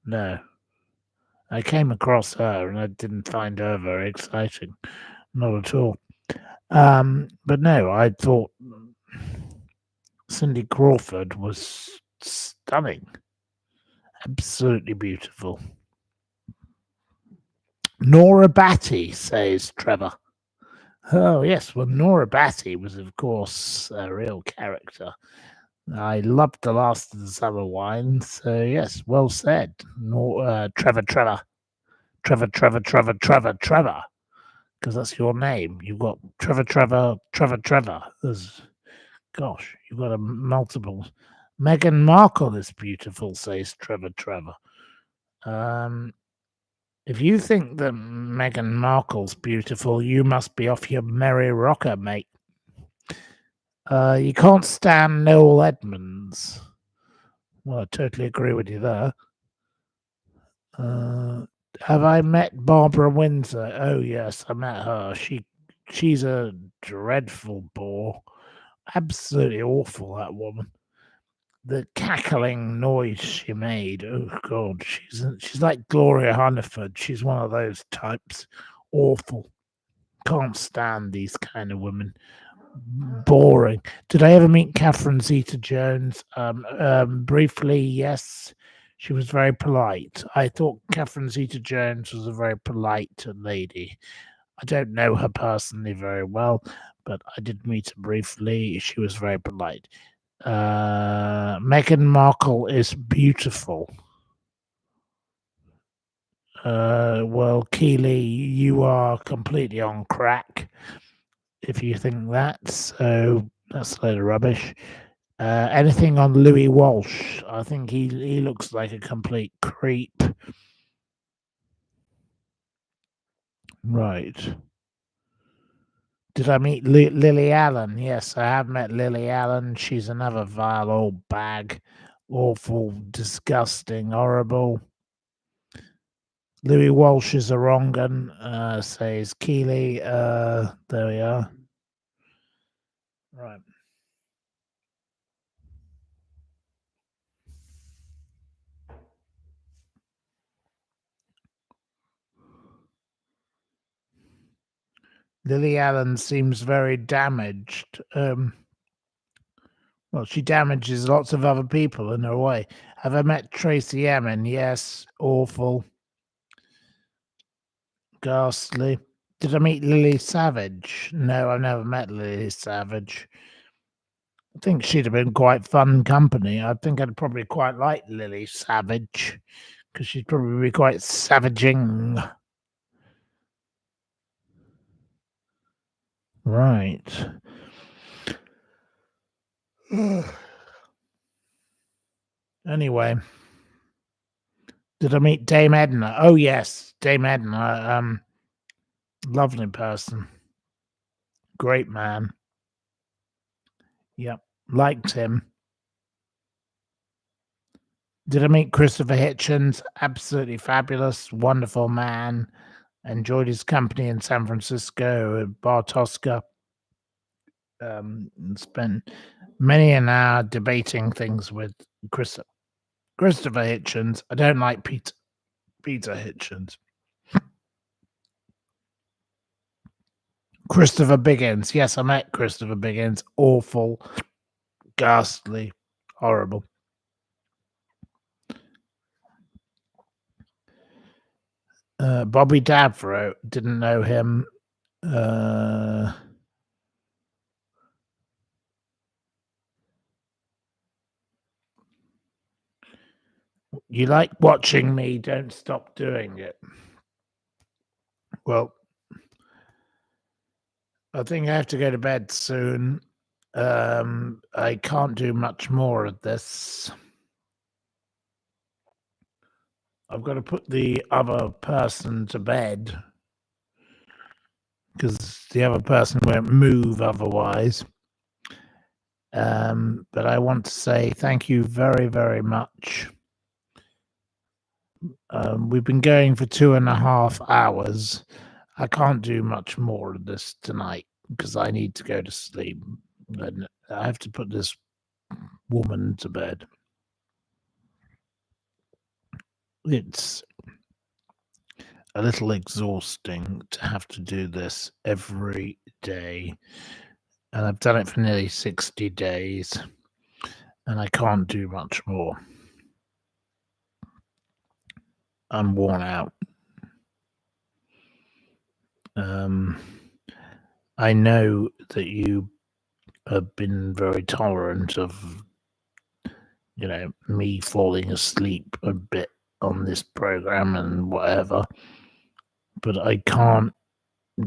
No. I came across her and I didn't find her very exciting. Not at all. But no, I thought Cindy Crawford was stunning. Absolutely beautiful. Nora Batty, says Trevor. Oh, yes. Well, Nora Batty was, of course, a real character. I loved The Last of the Summer Wine. So, yes, well said. Trevor. Because that's your name. You've got Trevor. Gosh, you've got a multiple. Meghan Markle is beautiful, says Trevor. If you think that Meghan Markle's beautiful, you must be off your merry rocker, mate. You can't stand Noel Edmonds. Well, I totally agree with you there. Have I met Barbara Windsor? Oh, yes, I met her. She's a dreadful bore. Absolutely awful, that woman. The cackling noise she made. Oh God, she's like Gloria Hunniford. She's one of those types. Awful. Can't stand these kind of women. Boring. Did I ever meet Catherine Zeta-Jones? Briefly, yes. She was very polite. I thought Catherine Zeta-Jones was a very polite lady. I don't know her personally very well, but I did meet her briefly. She was very polite. Meghan Markle is beautiful. Well, Keely, you are completely on crack if you think that. So that's a load of rubbish. Anything on Louis Walsh? I think he looks like a complete creep. Right. Did I meet Lily Allen? Yes, I have met Lily Allen. She's another vile old bag. Awful, disgusting, horrible. Louis Walsh is a wrong un, says Keely. There we are. Right. Lily Allen seems very damaged. Well, she damages lots of other people in her way. Have I met Tracy Emin? Yes. Awful. Ghastly. Did I meet Lily Savage? No, I've never met Lily Savage. I think she'd have been quite fun company. I think I'd probably quite like Lily Savage because she'd probably be quite savaging. Right. Anyway, did I meet Dame Edna? Oh yes, Dame Edna. Lovely person, great man. Yep, liked him. Did I meet Christopher Hitchens? Absolutely fabulous, wonderful man. Enjoyed his company in San Francisco at Bar Tosca. And spent many an hour debating things with Christopher Hitchens. I don't like Peter Hitchens. Christopher Biggins. Yes, I met Christopher Biggins. Awful, ghastly, horrible. Bobby Davro. Didn't know him. You like watching me, don't stop doing it. Well, I think I have to go to bed soon. I can't do much more of this. I've got to put the other person to bed because the other person won't move otherwise. But I want to say thank you very, very much. We've been going for 2.5 hours. I can't do much more of this tonight because I need to go to sleep. And I have to put this woman to bed. It's a little exhausting to have to do this every day. And I've done it for nearly 60 days. And I can't do much more. I'm worn out. I know that you have been very tolerant of, me falling asleep a bit on this program and whatever, but I can't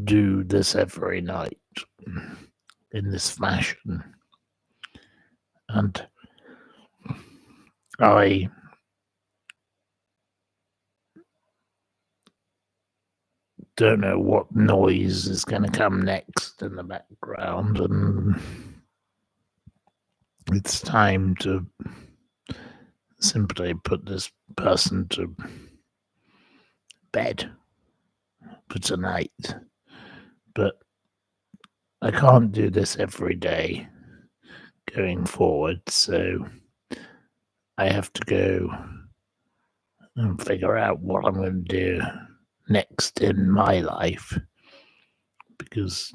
do this every night in this fashion. And I don't know what noise is going to come next in the background, and it's time to simply put this person to bed for tonight. But I can't do this every day going forward, so I have to go and figure out what I'm going to do next in my life, because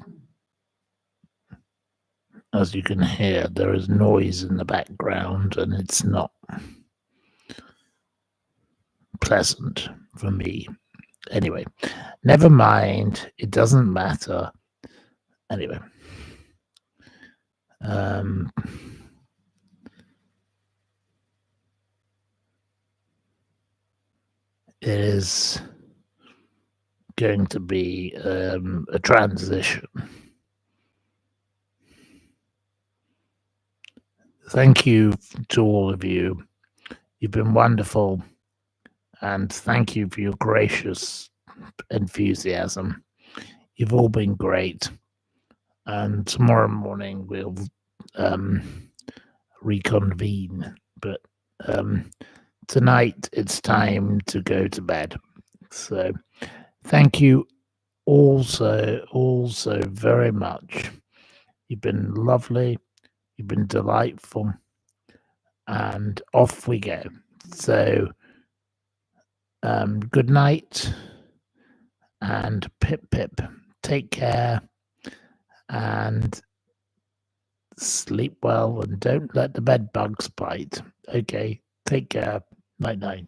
as you can hear, there is noise in the background and it's not pleasant for me. Anyway, never mind, it doesn't matter. Anyway, it is going to be a transition. Thank you to all of you. You've been wonderful, and thank you for your gracious enthusiasm. You've all been great, and tomorrow morning we'll reconvene. But tonight it's time to go to bed. So thank you also very much. You've been lovely. You've been delightful. And off we go. So good night and pip pip. Take care and sleep well and don't let the bed bugs bite. Okay, take care. Night night.